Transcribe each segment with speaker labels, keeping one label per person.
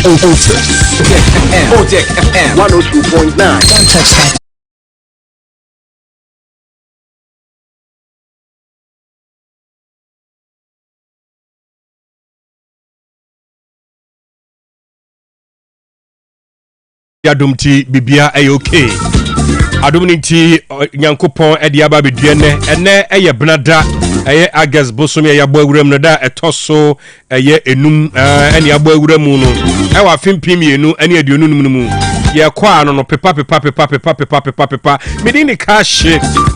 Speaker 1: OTEC FM 102.9. Don't touch that.
Speaker 2: Adumti bibia okay. Adumti nyankopon ediaba beduene ene eye benada eye August bosom ye yabo awuram no da etoso eye enum ene yabo awuram no e wa fimpim yenu ene aduonu num mu ye kwa no pepa medini cash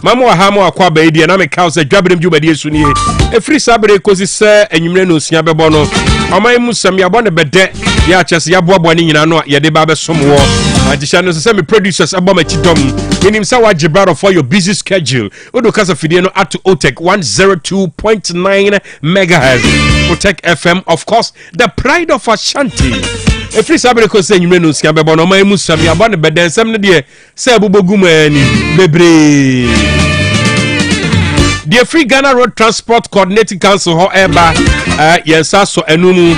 Speaker 2: mama wa ha ma akwa ba edi na me ka se Dwabrem jubadi esu nie e free sabre kosi se enwumre no osia bebo no oman musam yabo ne bede ya chese yabo ni nyina no ye de ba be somwo ajisha no se me producers aboma chidom menim sa wa jibrado for your busy schedule odo kasa fidie no at OTEC 102.9 megahertz OTEC FM, of course, the pride of Ashanti. If you sabi ko say nyumre no sia bebo no man musam ya bo ne beden sam ne de say aboboguma ni bebre. The Free Ghana Road Transport Coordinating Council however yensa so enumu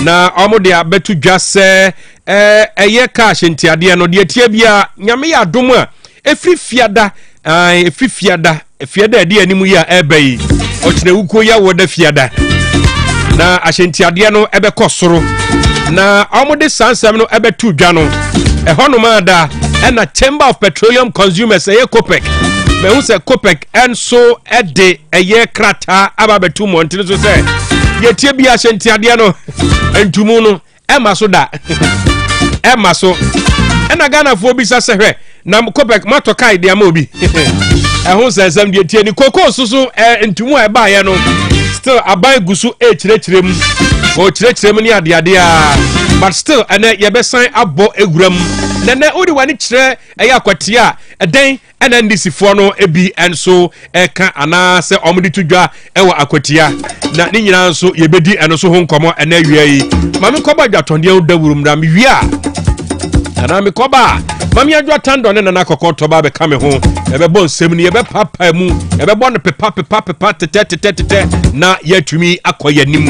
Speaker 2: na omo de abetu dwase eye cash ntiade no de tie bia nyame ya dom a efri fiada de animu ya ebai ochine wuko ya woda fiada na ahyentiade no ebe kosoro na omo de sansam no ebetu dwa no ehono ma da na Chamber of Petroleum Consumers OPEC me hu se OPEC enso ede eye krata ababetu montene so se ye tie bia ahyentiade no entumu no emaso da emaso ena Ghana fo bi sase hwe na OPEC matoka ide ama obi ehun sensem de tie ni koko susu entumu e ba ye no still abai gusu kirechirem o kirechirem ni ade a but still ene ye besan abo eguram nene odi wani kire eye akwati a eden ena ndisifo no ebi enso eka ana se omudi tudwa ewa akwatia na ni nyina nso ye bedi eno so ho nkomo ena awia yi mami koba dwatonde dawurum na mi wia ana mi koba mami adwa tando ne na kokoto ba be kame ho ebe bon sem ni ebe papa mu ebe bon pepa tete na yatumi akoya nim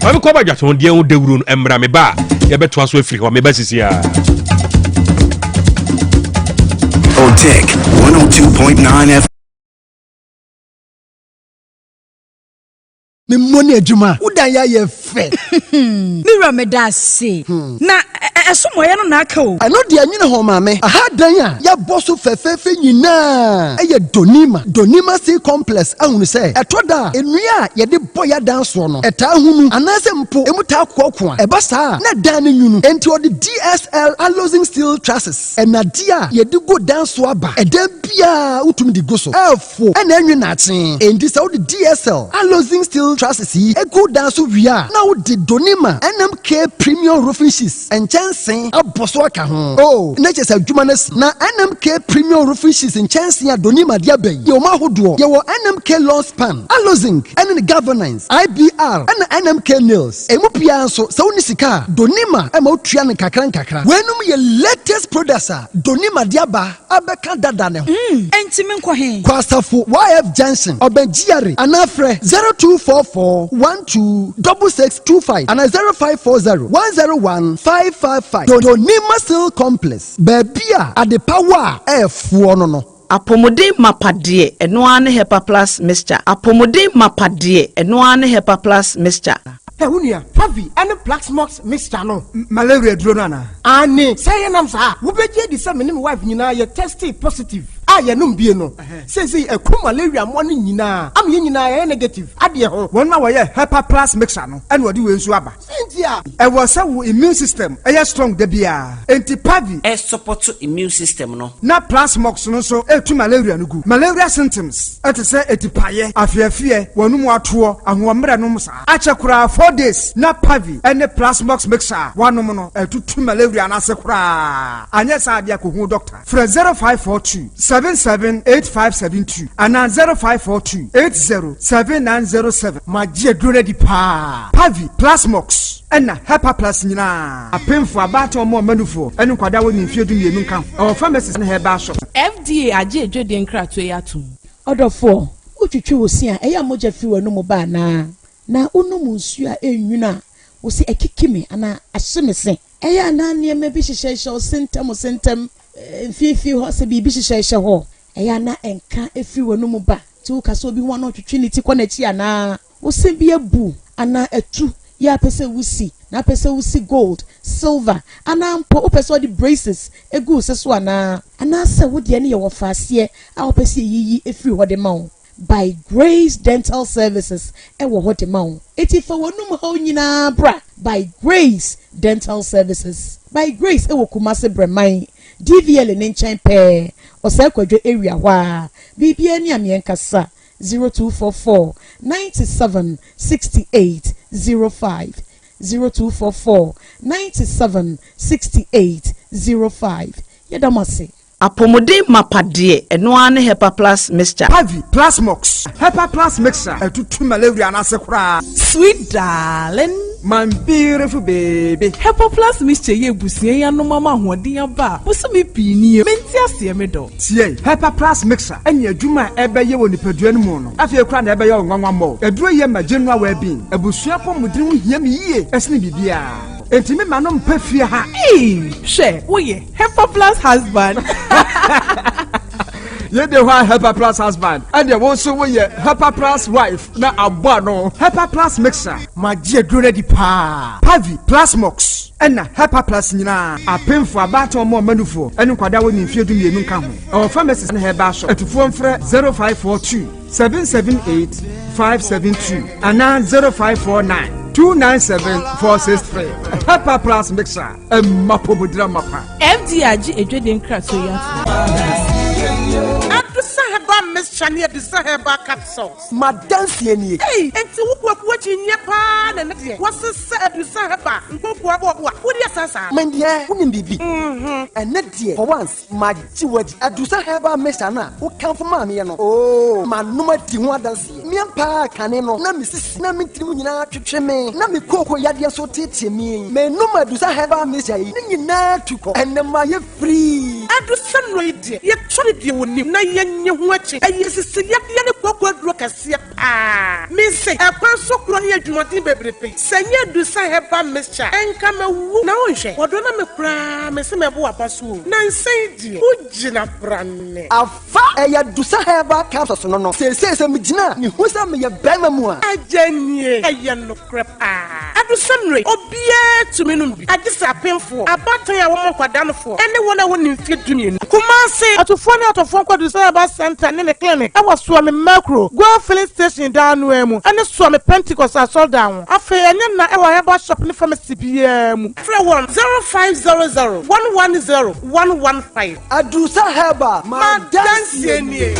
Speaker 2: mami koba dwatonde dawurum emra me ba ye beto aso afiri ho me ba sisia
Speaker 1: OTEC 102.9 FM.
Speaker 3: Me money adwuma udan ya ye fe
Speaker 4: mira me da se na esomoye no na aka o
Speaker 3: ano de anyine ho ma me aha dan a ya boso fefefe nyina eye donima sea complex ahunu se etoda enua ye de boya dan so no eta hunu anase mpo emuta kokko a eba saa na dan nyunu enti odi DSL alloying steel trusses enadia ye de go dan so aba edan bia utumi di go so efo ena enwe na aten enti se odi DSL alloying steel trusses yi ego dan so wia na odi donima NMK premium roofing sheets and chancing aboso aka ho oh na chese adwuma na NMK premium roofing sheets and chancing adonima dia ben ye ma hodo ye wo NMK lawn span alozing and governance IBR and NMK nails emupia so se woni sika donima e ma otua ne kakran wenum ye latest producer donima dia ba abeka dada ne
Speaker 4: enti me nkɔ he
Speaker 3: kwasafo YF Johnson obenjiare anafre 0244126625 and 0540101555 donima steel complex babia ade power efuo no
Speaker 5: apomode mapade eno ane hepa plus mixture apomode mapade eno ane hepa plus mixture
Speaker 6: Hunia, Pavi, and the Black Smokes, Mr. No, Malaria Dronana. Annie, say, and I'm sorry, we be the same wife, you know, you're tested positive. I am no. Says a cool malaria morning, you know, I'm negative. I dear, 1 hour, Hepa Plus Mixano, and what do you swabber? Cynthia, I was so immune system, a strong debia, anti Pavi,
Speaker 5: a support to immune system, no,
Speaker 6: not Plus Mox, no, so to malaria, no good. Malaria symptoms, at a say, at paye, I fear, one more tour, and 1 minute, Achakura 4 days, not Pavi, and the Plasmox mixer, 1 mono, 2 malaria, and Asakura. And yes, I be a cool doctor. For 0542 778572 and 0542 807907. My dear Drunedi Pa Pavi, Plasmox, and Hepa Plus Nina. A pen for about or more manufo, and Quada in Fidu Yunka, or pharmacists and her bashop.
Speaker 7: FDA, I did Jodian Cratwayatu. Order 4. Uchu will see a moja few no mobile na uno musia e yuna will see a kikimi and a summit Eya na nneɛma bi hyehyɛ sentem fifi ho se bi hyehyɛ ho. Eya na enka efi wonu ba. Ti wo kaso bi ho na twetwe ne ti kɔ na chi ana. Wo se bi abu ana etu ya pese wusi na pese wusi gold silver ana mpo pese the braces egu se so ana se wo de ne ye wo faase a wo pese yiyi efiri ho de ma wo by Grace Dental Services wo ho de ma wo eti fa wonum ha nyina bra by Grace Dental Services by Grace wo Kumase Breman DVL ne nchen pe osa kwadwo area wa bibia ni amenkasa 0244 97 68 05 0244 97 68 05 Yedamase
Speaker 5: Apomode mapade eno ane Hepa Plus mixture.
Speaker 6: Pavi Plus Mox. Hepa Plus mixture. Etutu malaria na sekura.
Speaker 8: Sweet darling.
Speaker 6: My beautiful baby.
Speaker 8: Hepa Plus mixture ye busie ya no mama hoden aba. Musumi pini. Menti ase me do.
Speaker 6: Tie. Hepa Plus mixture. Enya adwuma ebeye wo nipadua no mu no. Afie kura na ebeye wo nwanwa mo. Eduro ye ma general well-being. Ebusua pomudiri ho hia me yie. Esne bibia. Entimi manom pafie ha.
Speaker 8: She, woye Hepa Plus husband.
Speaker 6: Ye de wa Hepa Plus husband. And ye won so woye Hepa Plus wife na abo no. Hepa Plus mixer. Ma je duro di pa. Pavi Plus Mox. Ena Hepa Plus nyina. Apemfo abato mo manufo. Enu kwada wo ni mfie du mienu nka ho. Our pharmacist na Hepa shop. Etufo mfre 0542 778 572 ana 0549 297-463. Hepa Plus mixer. Mapobudra mapa.
Speaker 8: FDRG ejwede nkra so ya.
Speaker 9: Heba mixture near the Heba capsules.
Speaker 3: Madansi eni.
Speaker 9: Hey, enti wo chinya pa na ne de. What's said the Heba? Nkokwa bo. Wo dia sasa.
Speaker 3: Mendia, unim bibi. And net dear for once, my jiwaji adusa Heba mixture na. Wo kan for mama no. Oh, manuma di ho adansi. Mi ampa kaneno na misisi na mintiri nyina twetwe me. Na me koko yade so tete me. Me numa adusa Heba mixture yi. Ni nyina tuko. Enema ye free.
Speaker 9: Adusa no ide. Ye chori de wonim na yenye ho achi. Ayi sisiya de ne koko aduro kase pa. Me say e kwa so kro ne adwumaden bebrepe. Sanye adusa Heba mixture. Enka mawu na wonhwe. Wodo na me kra me se me bo apaso. Na nsai die. Ugina brane.
Speaker 3: Afa eya dusa Heba capsules no. Se me gina. Ni hu sa me ye bema mu a.
Speaker 9: Ajanie. Eya no kra pa. Adusa nre. Obia tumi no bi. Agisa apemfo. Abatan ya wo mokwadanfo. Ene wona woni mfie dumien. Kumase atofo ne atofo kwadu sa Heba center ne ne clinic. I was swami macro. Go filling station down mu. Ene swami Pentecost asol down. Afa ene na e wa Heba shop ne pharmacy bia mu. Free 0500 110 115.
Speaker 3: Adusa Heba.
Speaker 9: Madansi eni.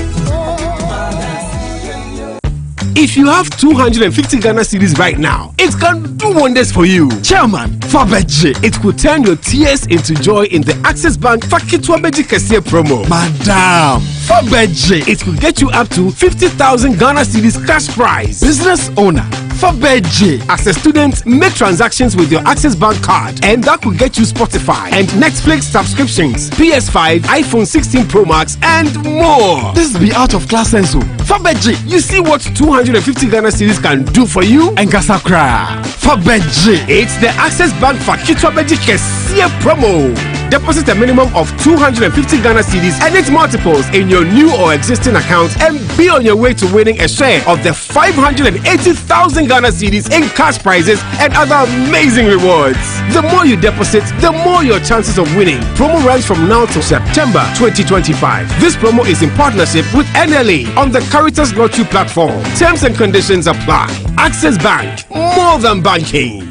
Speaker 2: If you have 250 Ghana cedis right now, it can do wonders for you. Chairman, Fabeji, it could turn your tears into joy in the Access Bank Fakitwabeji Kese promo. Madam, Fabeji, it could get you up to 50,000 Ghana cedis cash prize. Business owner, Fabeji, as a student, make transactions with your Access Bank card, and that could get you Spotify and Netflix subscriptions, PS5, iPhone 16 Pro Max, and more. This be out of class senso. Fabeji, you see what 250 Ghana cedis can do for you? And Gasakra. Fabeji, it's the Access Bank Fakitwabeji Kese promo. Deposit a minimum of 250 Ghana cedis and its multiples in your new or existing account and be on your way to winning a share of the 580,000 Ghana cedis in cash prizes and other amazing rewards. The more you deposit, the more your chances of winning. Promo runs from now to September 2025. This promo is in partnership with NLA on the Caritas Got2 platform. Terms and conditions apply. Access Bank, more than banking.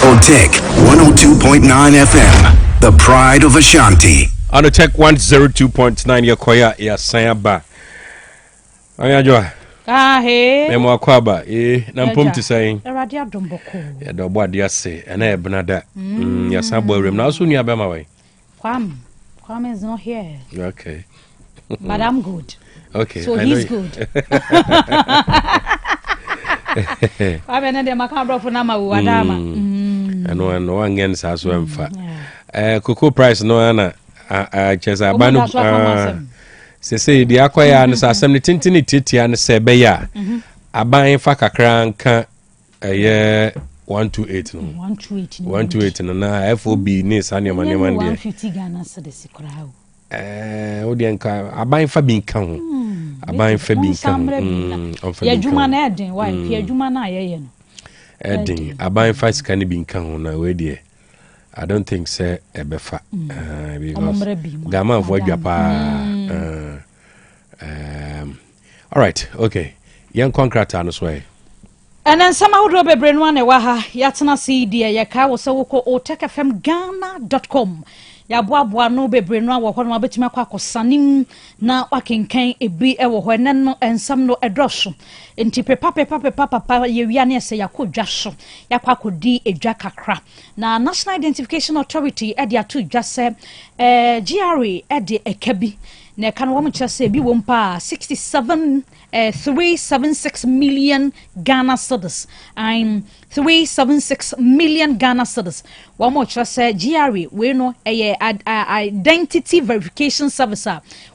Speaker 1: OTEC 102.9 FM, the pride of Ashanti.
Speaker 2: On OTEC 102.9 Yakoya Yasayaba. Ayajoa. Memo akwaba na mpomti sai.
Speaker 4: Erade adomboko.
Speaker 2: Ya do bo ade ase na e benada. Yasa Dwabrem na so nua bema wai.
Speaker 4: Kwame is not here.
Speaker 2: Okay.
Speaker 4: But I'm good.
Speaker 2: Okay.
Speaker 4: So he's good. Kwame na de makabro for na ma wo adama.
Speaker 2: No one against us so emfa. Cocoa price no na chesa abanu say the akwaya no asem ne tintini titia no se be ya aban fa kakra nka yeah 128 no 128 no na FOB ni sane ma nema ndie
Speaker 4: 150 Ghana cedis krao
Speaker 2: odi enka aban fa bi nka ho aban fa bi nka ho
Speaker 4: ya juma na eden wa ya juma na ayeye no
Speaker 2: eden aban fa sika ni bi nka ho na we die I don't think say ebefa because gama vo adwapa all right okay yan contractor no so
Speaker 4: and then some would be brain one waha yatna CD ya ka wo se wo ko otecfmghana.com ya boaboa no bebre no wo ho no abetime kwakosanim na wakenkan ebi e wo ho ne no ensam no edroso enti papa ye wiane se yakodwa so yakwakodi edwa kakra na National Identification Authority e dia to dwa se GRA e de ekabi na kan wo mcha se bi wo mpa 376 million Ghana cedis. I'm 376 million Ghana cedis. One more just say GRA we know identity verification service.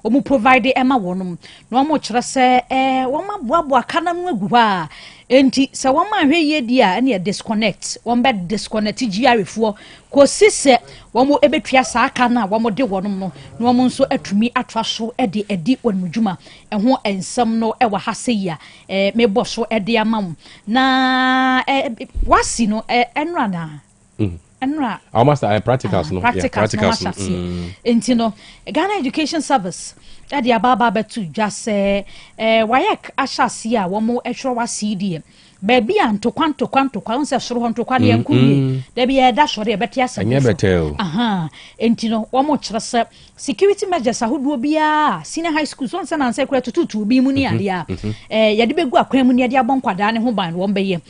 Speaker 4: We provide Emma wonum. No more just say one more kana mwa enti se one man hwe ye dia na disconnect one bed disconnect GRA for ko sise one mo ebetwa sa aka na one mo de wonum no no mo nso atumi atwa so edi wonum dwuma ho ensam no e wa hase ya me boso edi amam na wasi no enra na enra
Speaker 2: almost practicals no
Speaker 4: practicals enti no Ghana Education Service edi ababa betu just wayek ashasi a wo mo ehwo wa CD baby antokwa unse soro hontokwa ne yankuye da bi da soro e beti asa aha enti no wo mo kyerese security measures ahodo bia senior high school so nsa na nsa kura tututu bi mu ni ade a ye de begu akwan mu ni ade abon kwada ne ho ban wo mbeye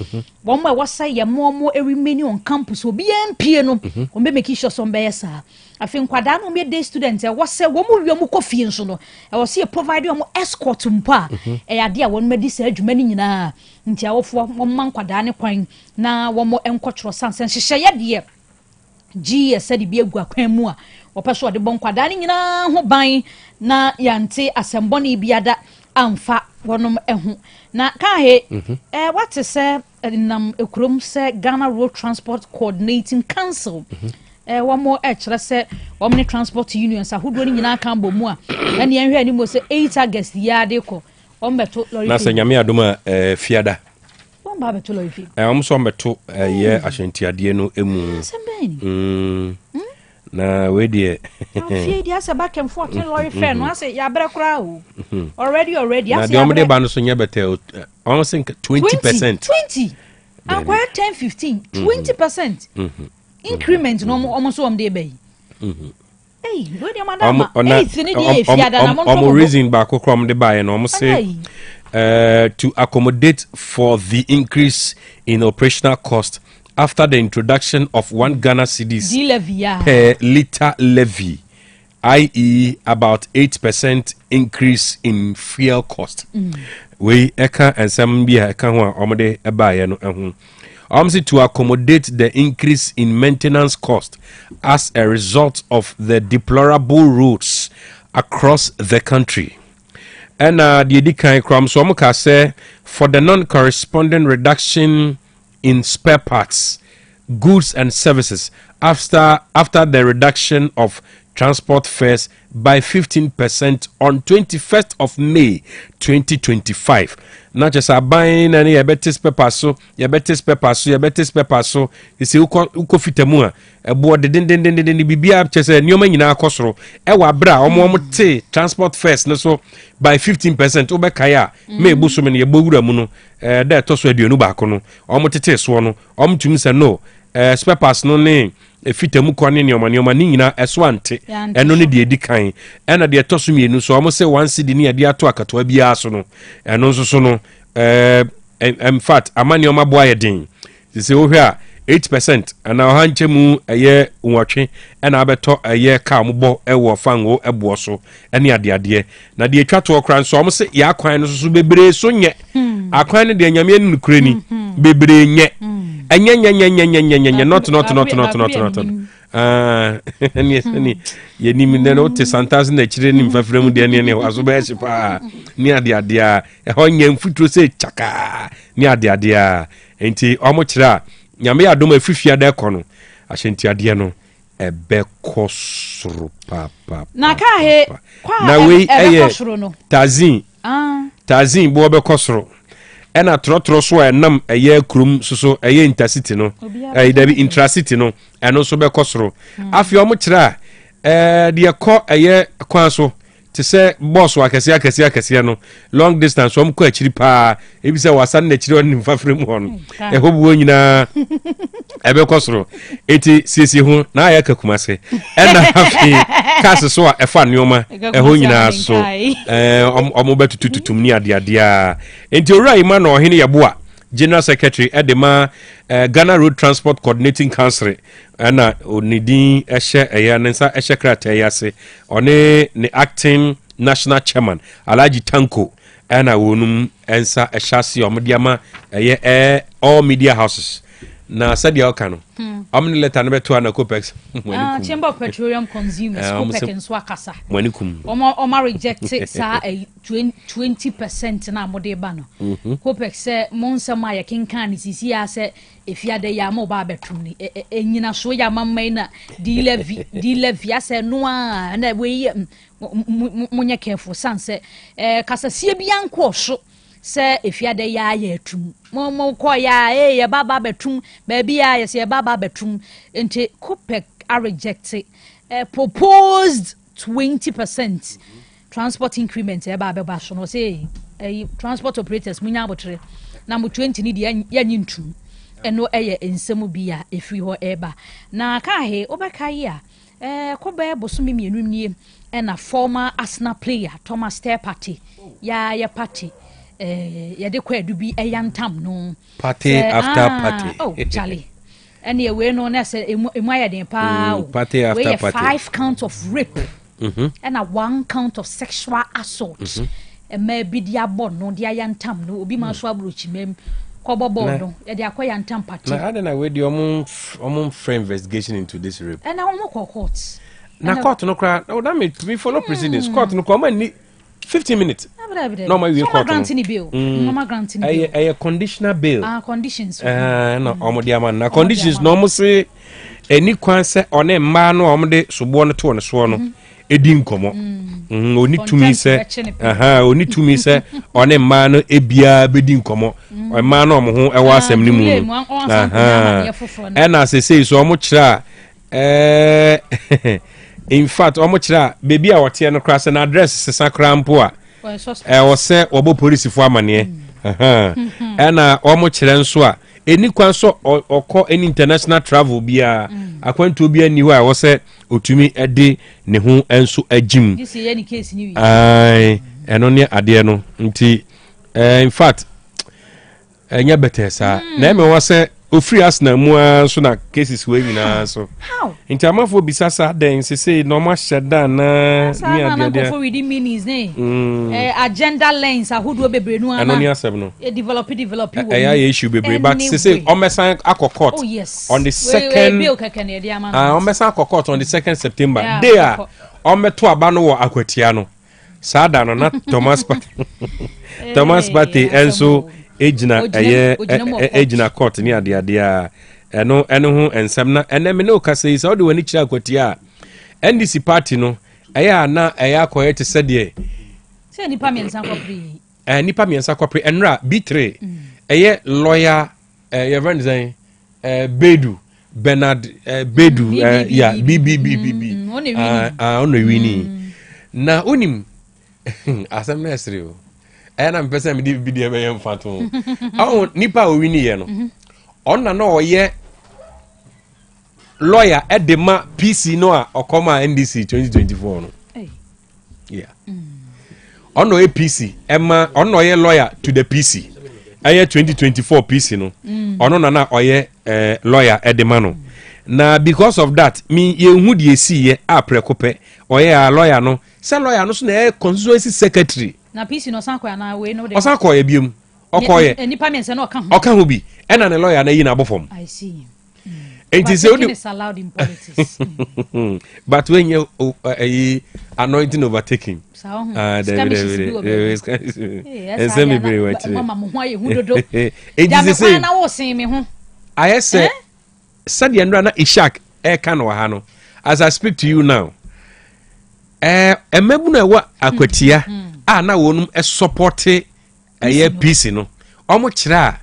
Speaker 4: wo mo wo sai ye mo remain on campus obi ampie no wo be make sure so mbeye sa afin kwada no me day student wo se wo mo wi mo kofie nso no e wo se provide wo escort mpa ade a won medi sa adwuma ni nyina nti awofo wo man kwada ne kwan na wo mo enkwotro sansen hyehyeye de GS de bi egu akwan mu a wo peso de bon kwada ne nyina ho ban na yante asembo ne biada amfa wonom ehu na ka he what is nam ekrom se Ghana Road Transport Coordinating Council one more kyerɛ sɛ wɔn transport unions ahodoɔ ni nyinaa kan bɔ mu a ɛne yɛn hwɛ ani mo sɛ 8 August yɛ ade kɔ wɔn bɛto lɔri
Speaker 2: na sɛ nyame adoma fiada
Speaker 4: wɔn ba bɛto lɔri fi
Speaker 2: wɔn so bɛto yɛ ahyɛntiadeɛ no emu na we deɛ
Speaker 4: afie deɛ sɛ back and forth lɔri fɛ no asɛ yɛ abɛrɛ koraa o already
Speaker 2: na deɛ wɔn de ba no so nyɛ bɛtɛ wɔn sɛ 20%
Speaker 4: 20 akwa 10-15 20% increment no almost one day bay. Hey, go there, madam.
Speaker 2: Reason back from the buy and almost say to accommodate for the increase in operational cost after the introduction of 1 Ghana cedis per liter levy, i.e., about 8% increase in fuel cost. We eka and some be a canwa omode a buy no. To accommodate the increase in maintenance cost as a result of the deplorable roads across the country. And the edikan kram so mo ka say for the non-corresponding reduction in spare parts, goods and services after the reduction of transport fares by 15% on 21st of May 2025. Not just a buying any betis paper so you see uko fitemua a board the din bibia chese nyoma nyina akosoro e wa bra omo te transport fares no so by 15% obekaya me buso me ye bowura mu no da to so aduanu ba ko no omo tete so no omo tumi se no spare parts no ne efitemu kwane ne nyoma ni nyina eso ante eno ne de edikan ena de to so mienu so omo se 1 cedi ne de ato akatoa bia so no eno so no in fact amani oma boa yedin se wo hwe a 8% ana hanche mu eye nwotwe ena abeto eye ka mbo ewo fango ebo so ene ade na de atwa to okran so omo se ya kwan no so bebre so nye akwan ne de nyame enu kurani bebre nye enye not ni yeni mi no te santas na chire ni mfafra mu de ne aso ba chipa ni ade a e ho nya mfutro se chaka ni ade a enti omo kira nyame adom afifia da ekɔ no ahyentiade no ebe kosro papa
Speaker 4: na ka he kwa
Speaker 2: na we eye
Speaker 4: no
Speaker 2: tazin bo be kosro ena trotro so enam eye krum soso eye intercity no dabi intracity no eno so be kosro afi omo kira de ekɔ eye kwan so te se boss wa kese no long distance omo kɔ akiri pa ebi se wasan na akiri on mfafre mu hon hobu nyina ebe kosro eti sisi ho na aya kakumase ena afi kase so a efa neoma ho nyina so omo betututum ni ade a enti ora ima na ohene yeboa General Secretary Edema Ghana Road Transport Coordinating Council ana onidin ehye eya nensa ehye krata yase one ne acting national chairman Alhaji Tanko ana wonum ensa ehase omdiama eye all media houses na sadia okano amne letter no beto na Copex
Speaker 4: Chamber of Petroleum Consumers Copex nso akasa
Speaker 2: mwanikum
Speaker 4: oma reject sa 20% na mode ba no Copex say monsema ya kinkan sisi ya say efiade ya mo ba betum ni enyina so ya mamma na di levy ase no a na we munya careful sanse kasasie bia nko so se efiade ya atum mo ko ya ye baba betum ba bia ye se baba betum ente Copex are reject proposed 20% transport increment e ba so no say transport operators munya abotre na mo 20 ni de ya nyintum eno eye ensemu bia efri ho eba na ka he obeka yi a ko ba bosomi mienu nie na former Arsenal player Thomas Party ya party ya de kwa du bi eyantam no
Speaker 2: party after party
Speaker 4: oh Charlie any we no na say emu ayeden pa
Speaker 2: party after party
Speaker 4: 5 counts of rape and 1 count of sexual assault maybe dia bon no dia yantam no obi ma so abrochi mem kobobo no ya dia akoyantam party
Speaker 2: na adena we di omon frame investigation into this rape
Speaker 4: and na omo court
Speaker 2: na court no kra na that me follow proceedings court no come ni 15 minutes no my we court
Speaker 4: no granting bill
Speaker 2: a conditional bail
Speaker 4: conditions
Speaker 2: no omo dia man na conditions no mo say eni kwan se one mma no omo de sobo no to no so no edi nkomo oni tumi se oni tumi se one mma no ebia bedi nkomo mma no omo ho e wa asem ni mu na se so omo kira in fact omo kira baby a wote no kra se na address sesa krampo a wo se obo police fo amane na omo kira nso a eni kwan so okọ any international travel bia akwanto bia ni ho a wo se otumi ede ne ho enso agim
Speaker 4: this ye ni case ni wi
Speaker 2: ai eno ne ade no nti in fact enya betesa na eme wo se ofri Arsenal mu so na cases we nyina so nti amafo bisasa den se no ma sheda na
Speaker 4: mi ade for reading meanings agenda lines ahodo bebre nu ana
Speaker 2: no asem no
Speaker 4: develop
Speaker 2: ya issue bebre but se omesan akokot on the second omesan akokot on the 2nd September day a ometo aba no wo akwatia no sada no na Thomas Partey enso ejina court ni ade a eno ho ensem na eneme no kase se odi wani kira akwatia NDC party no eya na eya akoyete sede
Speaker 4: se nipa miensa kopri
Speaker 2: nipa miensa kopri enra B3 eye lawyer your friend say Bedu Bernard Bedu ya BBBBB ono wini na onim asem na esrio na mpesa me di video be yem fato nipa o wini ye no onna na oye lawyer edema PC no a okoma NDC 2024 no yeah ono APC ema ono oye lawyer to the PC aye 2024 PC no ono na oye lawyer edema no na because of that me ye hu de esi ye aprekope oye a lawyer no se lawyer no so na constituency secretary
Speaker 4: na PC no san kwa na we no de
Speaker 2: osan kwa ye biem okoye
Speaker 4: nipa mense no
Speaker 2: oka ho bi ena ne lawyer na yi na abofom
Speaker 4: I see
Speaker 2: it is
Speaker 4: allowed in politics.
Speaker 2: But when you anointing overtaking, it is the same. I say, Sadi and Rana Ishak, Kano. As I speak to you now, Mebuna wa Aquatia, na wonum supporte a peace, no. Omochra,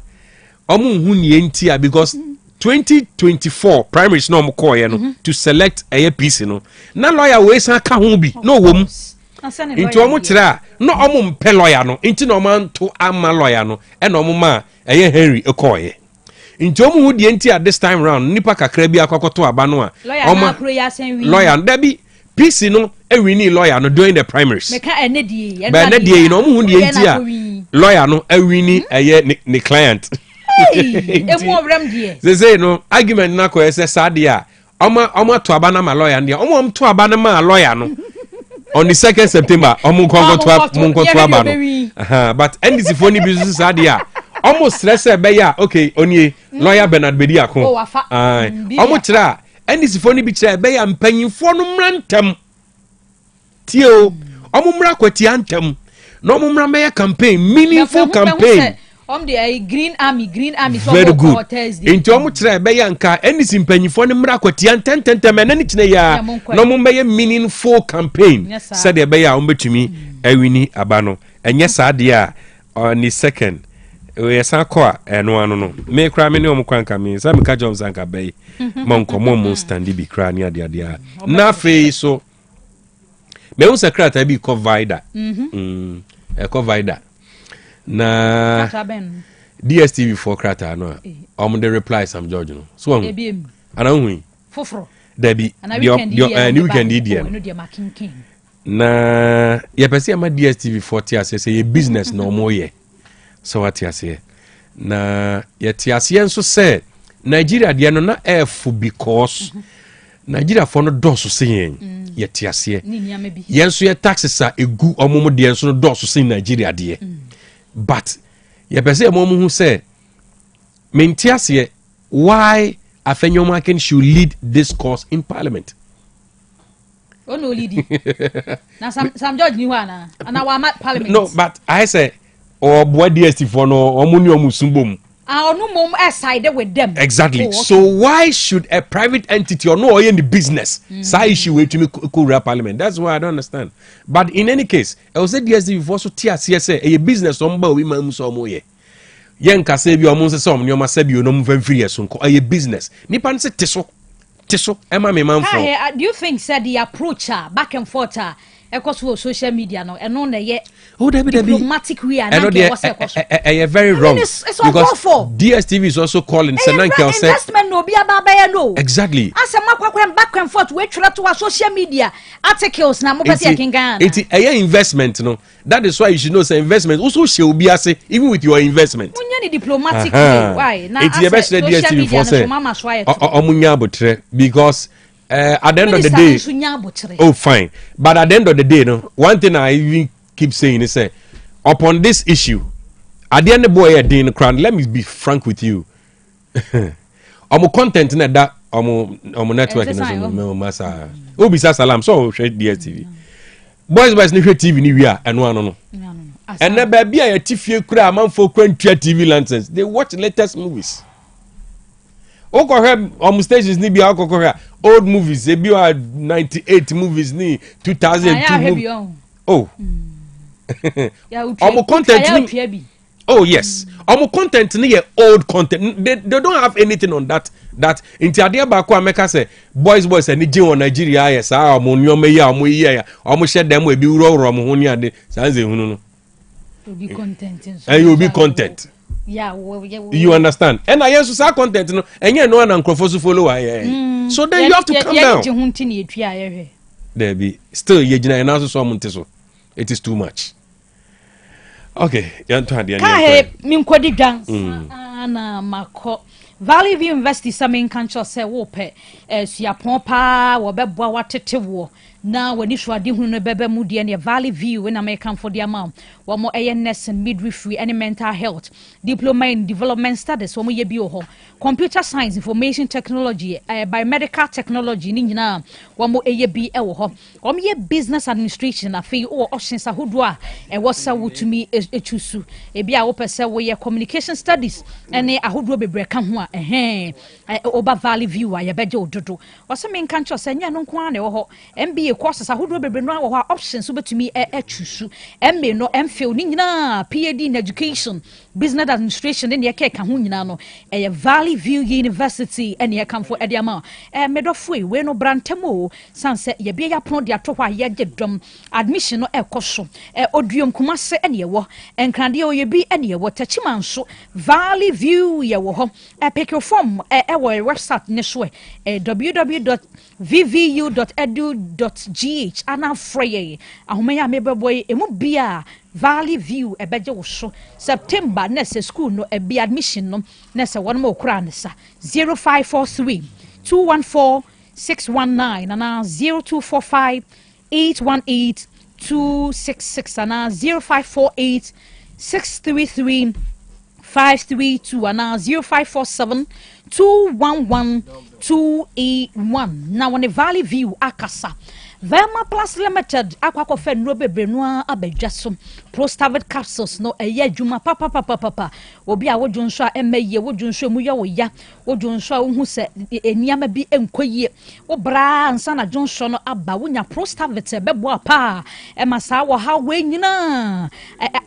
Speaker 2: Omu because 2024 primaries no mo call to select a peace, no. Na lawyer ways na ka ho bi, no wom. Into omochra, no omum pe lawyer no, into no man to ama lawyer no, and omuma Henry Okoye. Into omu di enti at this time round, nipa kakra bi akwakoto aba no a. Lawyer Debbie peace no ewini lawyer no during the primaries. Meka enedie. Ba enedie no omu di enti a lawyer no ewini ne client. Dwabrem die. They say no argument na ko ese sade a omo to aba na ma lawyer no. Omo to aba na ma lawyer no. On the 2nd September, omo kongo to aba no. But NDC for ni business sade a almost stress beya okay onye lawyer Bernard Bedi akon. Omo kira NDC for ni bi kira beya mpanyimfo no mrantem. Tio omo mra kwati antem. No omo mra meya campaign, meaningful campaign.
Speaker 4: The green army
Speaker 2: very good. Into omo kira beya nka NDC mpanyimfo no mra kwati antem enani kine ya no omo meya meaningful campaign. Said the beya omo betumi awini abano. Enye saade a on the 2nd we sakwa eno no me kra me ne omkwanka me sa me ka jom sanka bay monkomo mo standi bi kra ne ade ade a na fe so me un secretary bi ko vida ko vida na DSTV for krata no the reply Sam George no so ana hu
Speaker 4: foforo
Speaker 2: da bi the weekend idea na ye pese ma DSTV 40 asese ye business no mo ye. So what you say? Na yet so said Nigeria de no na airful because Nigeria for no dosu saying yet yasie. Yenso ye taxes are a good omomo de enso no dosu say Nigeria de. But ye pese omomo who said mentiasie why Afenyomaken should lead this cause in parliament.
Speaker 4: Oh no lead. Now some judge ni wana and our parliament.
Speaker 2: No, but I say or boy DST for no omunyo musumbum.
Speaker 4: No mom sided with them.
Speaker 2: Exactly. Oh, okay. So why should a private entity or no in the business say issue with me parliament? That's why I don't understand. But in any case, I was said DST before so TSA a business on we man so moye. Yen ka se bi o mo se so nyoma se bi o no mfa free so ko a business. Nipa nse teso ema me man for.
Speaker 4: Do you think said the approach back and forth Ekos social media no eno na ye diplomatic way and
Speaker 2: very wrong it's because DSTV is also calling
Speaker 4: investment no be ababa no
Speaker 2: exactly
Speaker 4: asema kwakwen back and forth we try to social media articles na mo pese kinga
Speaker 2: it's a investment no that is why you should know say investment also she will be as even with your investment
Speaker 4: munya ni diplomatic way why na
Speaker 2: it's the best DSTV for say omunya abotre because at the end of the day, oh fine. But at the end of the day, no. One thing I even keep saying is, upon this issue, at the end of the boy in the crown. Let me be frank with you. Content in that network in massa. Obisa salam so share DSTV. Boys ni TV ni wia and one no. And na baby a tifie kura man for kwantua TV license. They watch latest movies. Stations ni bi old movies they be 98 movies ni 2002 oh content ni, oh yes content ni old content they don't have anything on that inti ade ba ko ameka say boys ani gin on Nigeria yes nyoma yi ya share them we bi wuro mo ho ni ade sanze hunu no
Speaker 4: be content
Speaker 2: and you be content.
Speaker 4: Yeah,
Speaker 2: you understand? And I also say content, no, and you know, and follow. So then you have to come down. There be still you and also someone so it is too much. Okay, you want
Speaker 4: to dance. Ana mako. Valley View University some in country say wope. Siapon pa wo beboa watete wo. na wani so ade hunu no bebe mu de ne Valley View in American for the amount wo mo nursing midwifery and mental health diploma in development studies wo mo ye bi ho computer science information technology biomedical technology ni nyina wo mo ye bi wo ho wo mo ye business administration afi wo options ahodo a wo sa wotumi echusu e bi a wo pese wo ye communication studies ene ahodo bebre ka ho a oba Valley View a ye beje ododo wo se me nka ncho se nya no nko a ne wo ho MBA courses ahodo bebre no wo ho options wo betumi echusu MBA no MPhil ni nyina PhD in education business administration ne ye ka ho nyina no Valley View University and ye come for Ediama medofui we no brantemo sanse ye bia yapon de ato hwa ye gedom admission no ekoso oduom kumase ene ye wo enkrade o ye bi ene ye wo tachimanso Valley View ye wo ho pick your form wo website ne so www.vvu.edu.gh ana freye ahomaya mebeboy emu bia Valley View ebeje wo so September next school no be admission no next one more kran sa 0543 214 619 and 0245 818 266 and 0548 633 532 and 0547 211 281 now on the Valley View akasa Verma Plus Limited akwa fe no bebre no abadwaso Prostavit capsules no eye adwuma papa obi a wodwonso a emaye wodwonso mu ye wo ya wodwonso a hu se eniama bi enkoyie wo bra ansa na dwonso no aba wonya Prostavit bebo apa emasa wo ha we nyina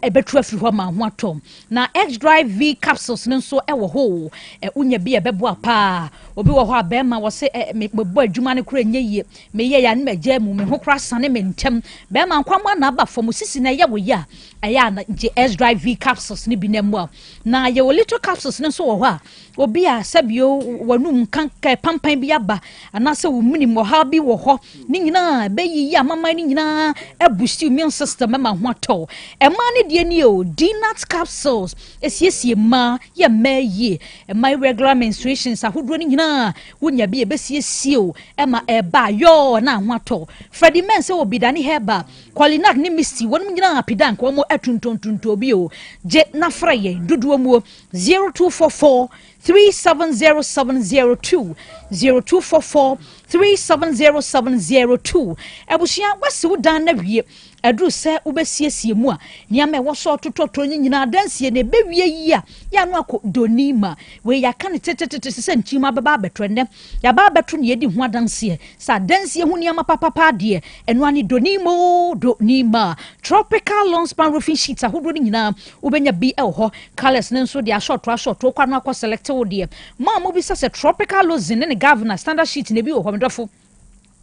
Speaker 4: ebetu afiri ho ma ho atom na X Drive V capsules no so ewo ho unya bi bebo apa obi wo ho abema wo se mebo adwuma ne kura nyeye meye ya ne magye mu me ho kura sane me ntem be ma nkwama na aba fom sisi na ye wo ya aya na je S Drive V capsules ni bi na mu na ye wo little capsules no so wo ho a obi a sabio wanum kanka pampan bi aba anase wo muni mo ha bi wo ho ni nyina be yi amama ni nyina abusti immune system ma ho ato e ma ne de ni o DNAT capsules esiesie ma ye ma yi my regular menstruations ahodo ni nyina wonya bi e be siesie o e ma e ba yo na ho ato Freddy Mense obi dani heba Qualinat ni misti wonu nyina apidan ko mo atuntontunto obi o je na fraye duduo mu 0244 370702 0244 370702 ebusia wasi udan na wie adru se ubesiesie mu a niame wo so tototo nyina dansie ne bewie yi a ya no akọ donima we ya kan tetetete se nchima baba betrende ya baba betru ne yedi ho adansie sa dansie hu niama papa de eno ani donima tropical long span roofing sheets ahodo ni nyina ubenya bi ho colors ne so de short kwa no akọ select wo de ma mo bi se tropical lozin ne governor standard sheet ne bi wo medofo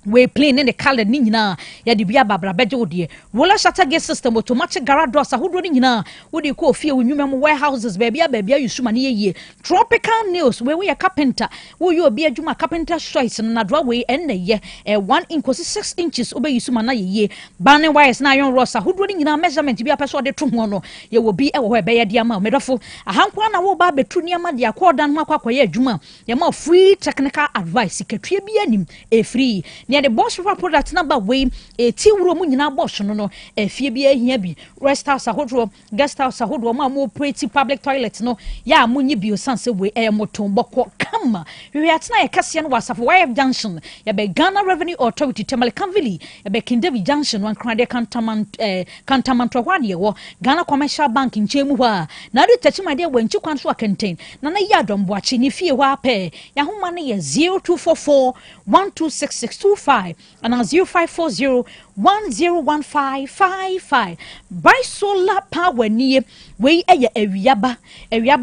Speaker 4: we plain in the color ni nyina ya de bia babra beje wode roller shutter gate system automatic garage doors ahodo ni nyina wode ko ofie wonwuma warehouses baby you suma ni ye tropical nails we a carpenter wo you obi adwuma carpenter choice na draw we en na ye 1 inch 6 inches obe yusuma na ye banning wires na iron rods ahodo ni nyina measurement bia person de to ho no ye wo bi e wo he be ye dia ma medofo ahanko na wo ba betu ni ama de akoda no akwakoye adwuma ye ma free technical advice ketue bi anim free near the boss product number way a tea room nyina boss no fie bi ahia bi rest house ahodo guest house ahodo ma mo pretty public toilet no ya munyi bi osanse we moton boko kama we atna e kase no wasafo YF junction ya be Ghana Revenue Authority Temalekanvili ya be Kindavi junction wan krade kantamanto hwane wo Ghana Commercial Bank nchemu hwa na do tachimade wanchi kwanso akenten na na ya domboachi ni fie hwa pe ya homa ne ye 0244 126625 and 0540 101555 by solar power nie we eye awiaba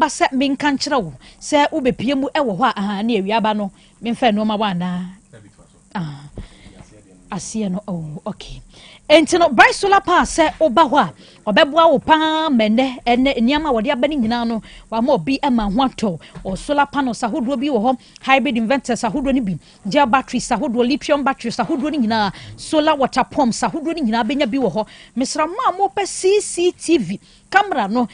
Speaker 4: se menka nkyere wo se ubepie mu ewo hɔ a na awiaba no memfa no ma wana asie no oh okay Entino bright solar power se oba ho a obeboa wo pa mene ene niama wode abani nyina no wa ma obi ema ho ato o solar panels ahodo bi wo ho hybrid inverters ahodo ni bi gel batteries ahodo lithium batteries ahodo ni nyina solar water pumps ahodo ni nyina benya bi wo ho mesra ma mo pe CCTV camera no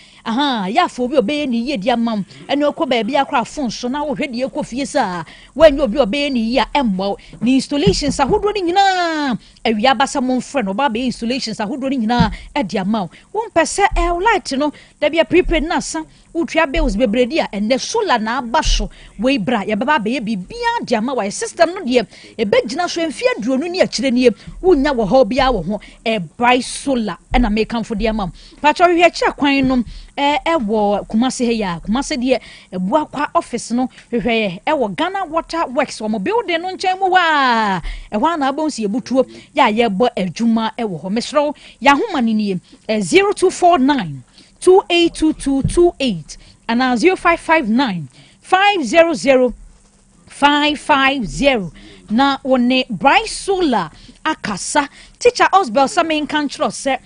Speaker 4: ya fo bi obeye ni ye dia mam ene okọ ba bia akra phone so na wo hwede ekọ fie sa wanyi obi obeye ni ya emmo ni installations ahodo ni nyina awia basa mo mfre no ba be installations ahodo ni nyina e dia mam won pese light no da bia prepaid na sa utwa bills bebredi a ene solar na abaso we bra ya baba be bibia dia ma wa system no de e begina so emfie aduonu ni akire nie wonya wo ho bia wo ho e bright solar na make am for dia mam pacho hwe akira kwan no wo kumase he ya kumase de ebu akwa office no hwe wo Ghana Water Works wo building no nchen mu wa ho na abonsi ebutuo ya ye bo adwuma wo ho mesro ya homa ni nie 0249 282228 and 0559 500 550 na one bright solar akasa teacher Osbel Samin control se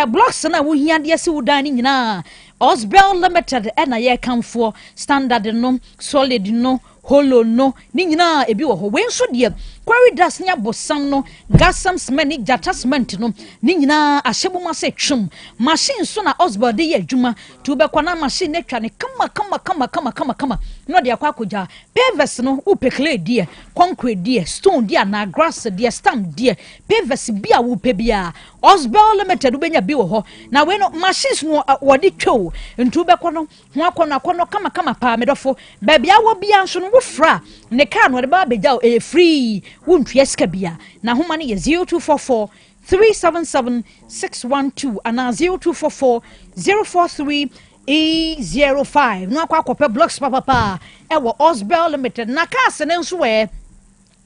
Speaker 4: blocks na wo hia de se wudan ni nyina Osbel Limited na ye kamfo standard no solid no hollow no ni nyina ebi wo ho we nso de quarry das nya bosam no gasam cement jata cement no ni nyina ahyeboma se twum machine so na Osbel de ye adwuma tu be kwana machine ne twa ne kama no de akwakoja pavers no upekle die concrete die stone die na grass die stamp die pavers bia wo pe bia Osbel Limited ubenya bi wo ho na we no machines no wodi twa ntu be kono ho akono kama pa medofo ba bia wo bia nso no wo fra ne car no de ba beja free wontua ska bia na homa ne ye 0244 377 612 ana 0244 043 E05 no akwakope blocks papa wo Osbel Limited na cars ne nso we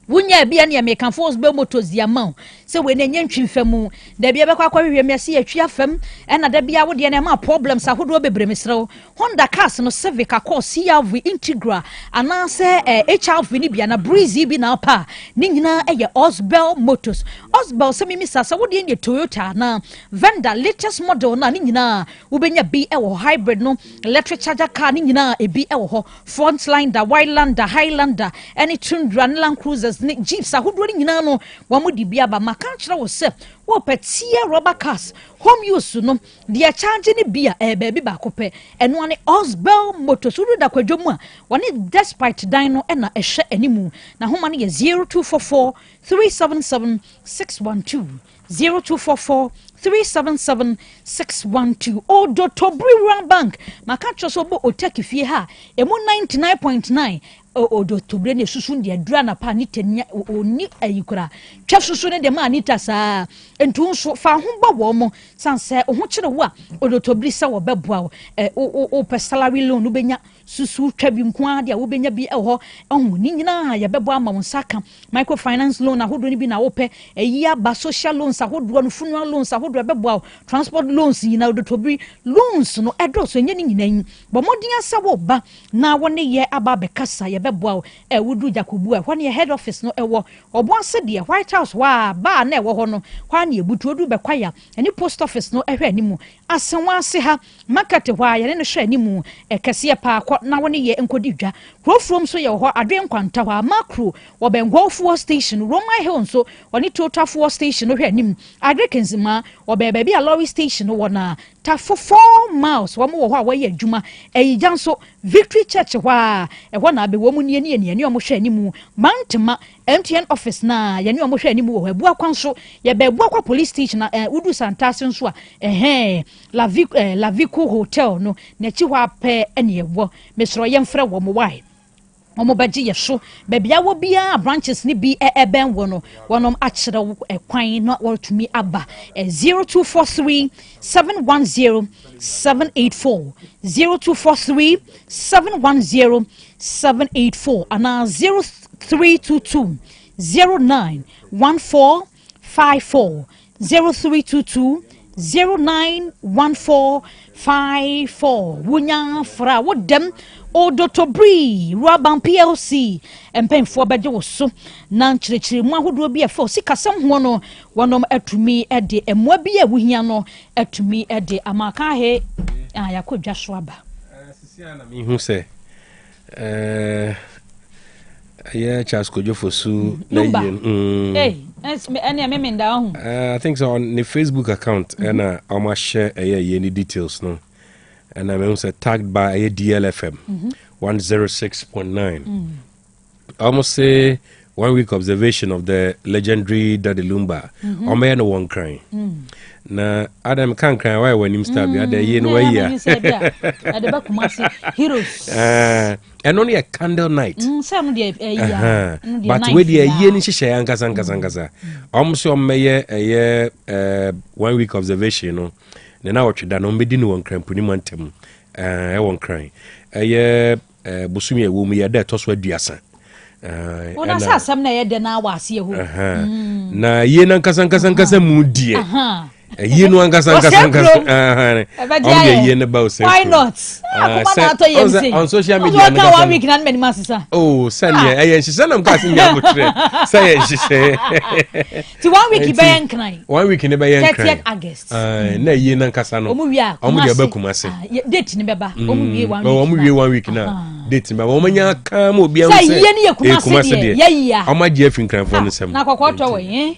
Speaker 4: wunya bia ne American Force be motors dia ma se we na nyantwimfamu da bia be kwakwa hwehwem ya se yatwa fam na da bia wo de na ma problems ahodo bebre mesrew Honda cars no Civic Accord CRV Integra ana se HRV ni bia na Breezy bi na pa ni nyina eye Osbel Motors Osbel se mimi sasa wo de ne Toyota na Venda latest model na ni nyina wo benya bi wo hybrid no electric charger car ni nyina ebi wo ho Frontlander Wildlander Highlander any Tundra Land Cruisers Jeeps ahodo ni nyina no wa mo di bia ba maka kire wo se wo petie rubber cars home use no dia charge ni bia baby ba kope eno ane Osbel Motors uru da kwadwom a woni despite dan no na ehwe animu na homa ne 0244 377 612 0244 377 612 o Dwabrem bank maka choso bo OTEC fie ha emu 99.9 odo tobre ne susu de adura na pa ni tenya oni ayikura twa susu ne de ma anita saa entu nso fa ho ba wo mo sanse ho kire wo a odo tobre sa wo beboa o pe salary loan no benya susu twa bi nko a de wo benya bi ho ehun ni nyina ya beboa ma wonsaka microfinance loan ahodo ni bi na wo pe eyi ba social loans ahodo no funeral loans ahodo beboa transport loans nyina odo tobre loans no edo so nya ni nyina bo modin asa wo ba na wo ne ye aba be kasa ye beboa wudu jakobu a ne head office no ewo obo ase de White House wa ba na ewo ho no kwa ne ebutu odu be kwaya ene post office no ehwe animu asenwa ase ha market wa ye ne hwe animu ekese pa na wo ne ye enkodi dwa krofrom so ye ho adwen kwanta wa macro wo bengwofo station Roma Hill so oni total fuel station no hwe anim adrekenzima wo be bia lorry station wo na ta for 4 miles wo mo wo ho a wo ye adwuma eyijanso Victory Church wa ehwo na be wo mu nie omo hwe animu mantema MTN office na ye ne omo hwe animu wo ebu akwan so ye be ebu akwa police station na udu santase nso a la Vico hotel no na chi wa pe ene ewo mesro ye mfre wo mo wai omo baji ye so bebia wo bia branches ni bi eben wo no wonom akire kwan no wotumi aba 0243 710 784 0243 710 784 ana 0322 091454 0322 091454 wunya fra wodem odotobri Dwabrem PLC empemfo bede wo so na nkyerɛkyerɛ mu ahodoɔ bi ɛfo sikasɛm ho no wɔnom atumi de emmoa bi a wuhia no atumi de amaka he yakɔdwa so aba
Speaker 2: sisia na me hu sɛ Charles Kojofosu na I think so on the Facebook account and I'ma share any details no and I'm also tagged by DLFM 106.9 almost say 1 week observation of the legendary Daddy Lumba no one crying na Adam can cry why when him stab you the year no year
Speaker 4: heroes
Speaker 2: and only a candle night
Speaker 4: some the
Speaker 2: but with the year ni hye ankasa almost on meye 1 week observation no na watch da no mbedi no won cry puni mantem won cry busumi ewo mu ye da to so aduasa
Speaker 4: ona sa asem na ye de na awase ho
Speaker 2: na ye na ankasa mu die ye no ankasa ye ne ba o say
Speaker 4: why not
Speaker 2: on social media
Speaker 4: na 1 week na many masisa
Speaker 2: oh send ye nhise na mka sin ya motre say ye nhise
Speaker 4: ti 1 week be yen kran
Speaker 2: 1 week ne be yen kran
Speaker 4: 30th August
Speaker 2: na ye na ankasa no omu de ba kumase
Speaker 4: date ne beba omu wie 1 week
Speaker 2: omu wie 1 week na date ba omu nya kan mo bia
Speaker 4: say ye ne ye kumase de ye ya
Speaker 2: omu je afin kran fo no sem
Speaker 4: na kokoto we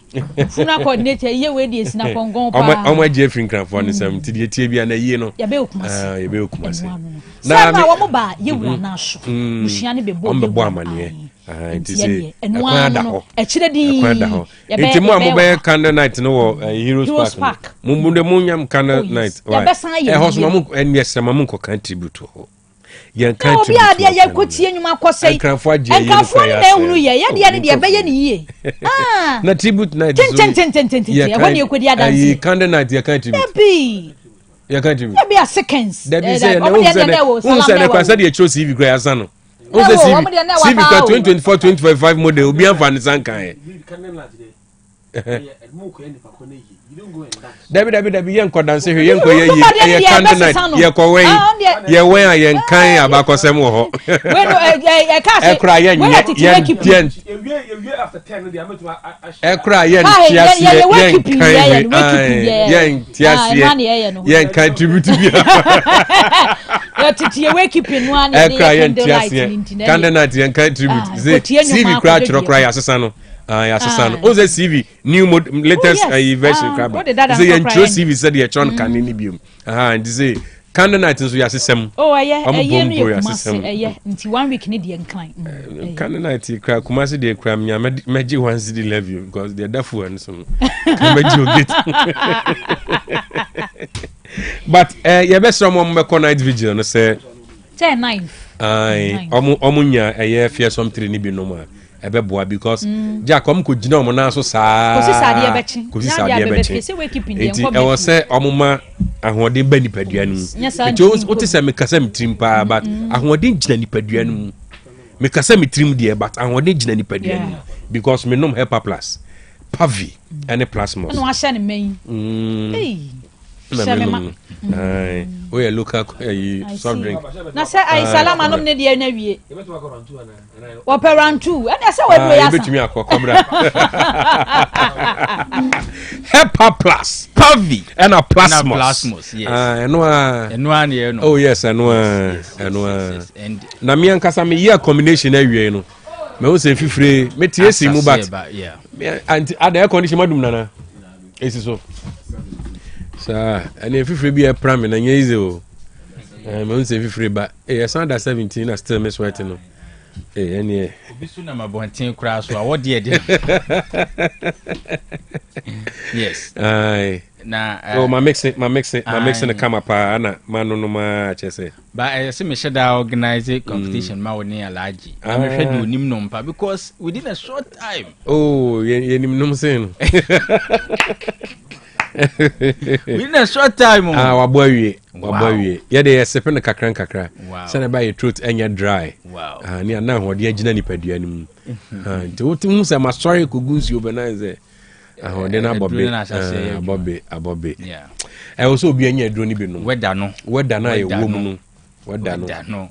Speaker 4: funa coordinator ye we de sina kongon pa
Speaker 2: omu je afin kran fo no sem ti de tie bia na ye no
Speaker 4: ye be kumase
Speaker 2: ye be kumase
Speaker 4: na ma wo ba ye wura na so muhia ne bebo
Speaker 2: bebo amane nti se
Speaker 4: akwada ho ekire di
Speaker 2: nti mu amobe candle night no wo Heroes Park mu de mu nyam candle night hoso mu enwesema mu ko kan tribute ho yen kan tribute
Speaker 4: obi ade ye kotie nwuma akosei enkanfo ne na ehunu ye de ne de be ye ne yie
Speaker 2: na tribute night
Speaker 4: ye woni ekodi adanse
Speaker 2: candle night ye kan tribute ya kan tribute
Speaker 4: be a seconds
Speaker 2: that be say na who say na kwasa de cho CV gra asa no who say CV ka 2024 2025 model obi anfa ne san kan David yen ko dance he yen ko ye candle night ye ko wen ye wen ayen kan abakosem wo ho
Speaker 4: we no ka say
Speaker 2: ekra yen after 10 dey ametu ekra yen tiase yen tiase yen kan tribute bia
Speaker 4: ya titie we keep no an
Speaker 2: ekra yen tiase candle night yen kan tribute CV cra chro cra ya sesa no asesano o ze CV new latest version crab say yen tro CV said ye chon kan ni biom and say candle night so ya sesem
Speaker 4: nti 1 week ni de nkan
Speaker 2: candle night cra kumase de cra nya meji one city level because they dafu and so meji ogate but ye be so mo be night vigil no say
Speaker 4: 9
Speaker 2: omunya fear something ni bi no ma ebeboa because Jacob ko gina omo na so saa kosi sade ebechi
Speaker 4: say we keep in
Speaker 2: the e wo say omuma ahoden ba nipadua nu eti o te say me kasa mitrim pa but ahoden gina nipadua nu me kasa mitrim de but ahoden gina nipadua nu because me nom helper plus pavi and plasmos
Speaker 4: no ahye ne main
Speaker 2: oh yeah local soft drink
Speaker 4: na say ai salama nom ne de na wie operantu and say we do ya
Speaker 2: betumi akokomra helper plus pavi and a plasmos
Speaker 10: yes
Speaker 2: eno
Speaker 10: ne no
Speaker 2: oh yes eno and na me ankasa me year combination awie no me wo se fifire me tie si mu bat and ada air condition madum nana esi so and if you be a prime na easy o me say if you ba sound at 17 I still miss waiting no any
Speaker 10: obisu na mabonten kra so a wo de yes na
Speaker 2: my mixing the camera pa na manu no ma chese
Speaker 10: ba say me sheda organize competition ma woni alaji na me hwede onim no mpa because within a short time
Speaker 2: ye nim no say no
Speaker 10: we na short time
Speaker 2: wabowie ye dey sepe na kakra say na ba your throat enya dry ni na ho de agina nipadua nim nti wotu say ma sorry kogunsi organize ahoden abobe abobe yeah also obi anya aduro ni bi no
Speaker 10: weda no
Speaker 2: ye wo mu no weda no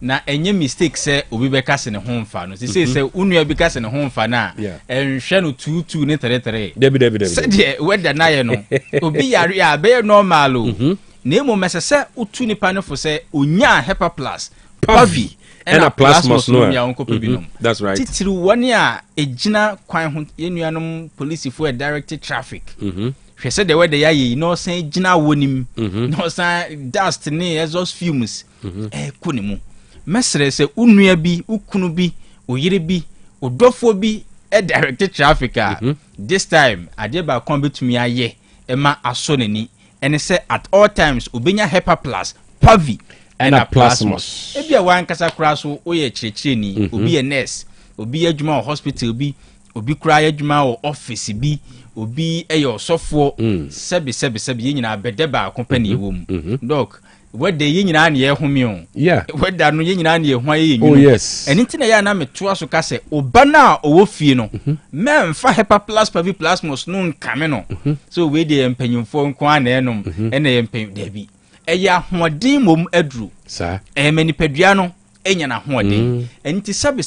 Speaker 10: na enye mistake say obi be kase ne ho mfa no say unua bi kase ne ho mfa na enhwe no 22 ne 33
Speaker 2: debi
Speaker 10: say de weda na ye no obi yare a be normal o na emo mesese utu nipa no fo say onya hepa plus pavi
Speaker 2: and a plasmos no
Speaker 10: ya onko binom
Speaker 2: that's right
Speaker 10: titiru woni a ejina kwan ho yenuanom police for directed traffic hwe se de we de ya yi no san ejina wonim no san dust ne exhaust fumes kuni mu mesre se unua bi ukunu bi oyire bi odofo bi directed traffic this time ade ba kon betumi aye ema aso nani ene se at all times obenya hepa plus pavi and a plasmos ebi a wan kasa kura so oye chirechire ni obi ye nurse obi adwuma o hospital bi obi kura adwuma o office bi obi eyo sofo sebi yenyina bedeba company wom doc wede yenyina na ye home o wede no yenyina na ye ho aye yenyu
Speaker 2: yes
Speaker 10: eni ntina ya na meto aso ka se oba na owo fie no memfa hepa plus pavi plasmos no nkame no so we de empanyimfo nko ana enom ena ye empan debi eya hoden mom adru
Speaker 2: sa
Speaker 10: mani padua no enya na hoden enti sabe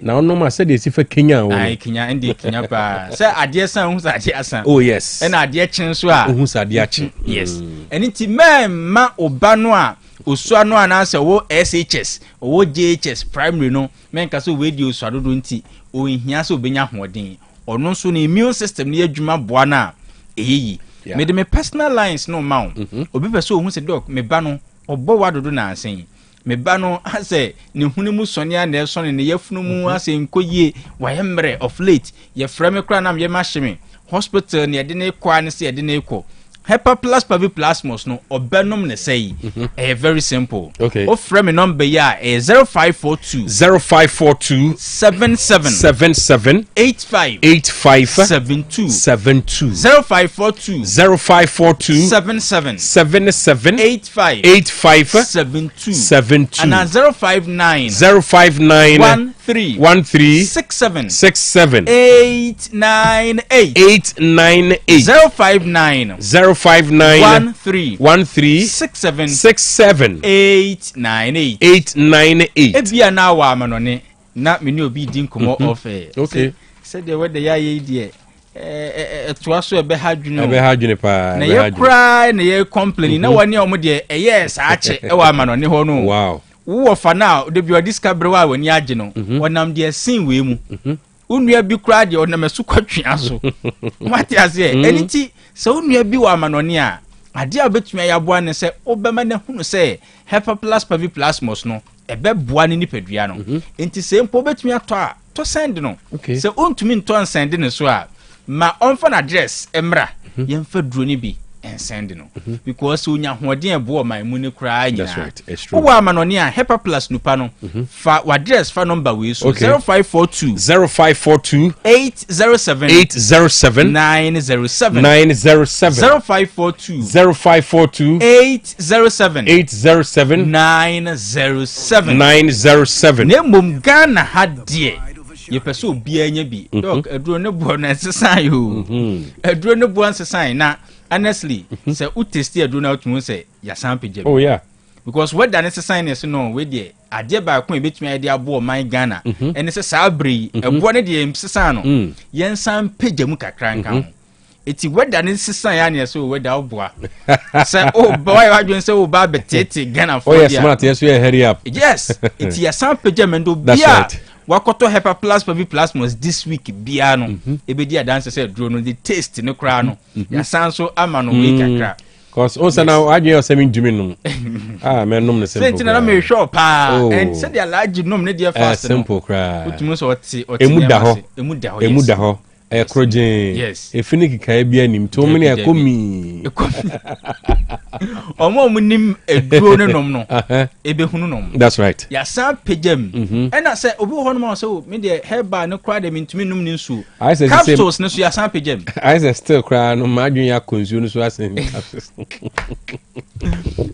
Speaker 2: na ono ma se de sifa Kenya wo
Speaker 10: ai Kenya ndi Kenya pa se ade san hu sa ade asan
Speaker 2: oh yes
Speaker 10: ena ade chen so a
Speaker 2: hu sa ade achen
Speaker 10: yes enti ma oba no a osua no anase wo SHS wo JHS primary no menka so we di osua dodo nti o hia so obenya hoden ono so na immune system ne adwuma boa na eyi me de me personal lines no ma obi pese ohun se doc me ba no obo wadodo na asen me ba no ase ne hunimu sonia na esone ne yafunu mu ase nkoyie wayemre of late ye frame kra na me ma hye hospital ne de ne kwa ne se de ne ko hepa plus pavi plasmos no obenom ne sei very simple o frame number ya 0542 77 85 72 0542 77 85 72 and 059 13 67 898 059 13 67 898 ebia na wa amanone na me ne obi din komo ofe
Speaker 2: okay
Speaker 10: said the way the ya ye die to aso ebe ha
Speaker 2: dwune pa
Speaker 10: na ye cry na ye complain na wani omo de yes ache e wa amanone ho no
Speaker 2: wow
Speaker 10: wo fa na de bi discover wa wani age no wonam de sin we mu unua bi cry de onam asu kwatwea so mate ase eniti so unua bi wa amanone a ade a betumi ayaboa ne se obema na hunu se hepa plus pavi plasmos no ebe boa ne nipadua no enti se mpo betumi ato a to send no se ontumi nto send ne so a ma onfa na address emra yemfa duro ne bi and send no because unya hoden ebo my muni kra nya
Speaker 2: that's right it's true
Speaker 10: wo amanone a hepa plus nupa no fa address fa number we so 0542 807 907 0542 807 907 nembom Ghana hadie ye peso obi anya bi doc aduro ne bo na sesan yo aduro ne bo ansesan na honestly say u taste aduro na otumu say ya sample jebe
Speaker 2: oh yeah
Speaker 10: because what that sesan ne so no we dey ade ba ko e betumi ade abo man Ghana ene se sabri ebo ne de sesan no yen sample jemu kakra nkan eti weda ne sesan ya ne so weda oboa say oh boy wa dwen say o ba betete Ghana for
Speaker 2: dia oh yes smart yes we hurry up
Speaker 10: yes eti ya sample jemendo bia wakoto hepa plus pavi plasmos this week bia no ebedi adanse say duro no the taste ne kra no ya sanso ama no we kakra
Speaker 2: cause once now adwe o semi dumi no men nom ne simple
Speaker 10: sentina na me sure pa and say the large nom ne dia fast
Speaker 2: simple kra
Speaker 10: utumu so oti
Speaker 2: emu da ho ekrojen
Speaker 10: yes
Speaker 2: efiniki ka bia nim to mene ekomi
Speaker 10: omo munim eduro ne nom no ebe hunu nom
Speaker 2: that's right
Speaker 10: ya san pejam ena say obi ho no so me de herba ne kra de mintumi num ne nsu capsules ne so ya san pejam
Speaker 2: I say still kra no madwun ya consume no so asen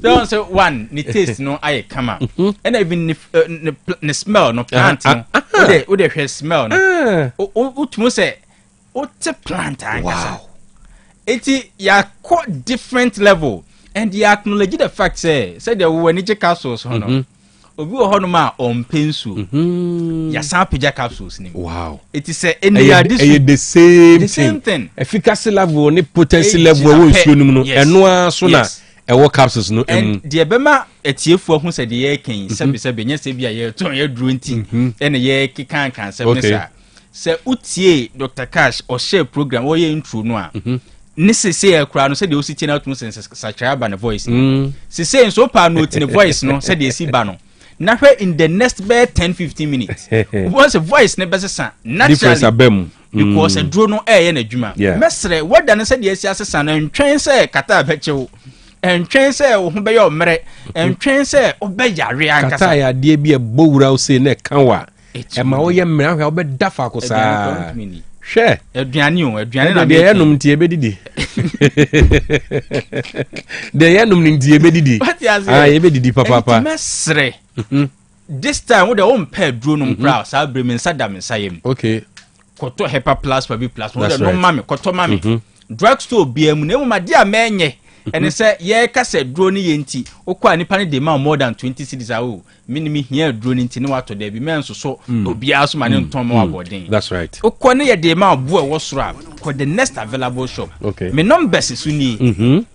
Speaker 10: don't say one ni taste no aye kama ena even ne smell no plant no we de smell no utumu say ote plant
Speaker 2: wow
Speaker 10: eti ya co different level and you acknowledge the fact say the wenije capsules hono obi wo hono ma on pensu ya sapija capsules ni
Speaker 2: wow
Speaker 10: it is any
Speaker 2: the same thing efficacy level ni potency level wo nsuo num no eno aso na ewo capsules no
Speaker 10: and de bema etiefu hu se de ye kan sebe nya se bia ye ton ye duro nti ene ye kikan kan sebe sa se utie Dr. Cash o share program o ye intro no a necessary ekura no se de o si chena to sense sachara ba ne voice se say so pa no ti ne voice no se de si ba no na hwe in the next be 10-15 minutes once a voice ne be sesa naturally because a duro no e ye na adwuma mesre wada ne se de si asesa na ntwen se kata bechew entwen se wo ho be yo mere entwen se obeyare ankasa
Speaker 2: kata ya de bi e bowura o se na kanwa e ma wo ye mere ahwa obe dafa ko sa hwe aduane na de enum tie bedidi de enum ni tie bedidi ye bedidi papa
Speaker 10: mesre this time wo de wo mpa duro no mpra sa bremen sadam nsayem
Speaker 2: okay
Speaker 10: koto hepa plus pabi plus wo de no mame koto mame drugstore biam na mu made amenye ene se ye ka se duro ni yenti okwa nipa ne de ma more than 20 cities awo minimi here duro ni nti ne wato de bi men so obia so ma ne nton ma abodin
Speaker 2: that's right
Speaker 10: okwa ne ye de ma bo e wo soro for the next available shop
Speaker 2: okay
Speaker 10: me numbers su ni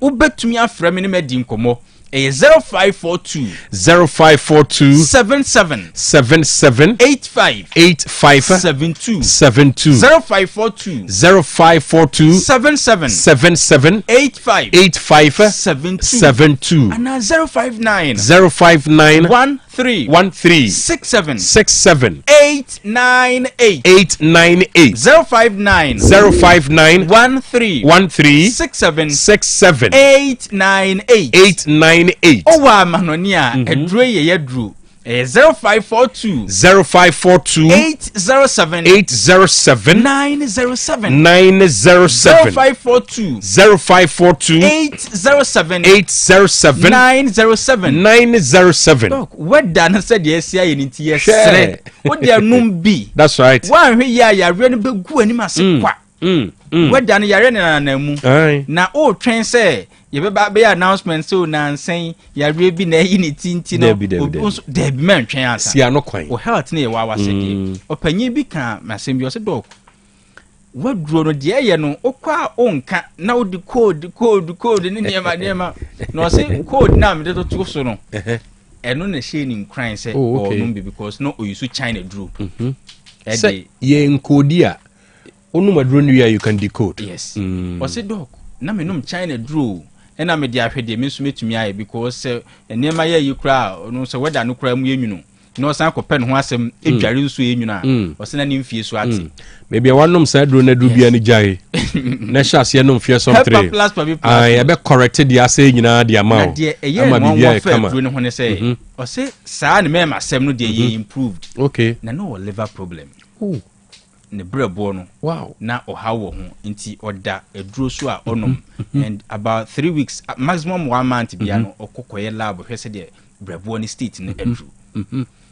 Speaker 10: ubetumi afra me ne madi nkomo 0542 77 85 72 0542 77 85 72 and 059 13 67 898 059 13 67 898 oh wa manonia edro ye yedru 0542 807 907 0542 807 907 look what dan said yes ya yinti yes what they num bi
Speaker 2: that's right
Speaker 10: one hwe ya re no begu ani mase kwa what dan ya re na mu na o twen say ye be ba be announcement so na nsen ya re bi na yi ni tinti no de bi man twen asa
Speaker 2: sia no kwan
Speaker 10: o health na ye wa waseke opanyi bi kan masem bi o se dok waduro no de ye no okwa onka na odi code ni niema no se code na me to to so no eno na she ni nkran se o no be because no o use China duro
Speaker 2: say ye encode a onu maduro no you can decode
Speaker 10: yes o se dok na me num China duro ena me dia hwede me nso metumi aye because enema ye yikra no se weda no kra mu yenwunu no san ko pen ho asem edware nso yenwunu a o se na ni mfie so ate
Speaker 2: maybe wanum sa duro na duro bia ni jai na shase no mfie som 3 ah be corrected dia say nyina dia ma o
Speaker 10: ama bibia kama duro ne ho ne say o se sa ne mema asem no dia ye improved
Speaker 2: okay
Speaker 10: na no liver problem ne brebo no
Speaker 2: wow
Speaker 10: na ohawo ho nti oda eduro so a onom and about 3 weeks maximum 1 month bia no okokoye lab hwese de brebo ni state no eduro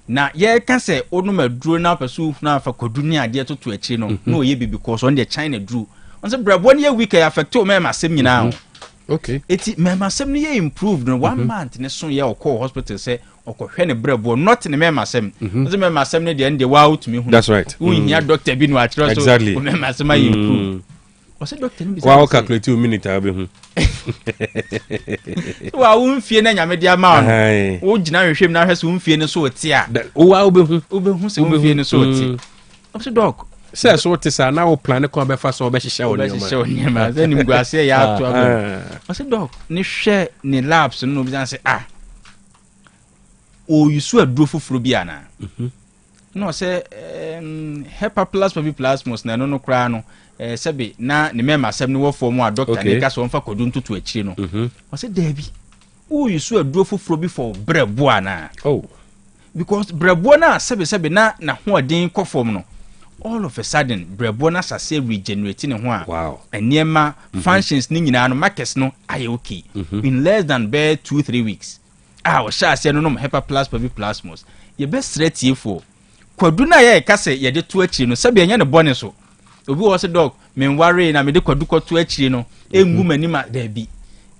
Speaker 10: na ye ka se onom eduro na pasu na fa koduni ade toto achi no na oye bi because on the China duro on se brebo ni week affect o mema sem nyina
Speaker 2: okay
Speaker 10: eti mema sem no ye improved no 1 month ne so ye okọ hospital se okohwe ne brebo not ne mema sem so mema sem ne de wa out me hu
Speaker 2: that's right
Speaker 10: we ya doctor bi no atro so mema sem ayi improve o se doctor ni bi
Speaker 2: wa calculate 2 minutes abi hu
Speaker 10: wa unfie na nyame dia ma no wo gina hwehwem na hwese unfie ne so ote a
Speaker 2: wa obehu
Speaker 10: se unfie ne so ote o se doc
Speaker 2: say so ote sa na wo plan ko be fa so be hihye wo
Speaker 10: nyama then im guase ya ato abo o se doc ne hwe ne labs no bi say o yusu aduro foforo bi ana no say hepa plus papi plasmos na no kra no sebe na ne mema asem ne wo form a doctor ne ka so mfa kodu ntutu akire no o say David o yusu aduro foforo bi for brebo ana because brebo na sebe na ho odin ko form no all of a sudden brebo na sase regenerate ne ho a
Speaker 2: wow
Speaker 10: eniema functions ni nyina no markets no aye okay in less than 2-3 weeks o sha ase no hepa plus papi plasmos ye be sretie for kwadu na ye ka se ye de to akire no sebe enya ne bone so obi wo se dog me worry na me de kwaduko to akire no engu manima da bi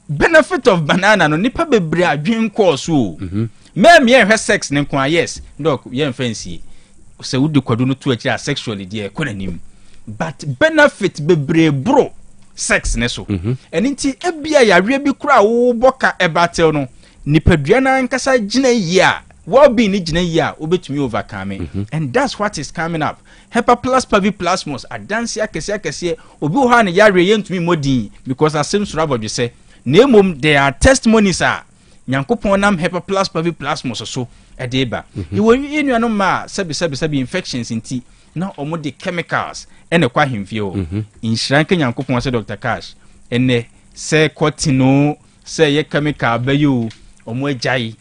Speaker 10: benefit of banana no nipa bebre adwen course o me hwe sex ne nko yes doc ye fancy se wudi kwadu no to akire sexually de ekonanim but benefit bebre bro sex ne so enti ebia yawe bi kura wo boka ebatel no nipadua na nkasa gina yi a well being ni gina yi a obetumi overcome and that's what is coming up Hepa plus pavi plasmos adanse akese obi ho ha ne yawe yentumi modin because asem surabo dwe se nemom there are testimonies a nyankopon nam Hepa plus pavi plasmos so edeba iwo yenuano ma sabi infections inti na omo de chemicals ene kwa himfie o inshranke nyankopon se Dr. Cash ene se kotino se ye chemical bayo omo ajai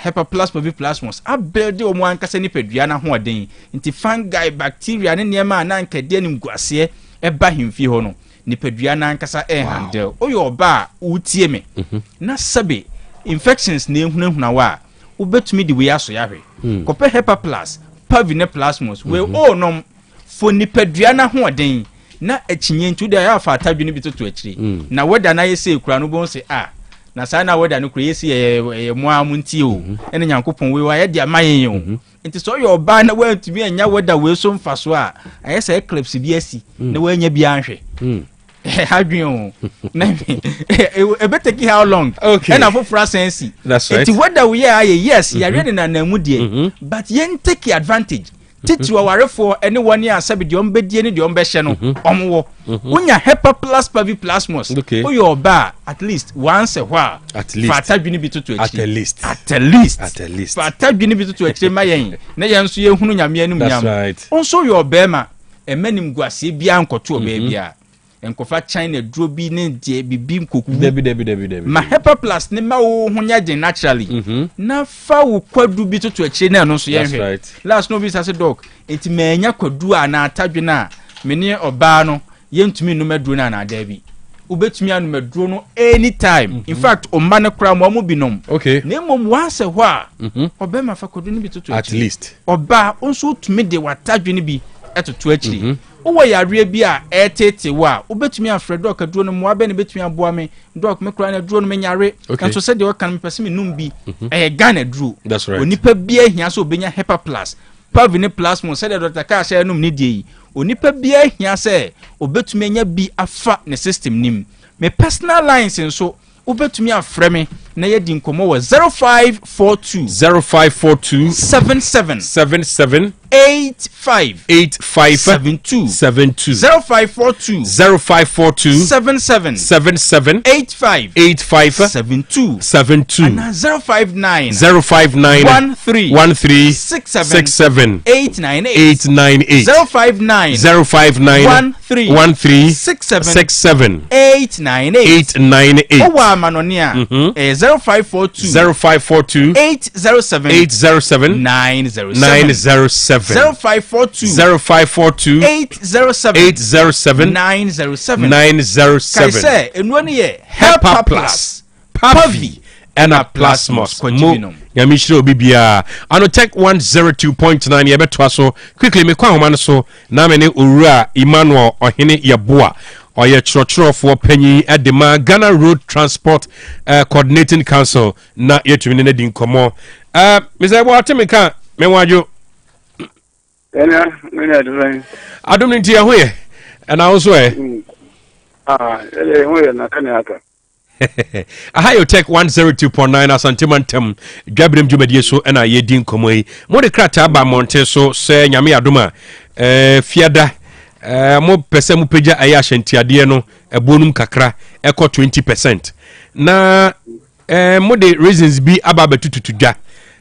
Speaker 10: Hepa plus pavi plasmos abelde omo ankasa ni pedua na ho oden nti fungi bacteria ne niema na nkade anim guase eba himfie ho no ni pedua na ankasa handle oyo oba utie me na sabe infections na ehunahuna wa ubetumi di we aso yahwe kope Hepa plus pavi ne plasmos we onom fo ni pedua na ho oden na achinye ntu da ya fa atadwe ni bitoto akire na weda na yese ekura no bon se na sa na weda no kura yesi mo amunti o ene nyankopon we wa ye dia mayen o nti so yo ba na wa ntumi anya weda we so mfaso a ayesa eclipse bi asi na wa anya bi anhwe hadwen o na ebeteki how long and for frasensi
Speaker 2: that's right
Speaker 10: nti weda we yes ya ready na namu de but yen take advantage titi warefo ene woni asabe de ombedie ne de ombehye no omwo unya Hepa plus pavi plasmos oyo ba at least once a while
Speaker 2: at least
Speaker 10: fata dwini bi tutu
Speaker 2: at least
Speaker 10: fata dwini bi tutu akire mayen na yenso ye hunu nyame anum nyam onso yo ba ma emanim guase bia nkoto oba bia enkofa China duro bi ne de bibi nkoku
Speaker 2: debi
Speaker 10: ma Hepa plus ne ma wo hunya gen naturally na fa wo kwadu bi tutu akire na no so ye hwe last no visa se doc enti manya kwadu a na atadwe na me ne oba no yentumi no meduro na na da bi ubetumi anu meduro no anytime in fact o ma ne kra mo binom na mom once a while oba ma fa kwadu ni bi tutu
Speaker 2: at least
Speaker 10: oba onso tumi de watadwe ni bi etoto akire owo yare bi a etete wa obetumi afre doc aduro no mo abe ne betumi aboa me doc me kra na aduro no me nyare kanso se de wakan me pese me num bi Ghana aduro onipa bi ahia so obenya Hepa plus pavi ne plasmos se de Dr. Cash num ne die onipa bi ahia se obetumi anya bi afa ne system nim me personal lines nso obetumi afre me na ye di nkomo wa 0542 77 85 72 0542 77 85 72 and 059 13 67 898 059 13 67 898 owa manonia 0542 807 907 0542 807 907 kaise enwoni ye Hepa plus pavi
Speaker 2: ena plasmos mo yamishiro bibia OTEC 102.9 ye beto so quickly me kwa homa no so na me ne owura Emmanuel ohene yeboa oye chrochro panyi edema Ghana Road Transport Coordinating Council na yetumi ne di nkomo Mr. Ebo atemeka menwajo adum nti ya hoye and also
Speaker 1: hoye na kanaka
Speaker 2: OTEC 102.9 asantimantem Dwabrem Jumedie so na ye din komo yi mo de krata ba monte so se nyame adoma fiada mo pese mo peja aya hyantiade no ebonum kakra eko 20% na mo de reasons bi aba betututu dwa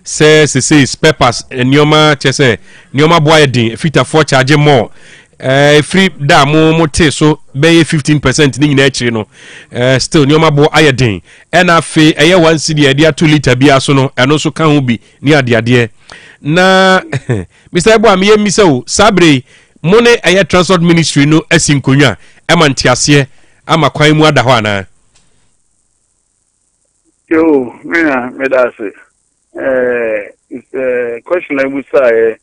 Speaker 2: say spare parts nioma chese nioma boy din fita for charge more free da mo te so be 15% ni nyina akire no still nioma bo ayedin na fe eye 1 cedi ade 2 liter bia so no eno so kan ho bi ni ade na Mr. Ebo am ye misa o sabre mo ne eye transport ministry no asinkonwa e ma ntiase ama kwan mu ada ho ana
Speaker 1: yo me da say it's a question I would say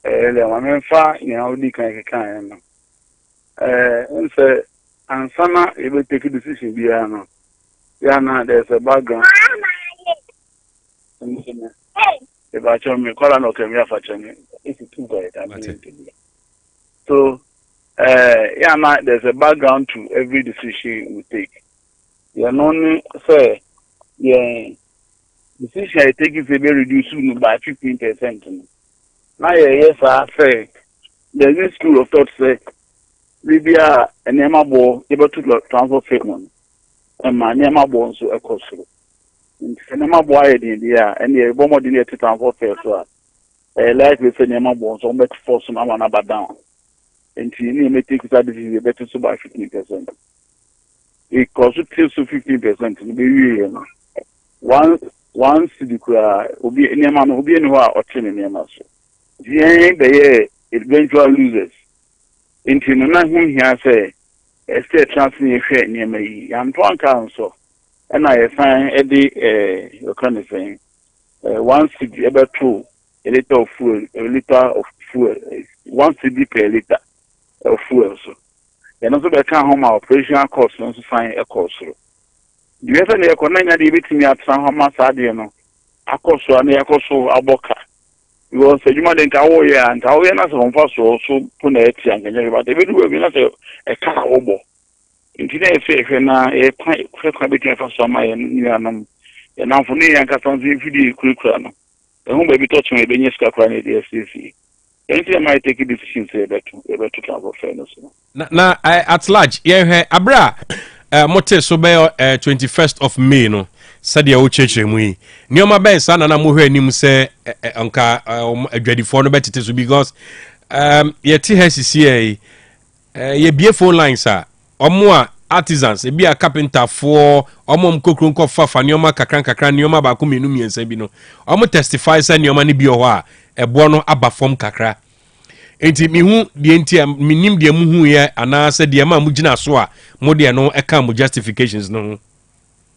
Speaker 1: le ma menfa ni audi kan no
Speaker 11: Say and sana you will take a decision Biana. Yana, there's a background. If I tell me call an okay for China, it's too bad. So Yana, there's a background to every decision we take. You know, say decision I take is a very reduced by 15%. Now yes I say there's a school of thought say maybe an Emma able to transfer payment. And my name is so a cost. And Emma boy in India and the bomb didn't transfer fair so like we say Emma bones or make force some number down. And you may take that decision better so by 15%. It costs you 15%. Once the will be any man will be anywhere or 10 in the the eventual losers. Into nothing here say a state transfer near me. I'm trying council and I find Eddie kind of thing. Once to be able to a liter of fuel, 1 cedi per liter of fuel. So, and also the can home operational cost and find a cost. You have any economic activity at some Hamas Adiano. A cost and a cost of Aboka. You also you might think, oh, yeah, and how we are not so also put a young and everybody. They will be not a car obo. In today's faith, and a quite for some and now for me, I got something for the curriculum. The home baby touch me, Benyes Capran, the SCC. Anything might take a decision, say that to travel fairness.
Speaker 2: Now, at large, yeah, Abra, Mote Sobe, 21st of May, no. Sadia Ucheche Mui. Nioma Ben Sana na muhe ni mse anka adwadi for no betete so because ye ti HCCA ye bie phone lines a omo a artisans e bia carpenter for omo mkokro nko fafa nioma kakran nioma ba ko menu miensa bi no omo testify say nioma ni bi ho a ebo no aba form kakra enti mihu de enti minim de muhu ye ana se de ma mugina so a mo de no e kan mo justifications no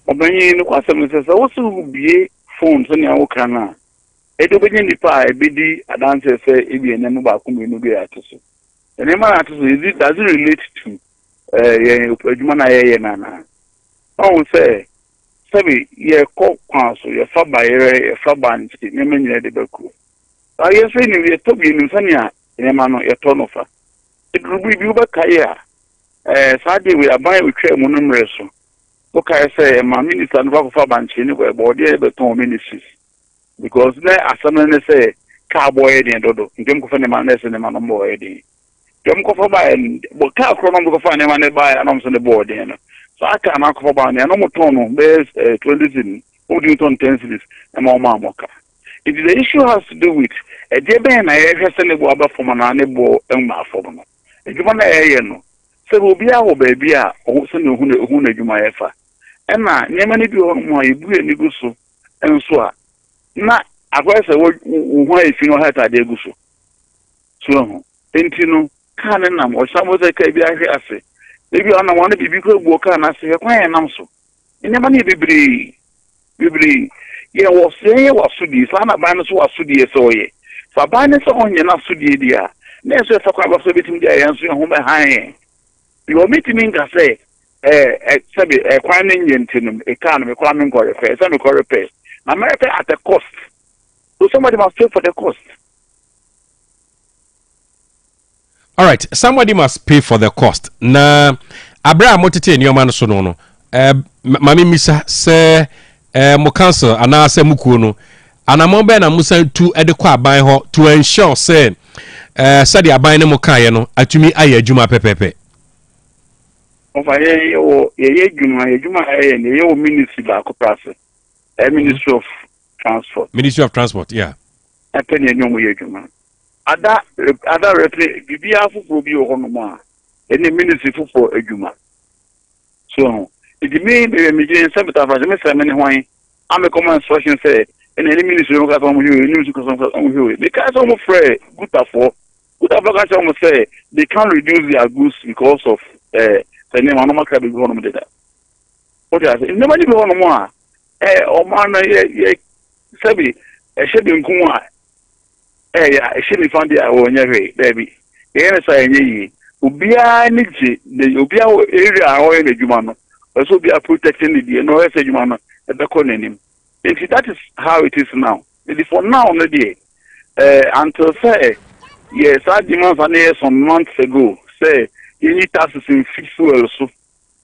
Speaker 11: Obanyi no kwasem se wo so bie phone so ne awoka na edo benye nipa ebedi adanse se ebi enemu ba ko menu bi atoso enema atoso is it does it relate to adwuma na ye na oh say sabi ye ko kwaso ye fa bayere ye fa banti ne menyere de beku aye se ni ye tobi ni sania enema no ye to no fa edubu bi ba kai a sade we aban we twa mu no mreso okay, say my minister and work for Banchini were body beton ministries because they are some say carboy and dodo. Don't go for the man and the man on board. Don't go for buy and but car chrono go find a man buy and on the board. So I can't go for buy and no more tono base 20 who do you turn 10 cities and more mamoka. If the issue has to do with a debe and I have sent a boba from an anebo and my form. If you want to know, so will be our baby or send who you my effort. Emma, nyamani bi on mo ibu enigu so enso a na agwese wo efi no hata de egu so so enti no kan nam o samo ze ka bi ahwe ase ebi ona mo na bibi ko gbo ka na se kwan nam so nyamani bibiri ye wo se ye wo so di sana ba no so wo so di so ye fa ba ne so onye na so di dia na so fa kwa ba so bitim dia ye nso ho be han yo mitimi nga say sabi kwan nyentinum economy kwan nko repair sabi ko repair na me repair at the cost so somebody must pay for the cost.
Speaker 2: All right, somebody must pay for the cost. Na Abraham motete ni omano so no mami misa se mo council ana se mukuo no anamon be na musa tu ede kwa aban ho to ensure say said aban ne mo kan no atumi aye adwuma pepepe.
Speaker 11: Ye ministry ba ko prase Ministry of Transport.
Speaker 2: Ministry of Transport, yeah.
Speaker 11: Atene nyom ye adwuma. Ada bibia fufu bi ho no ma. Ene ministry fufu adwuma. So, it mean me gin sabita fa me say me hwan. Am come instruction say ene ministry no ka so mo hiwe, ni so mo hiwe. Because I'm afraid good afọ say they can't reduce their goods because of the name of Namaka be going to that. What I say, nobody be on more. Or man, Sabi, a shedding Kuma. A shedding found the hour, baby. The answer, Ubia Niji, the Ubia area or in the Jumano, also be a protecting the no as a Jumano at the Conenim. And that is how it is now. It is for now on the day. Until say, yes, I demand some months ago, say, you need taxes in fuel, so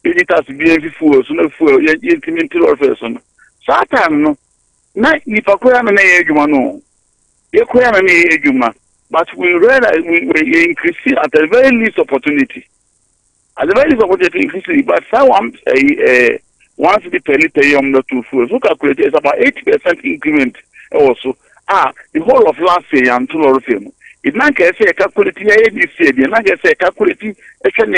Speaker 11: you need taxes be fuel, so no fuel, you intimate or person. So I time no. Na if I could have an Jumano, you could have an Juma. But we realize we increase it at the very least opportunity. At the very least opportunity increase it, but someone once the per liter not two fuels, so calculate it's about 80% increment also. The whole of last year and 2 or film. It not get say calculate this year, the not get say calculate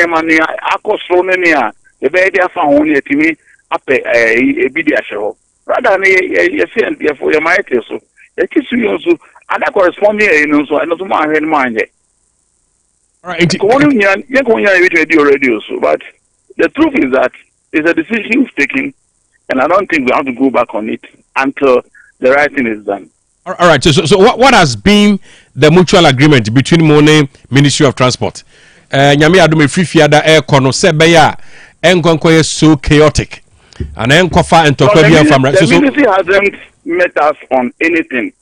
Speaker 11: money cost from any the baby found only to me up a video show. Rather than a for your might so. It is also and that corresponding, so I don't mind it.
Speaker 2: All right,
Speaker 11: but the truth is that it's a decision you've taken, and I don't think we have to go back on it until the right thing is done.
Speaker 2: All right. So what has been the mutual agreement between Mone Ministry of Transport? Nyame adome free fiada air kono sebeya enkonko so chaotic, and enkofa entokwa from
Speaker 11: the ministry hasn't met us on anything.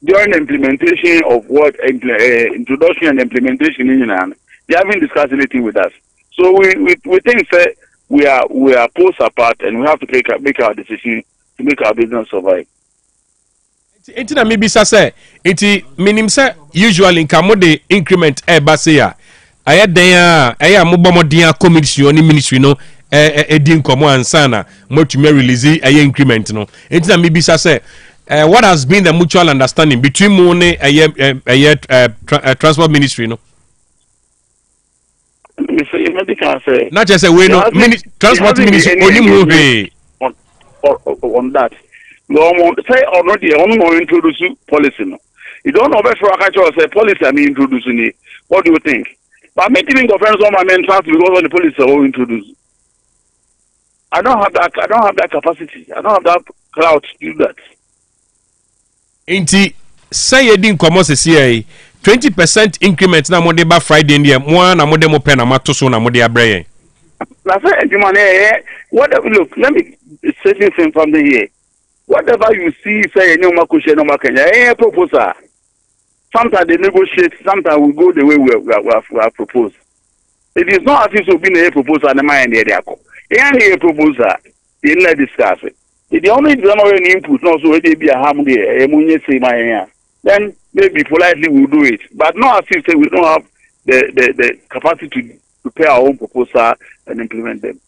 Speaker 11: During the implementation of what introduction and implementation in they haven't discussed anything with us. So we think that we are poles apart and we have to make our decision to make our business survive.
Speaker 2: It's na maybe say it minim say usually in kamode increment base ya aya den aya mobomodin commission ni ministry no edin komo ansana motumi release aya increment no it's na maybe say what has been the mutual understanding between Mone and transport ministry? No, not just a way. No, transport ministry
Speaker 11: on that. No, say already only introduce policy. No, you don't know for a say policy. I mean introducing it. What do you think? But making governments on my main transport because of the police are all introduced. I don't have that capacity. I don't have that clout to do that.
Speaker 2: Inti say you didn't come se see 20% increment na mo de ba Friday ndie mo na mo de mo pen na mato so na mo de abreye.
Speaker 11: Na say whatever, look, let me say this from the here. Whatever you see say any ma question no ma Kenya proposal. Sometimes they negotiate, sometimes we go the way we have proposed. It is not as if so being a proposal and mind there ako. Any proposal, they not discuss it. If the only input, no, so it be a harm there, then maybe politely we'll do it. But not as if we don't have the capacity to prepare our own proposal and implement them.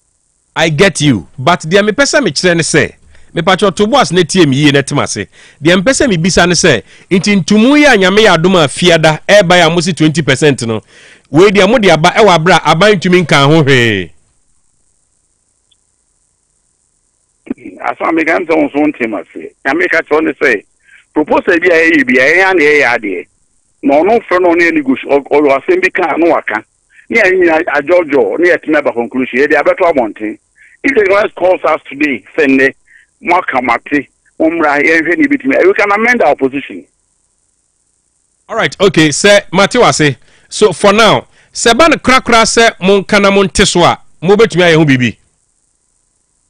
Speaker 2: I get you, but the me person me chire say, me pacho to boss ne tie me netima se. The person me bisa ne say, intumu ya nyame ya adoma fiada e ba ya musi 20% no. We dia mo dia ba e wa bra aba ntumi nkan ho hwe.
Speaker 11: As I make answer on some team, I make a tone say, proposal be a and a no friend on any gush or assembly can no waka. Near a Jojo, near to never conclusion, they are better wanting. If the guys calls us today, send the Makamati, Umra, any bit me, we can amend our position.
Speaker 2: All right, okay, sir, Matiwa say, so for now, Seban Krakra say, Mon Canamon Teswa, Mobet me a bibi.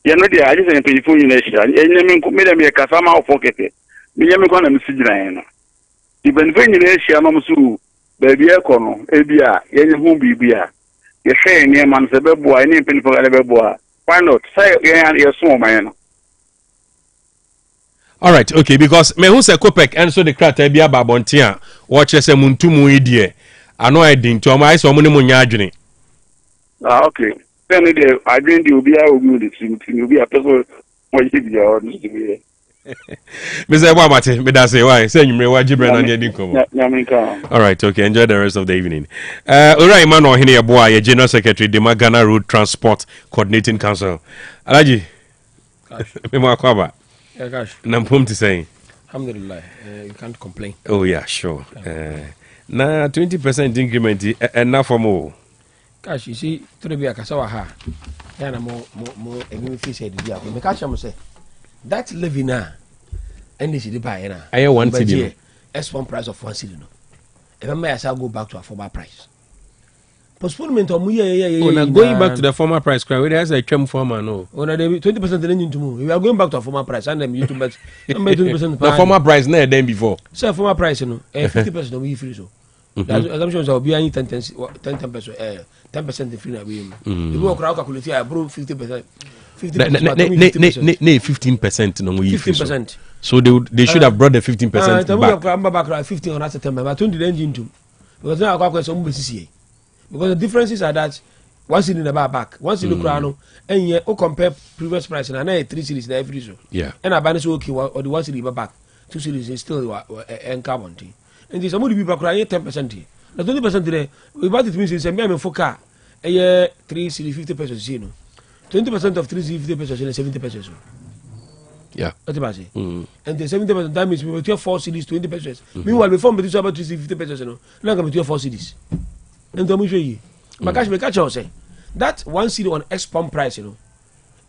Speaker 11: You know, I just ain't pay for you nation. And you made me a Casama of pocket. Me, I'm going to see Diana. Even when you nation, I'm so baby, a corner, Abia, any whom be beer. You're saying, near man's a bebo, I need people at a bebo. Why not? Say, you're so man.
Speaker 2: All right, okay, because me who say Copec and so the crat Abia Babontia, watch as a Muntumu idea. I know I didn't to my so many munyajini.
Speaker 11: Okay. I drink you be able to you be a person when you be honest to be.
Speaker 2: Mr. Wamate, but that's why say you may watch Dwabrem and Yadinko. All right, okay, enjoy the rest of the evening. All right, man, or here, boy, General Secretary, the Magana Road Transport Coordinating Council. Alaji, Mema Kwaba.
Speaker 12: Yeah, gosh.
Speaker 2: Nampum to say.
Speaker 12: Alhamdulillah, you can't complain.
Speaker 2: Oh, yeah, sure. Now, 20% increment, enough for more.
Speaker 12: Gosh, you see, to be a Casawa ha. Yana more, and you feel said, yeah, the catch him say that living now, and this is the buyer.
Speaker 2: I want to do
Speaker 12: S1 price of 1 city. If I may, I shall go back to a former price. postponement of yeah.
Speaker 2: Going back to the former price, where there's a term former no.
Speaker 12: On a 20% into we are going back to a former price and then you to bet 20%.
Speaker 2: The former price never then before.
Speaker 12: So former price, 50% we free so. Assumptions will be 10% free na we. If we crowd calculate I bro 50%.
Speaker 2: 15% no we
Speaker 12: 15%.
Speaker 2: So they should have brought the 15%
Speaker 12: back 15 on September but 20 engine too. Because now I question because the differences are that once in the back, once in the crown, and yet compare previous price and I 3 series there every so.
Speaker 2: Yeah.
Speaker 12: And I balance okay or the 1 series back, 2 series is still and carbon tea. And there's somebody people crying 10%. The 20% today, we bought it means it's a mere for car, a year 3 series 50 pesos, 20% of 3 series 50 pesos and 70 pesos.
Speaker 2: Yeah.
Speaker 12: What about it? And the 70% that means we will 4 series 20 pesos. Meanwhile, before we about 3 series 50 pesos, now I'm going to 4 series. And to show you, my catch you say that 1 CD on X pump price,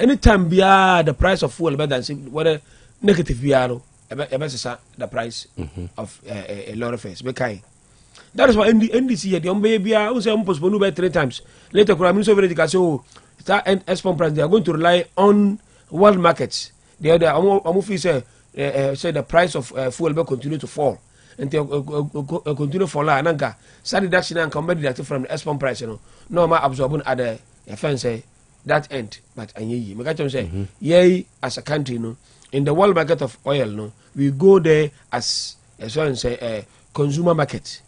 Speaker 12: anytime the price of fuel better than whether negative the price of a lot of face. That is why NDC here, the baby who say postpone by 3 times. Later, Minister of Education say, oh, that X pump price they are going to rely on world markets. The other Amufi say the price of fuel will continue to fall. Until continue for la ananka sa reduction and come deduct from the export price no ma absorbing at the offense that end but anyi me catch say yey as a country in the world market of oil we go there as one say a consumer market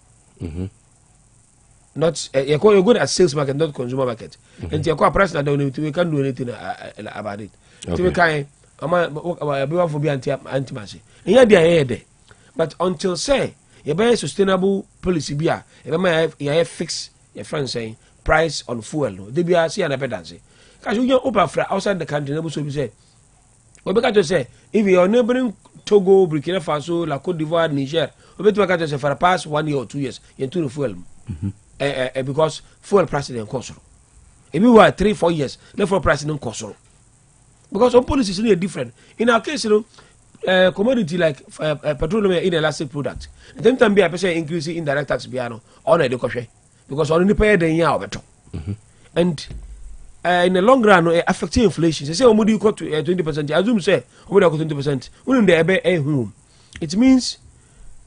Speaker 12: not you go as sales market not consumer market and you call price that we can't do anything about it so we can ama for be anti-massy and there but until say you buy sustainable policy bia you fix your friend saying price on fuel they be see an evidence because you open for outside the country so be say we be to say if you are neighboring Togo, Burkina Faso, La Côte d'Ivoire, Niger we be to say for the past 1 year or 2 years you into fuel because fuel price dey cost if we were 3-4 years therefore price dey cost because some policies are different in our case commodity like petroleum inelastic product. Then can be a person increasing indirect tax piano on a decoshe because only pay the year better. And in the long run, affecting inflation. They say, "Oh, you got to 20%." I assume say, "Oh, you got 20%." When they be a home, it means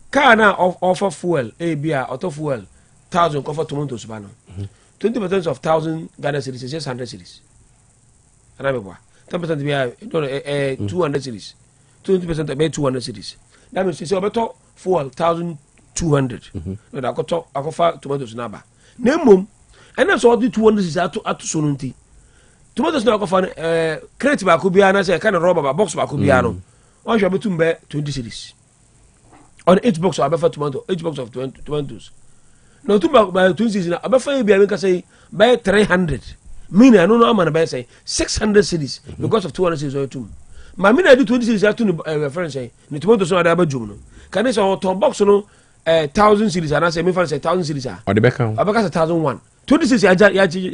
Speaker 12: car now offer fuel, beer, auto fuel, 1,000 cover tomatoes banner. 20% of 1,000 Ghana cedis is just 100 cedis. And I mean, 10% be 200 cedis. 20% about 200 cities. That means it's about fuel 1,200. No, I got tomatoes number. Name and that's all the 200 is at Sonunti. Tomatoes now go crate back could be an answer kind of rubber box back could be ano. One shall be 20 cities. On each box of about tomato, each box of 20 tomatoes. No, 2 by 20 cities. About 5 be say by 300. Meaning I don't know how many by say 600 cities because of 200 cities or 2. My mina do 20 cities to reference say the tomatoes are about jum. Can this on box 1,000 cities and I say me fan say 1,000 cities are.
Speaker 2: Or the back count.
Speaker 12: Abaka 1,001. 20 cities ya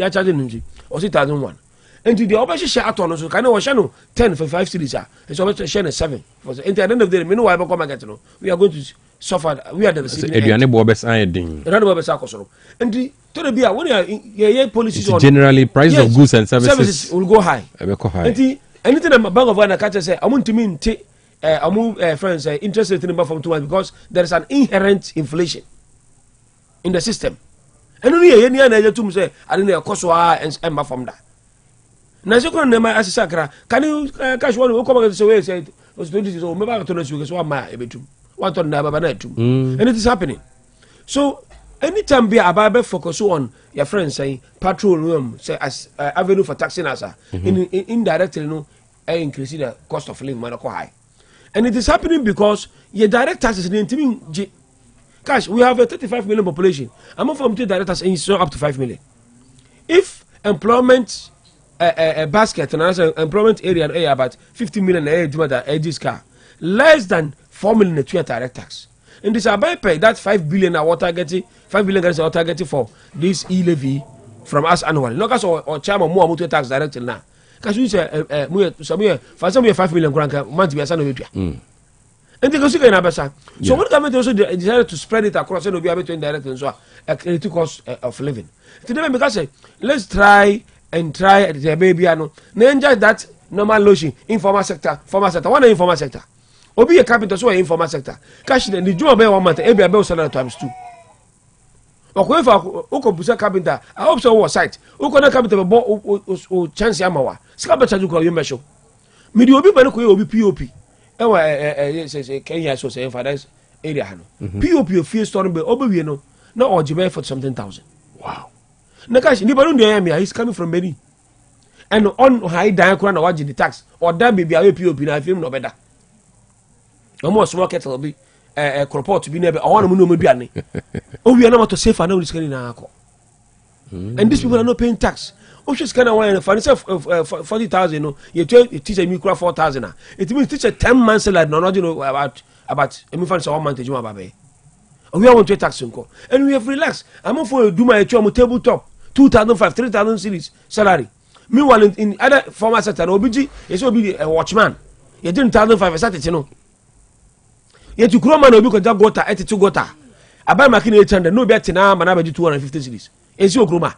Speaker 12: charging him or 1,001. And the opposite share at on so can I share 10 for 5 cities are. It's always share 7. For the end of the day, me no I come get no. We are going to suffer. We are the receiving.
Speaker 2: Eduane Bobes I ding.
Speaker 12: Eduane Bobes akosoro. And the to the bia when your policies on
Speaker 2: generally price of goods and services
Speaker 12: will go high.
Speaker 2: High.
Speaker 12: Anything that Bank of Ghana catch say I want to mean take friends interested in the from too much because there is an inherent inflation in the system. And only any other to say I didn't cost and from that. Now so can my assistant can you cash one come and say was 20 so maybe I to know you so my ebetum 1 ton na baba na etum and it is happening. So anytime be about focus on your friends saying petroleum say as avenue for taxing us indirectly increasing the cost of living high. And it is happening because your direct taxes in cash we have a 35 million population. I'm from the direct taxes up to 5 million. If employment basket and as employment area about 50 million this car less than 4 million direct tax. And this about pay that 5 billion are targeting 5 billion are targeting for this e-levy from us annually. Not as or chairman more tax directly now. Because we say some 5 million grand month be asan And they go see Besa. So what government also decided to spread it across and be able to indirect and so a cost of living. Today because let's try the baby ano. Then just that normal lotion informal sector, formal sector, one informal sector. Obi a capital so informal sector. Cash the job be 1 month, e be about salary times 2. Okwe fa okobusa carpenter, I hope so was site. Okona carpenter be o chance amawa. Sika be charge ko yembe show. Me di obi be no ko obi POP. Say Kenya so say for that area no. POP fear story be obi no na ojibe for something thousand.
Speaker 2: Wow.
Speaker 12: Na cash ni baru ndia me he's coming from Benin. And on high dan kura na waji the tax or that baby awe POP na film no beda. Omo small kettle be crop be nebe awon mu no maduane. O wi na moto safe na risk na akọ. And these people are not paying tax. O just kind of one for 40,000 no, you teacher me kura 4,000. It means teacher 10 months salary no you know about me fan say 1 month ejuma babe. We want to tax nko. And we have relaxed. I'm for do my tabletop 2,500 3,000 series salary. Meanwhile in other formal sector obiji is obi a watchman. You didn't 1,500 start no. Yet you grow man obi ko just gota 82 gota. Abai makina 800 no be tina man abaji 250 series. Is your groma.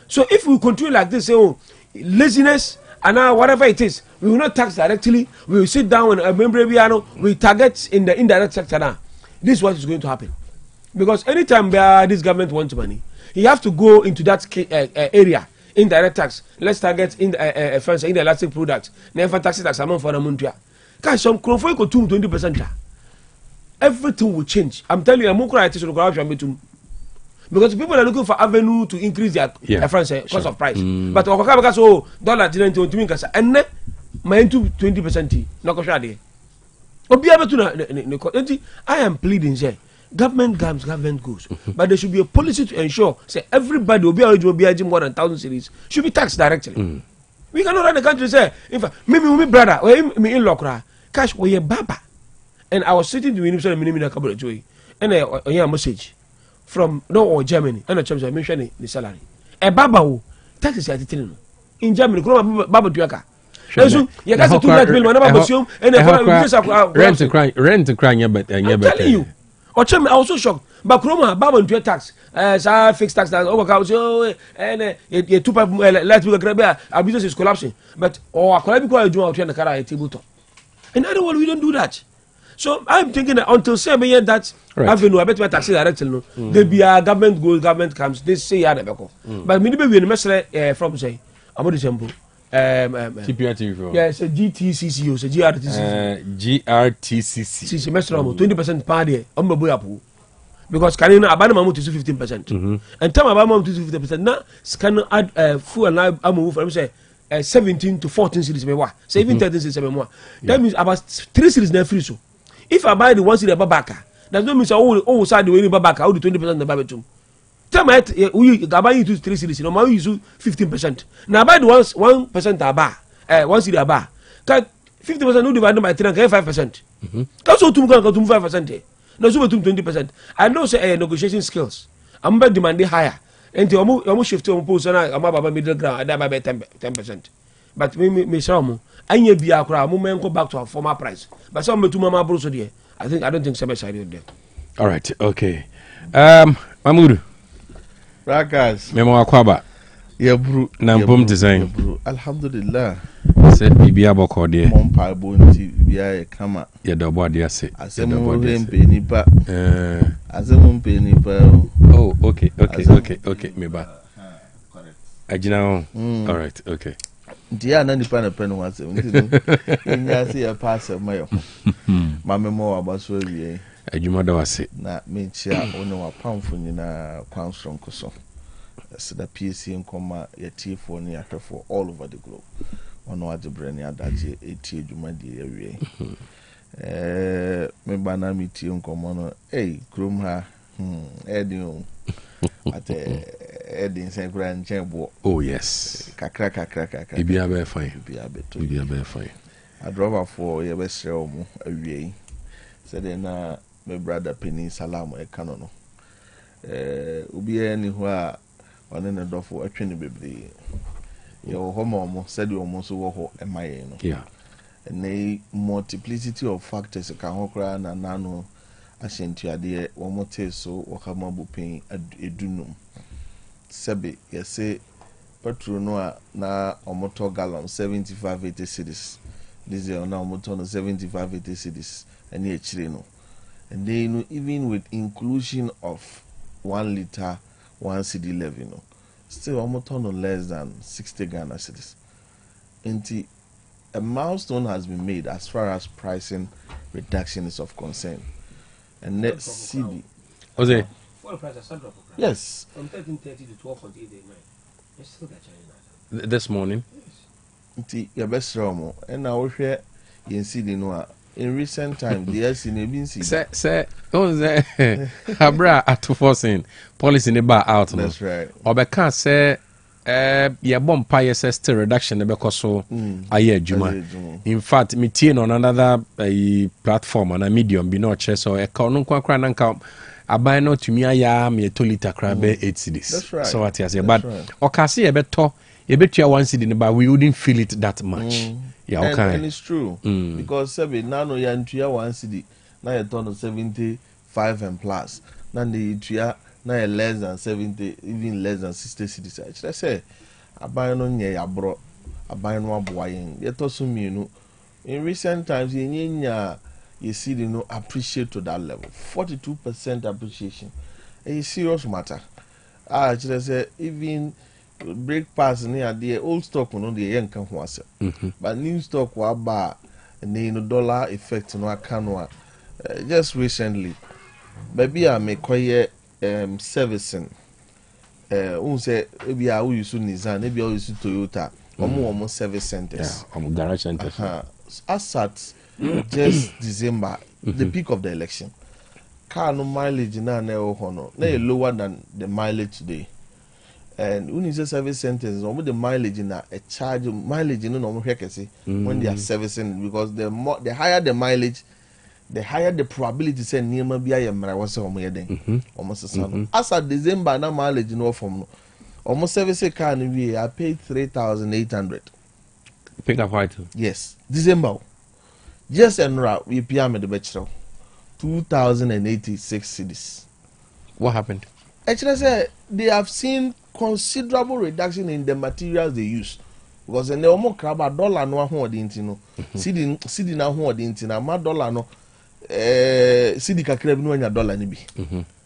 Speaker 12: So if we continue like this, say, laziness and whatever it is, we will not tax directly. We will sit down and we target in the indirect sector now. This is what is going to happen. Because anytime this government wants money, you have to go into that area, indirect tax. Let's target in the elastic products. Never tax it as amount for the muntia. Guys, some crofo go 20%. Everything will change. I'm telling you, I'm more crying to because people are looking for avenue to increase their cost of price. But so dollar to me kasa and my 20% no question obi abetu I am pleading say government comes, government goes. But there should be a policy to ensure say everybody obi ajim more than 1,000 cities should be taxed directly. We cannot run the country say in fact me brother or me in-law cry cash we baba. And I was sitting to minister a couple of joy and a message from Germany and a church I mentioned the salary. A baba taxes at the in Germany, Baba Duaka. So you got to 200 million and
Speaker 2: rent a crying, but I'm telling you.
Speaker 12: Or I was so shocked. But Chroma, Baba and tax, fixed tax, overcout, and you 2 let's grab our business is collapsing. But or I do out here in the car at tabletop. In other words, we don't do that. So I'm thinking that until 7 years that avenue, I bet my taxi directly no. There be a government goes, government comes. They say yeah, but maybe we in the from say I'm the simple. Yes, a GTCC, so GRTCC. GRTCC. Semester 20% per day. Because can you abandon my to 15%? And time about my to 50%. Now can add full and I move from say 17 to 14 cities. Say even 13 cities. That means about 3 cities now free so. If I buy the 1 city babaka, that don't mean so side the way babaka, how the 20% the babatum. Tell me we buy you to 3 cities, no man use 15%. Now buy the 1% aba, 1 city aba. That 50% no divided by 3 and 5%. That's all to 5%. No so 20%. I know say negotiation skills. I'm about demanding higher. And the almost shift to post and I'm about middle ground, I buy 10%. But me some anya bia kra mo men go back to our former price. But some to mama bro so there. I don't think some side there.
Speaker 2: All right, okay. Mamudu.
Speaker 13: Rakas.
Speaker 2: Memo akwaba.
Speaker 13: Yeah bro.
Speaker 2: Na mbom design.
Speaker 13: Bro. Alhamdulillah.
Speaker 2: Se bibia boko there.
Speaker 13: Mon pa bonti bia e kama.
Speaker 2: Ya do bo there se.
Speaker 13: Asemo rempe nipa. Asemo mpe nipa.
Speaker 2: Oh, okay. Me ba. Ajina. All right, okay.
Speaker 13: Dia na nipa na pen wase nya se ya pass mayo ma memo abaso wie
Speaker 2: adwuma da wase
Speaker 13: na me chia ono wa pamfo nyina kwanso nkoso seda PSC nkoma ya T4 ne ahwefo all over the globe ono adebre ne adaje eti adwuma di ya wie me bana mi tie nkoma no krom ha edin ate edin sen kura nchebo.
Speaker 2: Oh yes.
Speaker 13: Kakra.
Speaker 2: Ibia be fine.
Speaker 13: A driver for ye be sere omo awie. Said na my brother Penny Salam e kano no. Obi ani ho a one ne dofo atwe ne bebre. Ye wo ho ma omo said omo so wo ho emaye no.
Speaker 2: Yeah.
Speaker 13: and a multiplicity of factors ka ho kra na nano ahyentuade wo mote so wo kama bupin edunum sebe yese petrol no na omoto gallon 75-80 cedis diesel na omoto no 75-80 cedis and e chire no and then even with inclusion of 1 liter 1 cedi level no still omoto no less than 60 Ghana cedis. Inti a milestone has been made as far as pricing reduction is of concern. And net CD.
Speaker 12: Jose.
Speaker 13: Yes.
Speaker 12: From 13:30 to 12:48. It's still got China. This morning.
Speaker 13: Inti your best romo. And now share in CD no. In recent time, the S in ABC.
Speaker 2: Say, Abra at forcing policy in the bar out.
Speaker 13: That's right.
Speaker 2: Obeka say. Yeah, bomb still reduction because so aye juma. In fact, me tie on another platform on a medium be no chess or a corner kwa nanka abai no to me aya me 2 liter crab 8 cedis.
Speaker 13: That's right.
Speaker 2: So what you say, but okasi e beto 1 cedi but we wouldn't feel it that much. Yeah, okay.
Speaker 13: And it's true because sebe nano ya ntua 1 cedi na ya turn 75 and plus. Na the ntua na less than 70, even less than 60 cedis. I say, aban no nye abro, aban no aboyen. Yeto so mienu. In recent times, you see the no appreciate to that level. 42% appreciation. A serious matter. I say even break pass near the old stock no the yen kan ho ase. But new stock wa ba the dollar effect no akanwa just recently. Baby I make koye servicing say maybe I use Nissan, maybe I use Toyota, or service centers,
Speaker 2: garage centers.
Speaker 13: As at just December, the peak of the election, car no mileage na lower than the mileage today. And when you say service centers, the mileage in a charge mileage no when they are servicing because the higher the mileage, the higher the probability say near be I was almost as at December na mileage no from no almost service car I paid 3,800.
Speaker 2: Pick up white.
Speaker 13: Yes, December. Just and we pay me the bachelor 2,086 cedis.
Speaker 2: What happened?
Speaker 13: Actually, say they have seen considerable reduction in the materials they use. Because in the omo crab dollar no ho odinti no. Sidi na ho odinti na ma dollar no sidi kakra bi no anya dollar ni bi.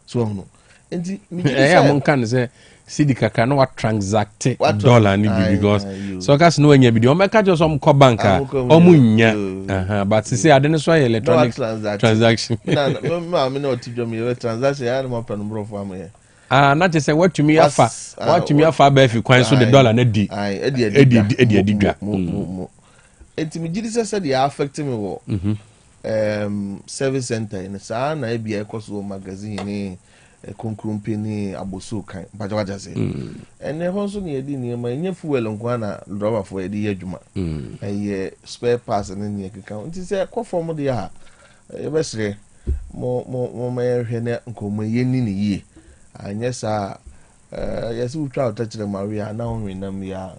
Speaker 13: So no. Enti me
Speaker 2: am kan say sidi kakra no what transact dollar ni bi because so case no anya bi o make just some co bank o munya but say ade no so electronic transaction.
Speaker 13: Na me no ti dwom ye transaction ya no pa no bro for am here.
Speaker 2: Not to say what to me afa ba fi kwan so the dollar na di edi dwa.
Speaker 13: Enti me gidi say they affect me wo service center in sa na e bia ekoso magazine ni konkrumpe ni aboso kan bajawaja say ene ho so ne edi ni ma nya fuel nkwa na driver for edi adwuma eye spare parts ni ne keka nti say ko form de ha e besre mo ma hwe ne nkomo ye ni ne yie anya sa yes we try to touch the Maria now we nam ya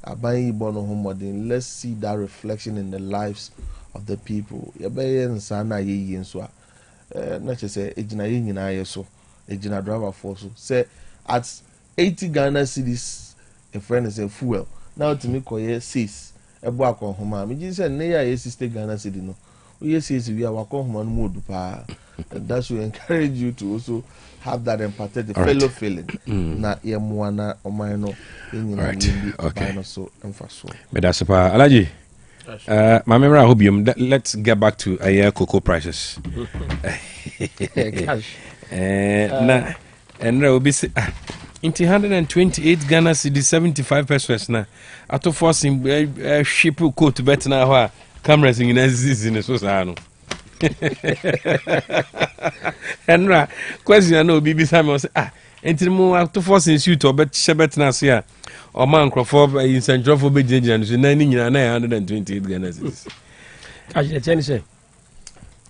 Speaker 13: aban bono ho modern. Let's see that reflection in the lives of the people ya be nsa na ye nso a na che say ejina ye nyina ye so ejina driver for so say at 80 Ghana cedis a friend is a fuel now to me koye 6 ebo akonhoma me ji say ne ya ye 60 Ghana cedi no we say we are akonhoma no modu pa and that should encourage you to also have that empathetic fellow feeling na ye muana oman no nyina ni okay so emfaso
Speaker 2: me da sepa alaji my memory hobium let's get back to cocoa prices na and will be into 128 Ghana cedi 75 pesos na ato forcing ship coat bet na ho cameras in season so sa no Enra question na obi bi sam say entimu ato forcing suit or bet shebet na so ya o man crofo in central for be jinja so na ni nyina na 128 Ghana cedis
Speaker 12: aje tell say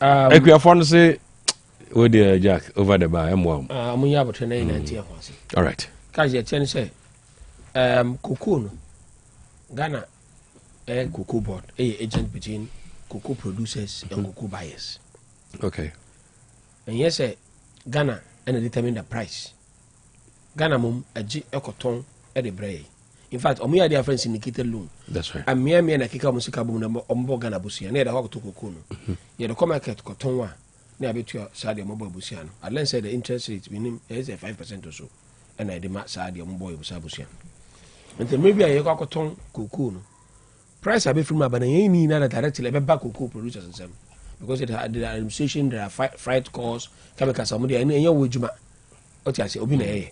Speaker 2: ekwafo no say o de Jack over the bar amwa
Speaker 12: amunya botre na 90 ho ase
Speaker 2: all right
Speaker 12: kaje tell say cocoa no Ghana cocoa board agent between cocoa producers and cocoa buyers.
Speaker 2: Okay.
Speaker 12: And yes, Ghana and determine the price. Ghana mum a G ecoton at the bray. In fact, Omia their friends indicated loan.
Speaker 2: That's right.
Speaker 12: And me and a kika musika boom number Ghana busi and the hawk to cocoa. Yet the market cotton one near between Sadia Mobile Busian. I learned said the interest rate meaning is a 5% or so. And I demand Sadia Mobile Busabusian. And then maybe I cotton cocoa. Price I be from my banana neither directly back cocoa producers and some. Because it had the administration, there are freight costs, chemical somebody, and your wujuma. What I say, Obina.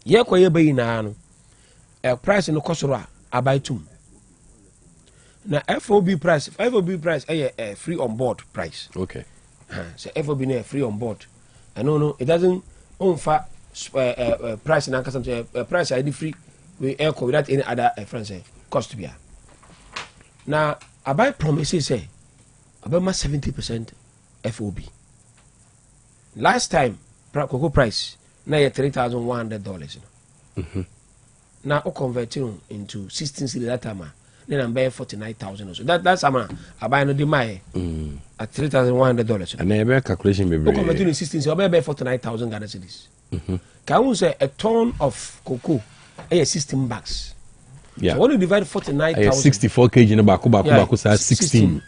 Speaker 12: Ye kwa ye bayi na no. A price in the Kosora, I buy two. Now FOB price a free on board price.
Speaker 2: Okay.
Speaker 12: So FOB ne free on board. I no, it doesn't own fat price in something price I free with air without any other friends cost to be. Now I buy promises say about my 70% FOB. Last time cocoa price now $3,100. Now I convert it into 16 cedis that time. Then I'm buying 49,000 or so. That's how I buy no demand at $3,100.
Speaker 2: And I make calculation be
Speaker 12: very. Convert it in 16 cedis. I buy 49,000 Ghana cedis. Can we say a ton of cocoa? 16 bags.
Speaker 2: Yeah.
Speaker 12: So when you divide 49,000,
Speaker 2: 64 kg in baku 16.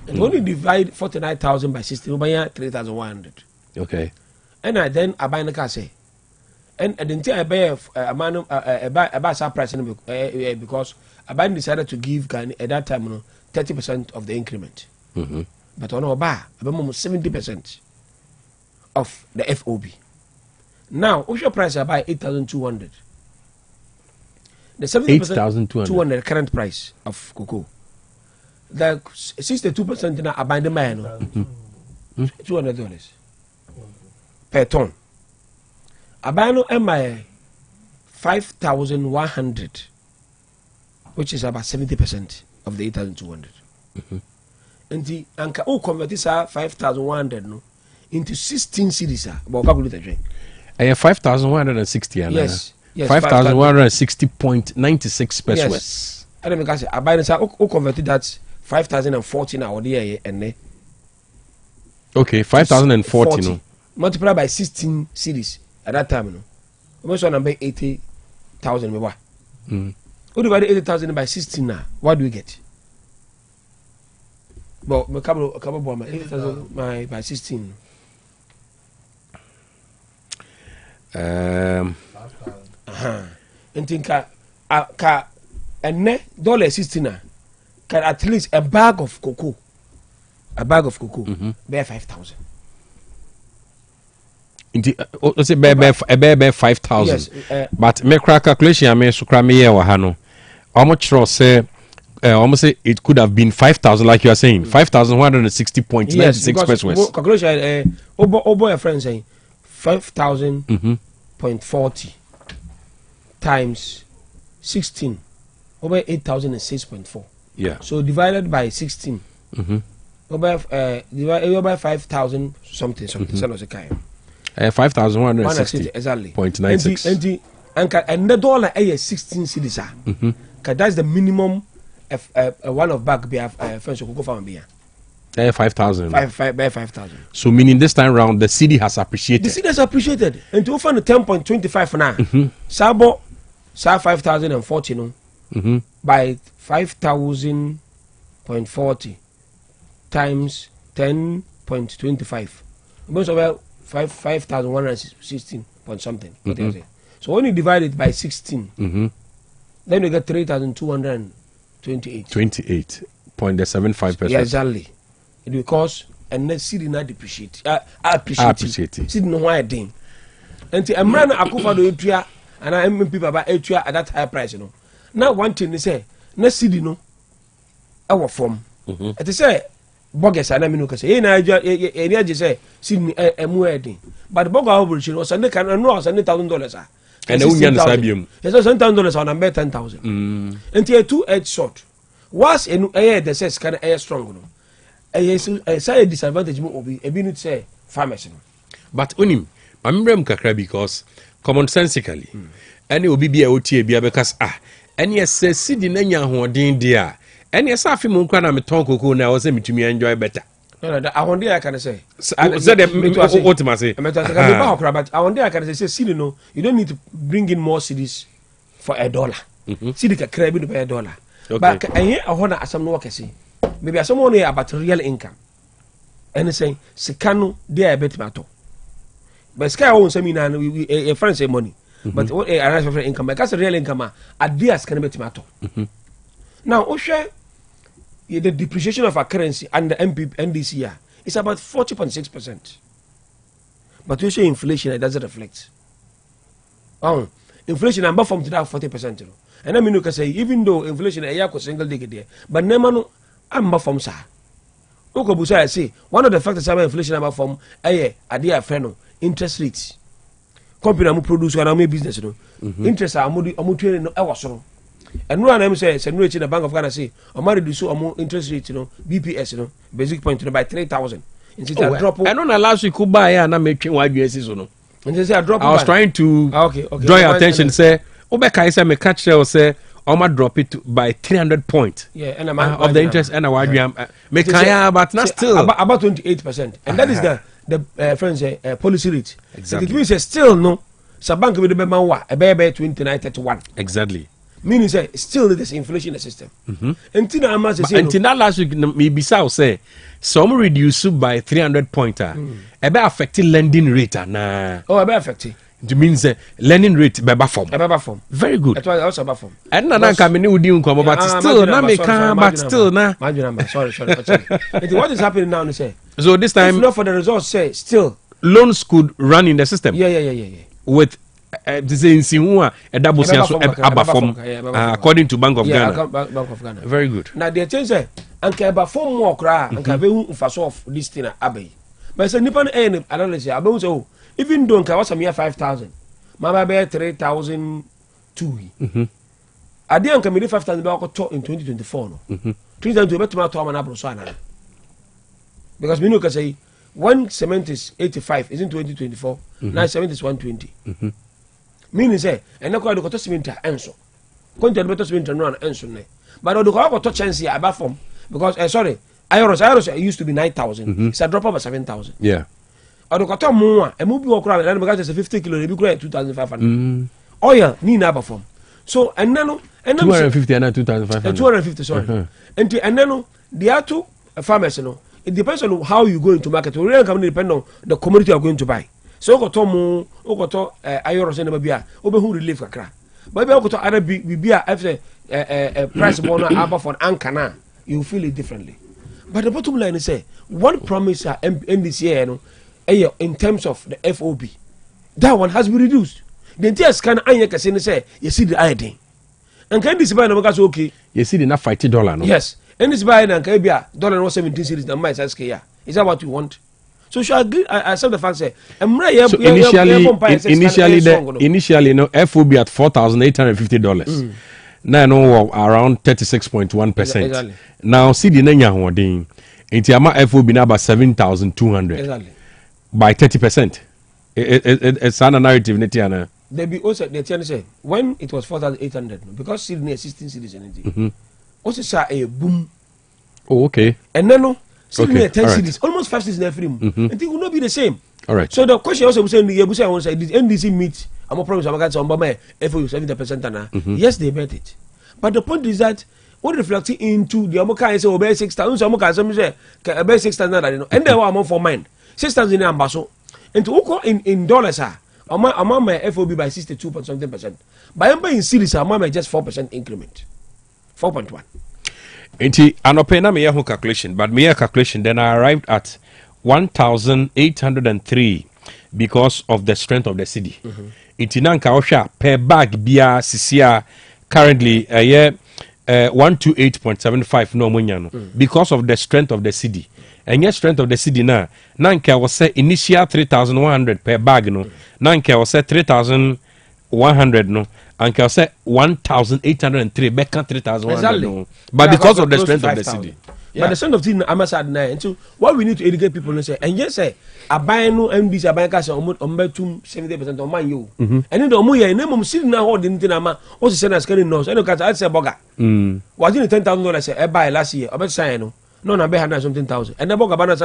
Speaker 12: And when you divide 49,000 by 16, we buy 3,100.
Speaker 2: Okay.
Speaker 12: And then I buy the car say. And then I buy a buy price because I buy decided to give Ghana at that time 30% of the increment. But on our bar, I buy almost 70% of the FOB. Now, what's your price? I buy 8,200. The 70% current price of cocoa. The 62% now I buy the man $200 per ton. I buy no MI 5,100, which is about 70% of the 8,200. And the anka o convert this 5,100 no into 16 cities. But calculate the drink.
Speaker 2: 5,160.
Speaker 12: Yes.
Speaker 2: 5,160.96 pesos.
Speaker 12: Yes. I don't make I buy this. I converted that 5,040 now or the and
Speaker 2: okay, 5,040 no.
Speaker 12: Multiplied by 16 cities at that time, no. Almost on number 80,000. Who divide 80,000 by 16 now? What do we get? But a couple of 80,000 by 16. And think and $16 can at least a bag of cocoa bear 5,000.
Speaker 2: Let's say bear 5,000.
Speaker 12: Yes,
Speaker 2: but me crack calculation I mean so cram me here wahano. How much say almost say it could have been 5,000 like you are saying 5,160.96 pesos.
Speaker 12: Calculation obo your friend saying 5,000.40 times 16 over 8,006.4.
Speaker 2: Yeah.
Speaker 12: So divided by 16. Divided by 5,000 something. So was a kind.
Speaker 2: 5,160.96.
Speaker 12: And the dollar is 16 cedis. That's the minimum. One of back be French cocoa farm be.
Speaker 2: 5,000.
Speaker 12: 5,000.
Speaker 2: So meaning this time round the CD has appreciated.
Speaker 12: The CD has appreciated. And to offer the 10.25 now. Sabo 5,040 no. By 5,000.40 times 10.25. Most of 5,116 point something. So when you divide it by 16, then you get 3,228.
Speaker 2: 28.75%.
Speaker 12: Yeah, exactly. Because and the city not depreciate. Appreciate. City no why ding. And the Amran Akufa do Etria and I am people about Etria at that high price, you know. Now one thing they say, no city no our form. It is say bogus and I mean say any say Sydney a muedding. But the Boga operation was and they can know $100,000.
Speaker 2: And $1,000.
Speaker 12: Yes, $100 on a 10,000. And here 2 edge short. Was in air the says can air strong. Say a disadvantage will be a minute say farmers.
Speaker 2: But unim, I remember kakra because common sensically, and it will be a OTA because and yes, says Sydney Nanya who are doing there. And yes, I feel Munkana me talk cocoa now, was me to me enjoy better.
Speaker 12: No, I wonder I can say.
Speaker 2: What must I say?
Speaker 12: But I wonder I can say, you know, you don't need to bring in more cities for $1. See the crab in $1. But I hear a honor as some work say. Maybe as someone here about real income. And say, Secano, they are better matter. But Sky won't say me now, a friend say money. But what a nice for income, because a real income, ideas can be matter. Now, Osha, the depreciation of our currency and the NDC year is about 40.6%. But you say inflation, it doesn't reflect. Inflation, I'm from to that 40%. And I mean, you can say, even though inflation a year was single digit there, but never I'm from sa. Okobusa, I say, one of the factors about inflation about from a dear friend, interest rates. Company I'm produce and I'm business, interest are more training hours. And no one say, send rich in the Bank of Ghana say, or married to so more interest rate, BPS, basic point by 3,000. And since I drop,
Speaker 2: I don't allow you to buy and I'm making wide USs or no.
Speaker 12: And they say I drop.
Speaker 2: I was trying to draw your attention, say, Obeka is a me catch there, say, I'ma drop it by 300 points.
Speaker 12: Yeah, and
Speaker 2: of the interest and a wide make but not still
Speaker 12: about 28%. And that is the friends policy rate.
Speaker 2: Exactly.
Speaker 12: It means still no, so bank with the man a baby 29.31.
Speaker 2: Exactly.
Speaker 12: Meaning say still there's inflation in the system. Until I'm
Speaker 2: until that last week maybe say some reduce by 300 points. About affecting lending rate na.
Speaker 12: Oh, about affecting.
Speaker 2: It means lending rate by form. Very good.
Speaker 12: That's why also about form.
Speaker 2: And na come in with you come but still na me can but still na.
Speaker 12: Sorry. What is happening now you say?
Speaker 2: So this time
Speaker 12: if not for the results say still
Speaker 2: loans could run in the system.
Speaker 12: Yeah.
Speaker 2: With according to Bank of Ghana.
Speaker 12: Bank of Ghana.
Speaker 2: Very good.
Speaker 12: Now the change say anka eba form more cry anka be hu faso of this thing abai. But say nipa na analysis abai say even though nka was some 5,000 mama be 3,002. Ade anka me 5,000 be to in 2024 no. 3,000 be to ma to na so ana. Because me no can say when cement is 85 is in 2024 now cement is 120. Meaning say and na ko do cement enso konti do cement no enso ne but do ko to chance here about from because iron used to be 9,000 it's a drop of 7,000.
Speaker 2: Yeah,
Speaker 12: do ko to mo a mo bi wo kura na because it's 50 kilo bi kura 2,500 oil ni na about from so and then
Speaker 2: 250 and 2,500
Speaker 12: 250 sorry and then the other farmers it depends on how you go into market. We really can depend on the commodity you are going to buy. So okoto iron say na bia obehu relief kakra. But be okoto other bia after price bona aba for ankana you feel it differently. But the bottom line is say one promise NDC no in terms of the FOB that one has been reduced. The entire scan anya kase say you see the iodine. And can this buy no because okay
Speaker 2: you see the na fight dollar no.
Speaker 12: Yes. And this buy and Kabia dollar 17 series the might ask here. Is that what you want? So should I agree? I accept the fact say
Speaker 2: so initially no FOB at $4,850. Now no around 36.1%.
Speaker 12: Exactly.
Speaker 2: Now see the nenya hodin. Inti ama FOB now about 7,200.
Speaker 12: Exactly.
Speaker 2: By 30%. It's an narrative netiana.
Speaker 12: There be also the say when it was 4,800 because Sydney 16 cities anything. Also say a boom.
Speaker 2: Oh, okay.
Speaker 12: And then no, Sydney 10 cities, almost 5 cities in every room. And it will not be the same.
Speaker 2: All right.
Speaker 12: So the question also was saying the Yabusa was did NDC meet? I'm a promise I'm going to say FOU 70% now. Yes, they met it. But the point is that what reflecting into the Amoka is over 6,000. So Amoka say about 6,000. And then I'm for mine 6,000 in Ambaso. And to go in dollars I'm my FOB by 62.something%. By in cities I'm just 4% increment. 4.1.
Speaker 2: Inti anopena me yahu calculation, but me calculation then I arrived at 1,803 because of the strength of the city. Inti nanka osha per bag bia sisia currently 128.75 no munyano because of the strength of the city. And yet strength of the city na nanka was say initial 3,100 per bag no nanka was say 3,100 no and say 1,803 back 3,100 no. But because of the strength of the city
Speaker 12: But the son of thing Amasa na. And so what we need to educate people and say, and yes, say, a buy no MDs, a buy cash on 70% of man you. And then the Muya, name of sitting now holding Tinama, also send us carrying nose. I know I say boga. Was in $10,000 I buy last year, about saying no, I bet something thousand. And the boga banner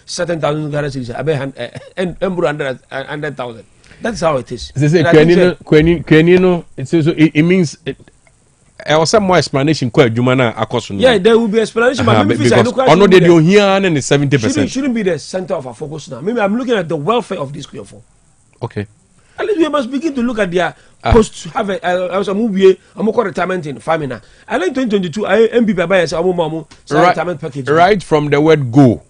Speaker 12: certain thousand currencies, I bet and 100,000. That's how it is.
Speaker 2: They say, Quenino, it means. Or some more explanation quite Jumana Akosun.
Speaker 12: Yeah, there will be explanation, but
Speaker 2: because I know they do here and 70%.
Speaker 12: Shouldn't be the center of our focus now. Maybe I'm looking at the welfare of this people.
Speaker 2: Okay.
Speaker 12: At least we must begin to look at their post have a movie, a more retirement in farming. I like 2022, I MP by a retirement package.
Speaker 2: Right from the word go.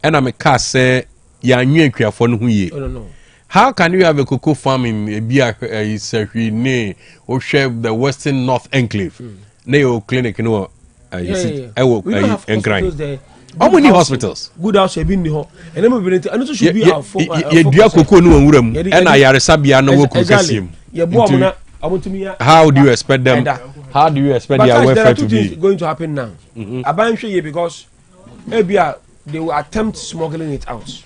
Speaker 2: And I'm a cast say, ya new for who ye.
Speaker 12: I don't know.
Speaker 2: How can you have a cocoa farm in Serine or share the Western North Enclave? Neo clinic, you know, I will grind. How many hospitals?
Speaker 12: Good house, I've been here. And I'm going to also should be our
Speaker 2: cocoa no room, and I are Sabia no work. How do you expect them? How do you expect their welfare to be
Speaker 12: going to happen now? I'm sure because maybe they will attempt smuggling it out.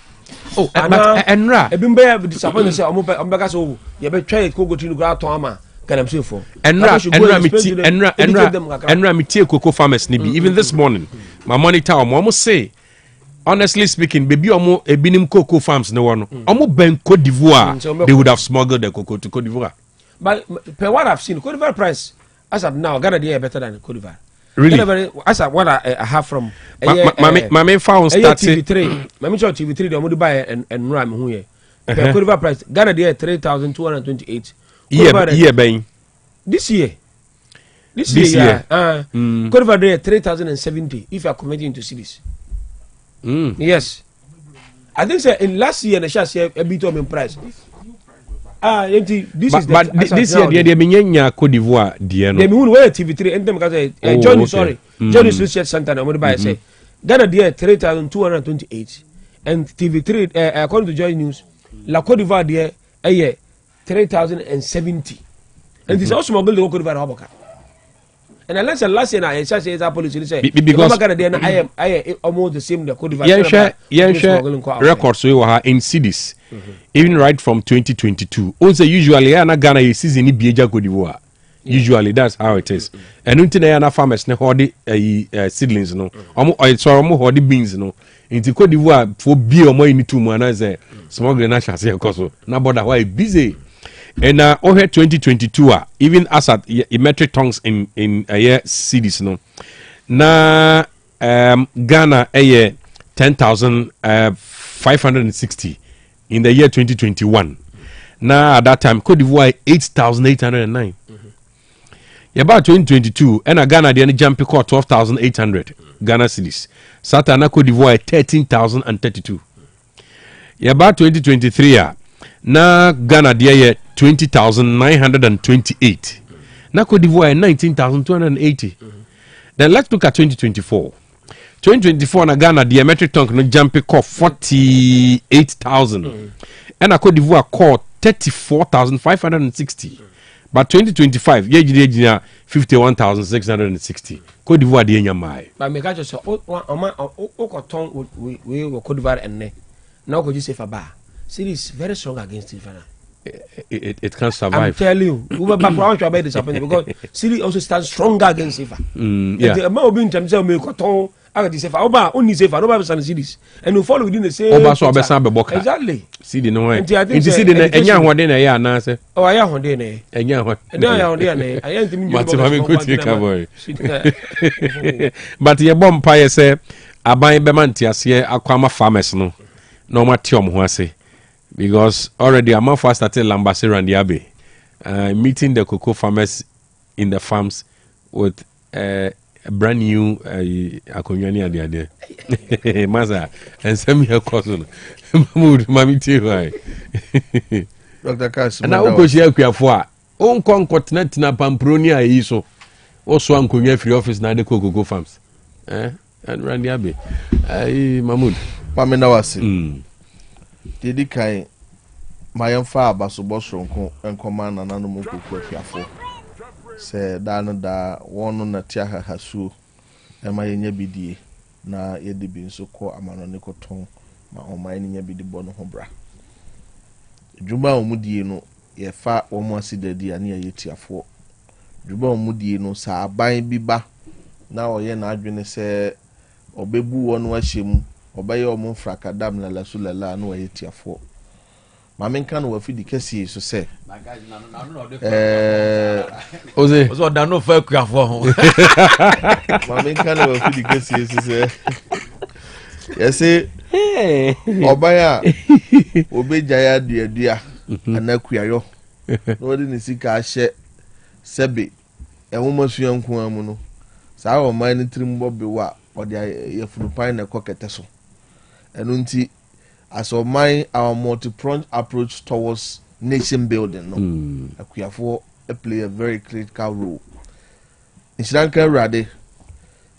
Speaker 2: Oh, and Ra,
Speaker 12: I've been very disappointed. Say, I'm back. So you better try it. Go to the ground to Ama. Can I'm saying for.
Speaker 2: And Ra, me tea cocoa farmers nibi. Even this morning, my monitor almost say, honestly speaking, baby, omo ebinim cocoa farms no one. Omo ben Cote d'Ivoire, they would have smuggled the cocoa to Cote d'Ivoire.
Speaker 12: But per what I've seen, Cote d'Ivoire price as of now, Ghana they are better than Cote d'Ivoire.
Speaker 2: Really?
Speaker 12: As what I have from
Speaker 2: my main found started
Speaker 12: TV3. My main TV3 they want to buy and run who here. Cote d'Ivoire price Ghana they are 3,228.
Speaker 2: Year bang.
Speaker 12: This year. Cote d'Ivoire they are 3,070 if you are converting into cities. Yes. I think say in last year the share a bit of in price.
Speaker 2: This year they be Cote d'Ivoire dear no.
Speaker 12: They be who TV3 and them because Johnny sorry. Johnny's Research Center na what buy say. Ghana they are 3,228 and TV3 according to Joy News La Cote d'Ivoire there a 3,070. And this also smuggled the Cote d'Ivoire Hoboka. And unless last year I say that policy say because I am almost the same the Cote d'Ivoire.
Speaker 2: Yeah, records we were in cities. Even right from 2022. Also usually Ghana is season in Bieja Cote d'Ivoire. Usually that's how it is. And until na farmers ne horde seedlings no. Omo horde beans no. Into Cote d'Ivoire for be omo in two mo na say smuggle na chance because na border why busy. And over 2022 even as at metric tons in year cities no. Na Ghana 10,560 in the year 2021. Now at that time Cote d'Ivoire 8,809. About 2022 and Ghana the jump called 12,800 Ghana cedis. Satana Cote d'Ivoire 13,032. About 2023 na Ghana the 20,928. Na Cote d'Ivoire 19,280. Then let's look at 2024. 2024 na Ghana the metric ton no jump call 48,000. And na Cote d'Ivoire call 34,560. But 2025 ye 51,660. Cote d'Ivoire the nyamai.
Speaker 12: But me catch so o ton we Cote d'Ivoire enne. Now go just say for bar. Series very strong against it.
Speaker 2: It can't survive.
Speaker 12: I'm telling you, we were background to disappointed because Syria also stands stronger against Sifa.
Speaker 2: Yeah.
Speaker 12: The amount of being terms of me cotton, I got Sifa, Oba, only Sifa, no Bible cities, and we follow within the same.
Speaker 2: Oba so Abesan Beboka.
Speaker 12: Exactly.
Speaker 2: See the no way. Into see the Enya Hodena, ya na say.
Speaker 12: Oh, I am Hodena.
Speaker 2: Enya Hodena.
Speaker 12: I am to me.
Speaker 2: But your bomb pie say, Abai Bemantias here, Aquama farmers no. No matiom who say. Because already a month first started Lambasser and the Abbey meeting the cocoa farmers in the farms with a brand new Akonyani at the idea. Maza and send me a cousin. Mammy too high.
Speaker 13: Dr. Cass,
Speaker 2: and I will go share for own continent na Pampronia iso. Also Ankonya free office na the cocoa farms. And Randy Abbey. Mahmoud.
Speaker 13: Mamina was Didi kai mayamfa abasobo sonko enkoma na nanom kokko afiafo se da no da wono na tia hahasu e mayenya bidie na yɛde bi nso kɔ amanɔne kɔtɔn ma ɔman no nya bi de bɔ no ho bra dwuma a ɔmo die no yɛfa wɔn asidadi a ne yɛ tiafoɔ dwuma a ɔmo die no saa aban bi ba na ɔyɛ n'adwene sɛ ɔbɛbu wɔn ahyɛ mu ɔbɛyɛ ɔmo frakadam na lasulala na ɔyɛ tiafoɔ maame nka no wafi di kɛseɛ so sɛ
Speaker 14: ose ɔda no fa akuafoɔ ho
Speaker 13: maame nka no wafi di kɛseɛ so sɛ yɛse ɔban a obɛgya yɛ aduadua anakuyayɔ na wɔde ne sika ahyɛ sɛbe ɛwoma sua nko mu no saa ɔman no tirim bɔ bewo a ɔde yɛfunupan na ɛkɔ kɛtɛ so ɛno nti as ɔman our multi-pronged approach towards nation building no akuyafoɔ play a very critical role nhyira nka awurade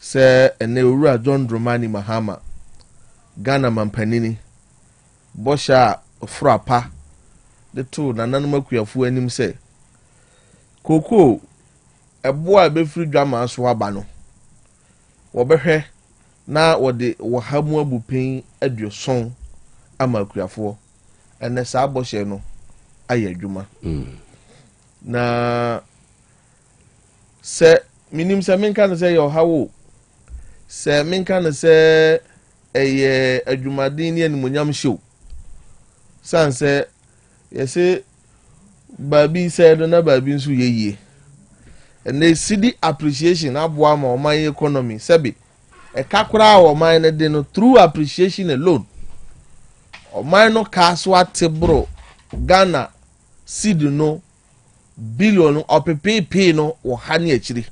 Speaker 13: sɛ ɛnɛ owura John Dramani Mahama Ghana mampanini bɔhyɛ a ɔforo apa de to nananom akuyafoɔ anim sɛ koko ɛboa a ɛbɛfiri dwama so aba no wɔbɛhwɛ na wɔde wɔha mu abupin aduoson ama akuyafoɔ ɛnɛ saa bɔhyɛ no ayɛ adwuma na sɛ minim sɛ menka no sɛ yɛ ɔhawo sɛ menka no sɛ ɛyɛ adwumaden ne animonyam hyew san sɛ yɛsɛ baabi sɛ do na baabi nso yɛyie ɛnɛ cedi appreciation aboa ma ɔman economy sɛbi ɛka koraa a ɔman no de no through appreciation alone ɔman no kaa so ate boro Ghana cedi no billion ɔpepeepee no wɔ ha ne akyiri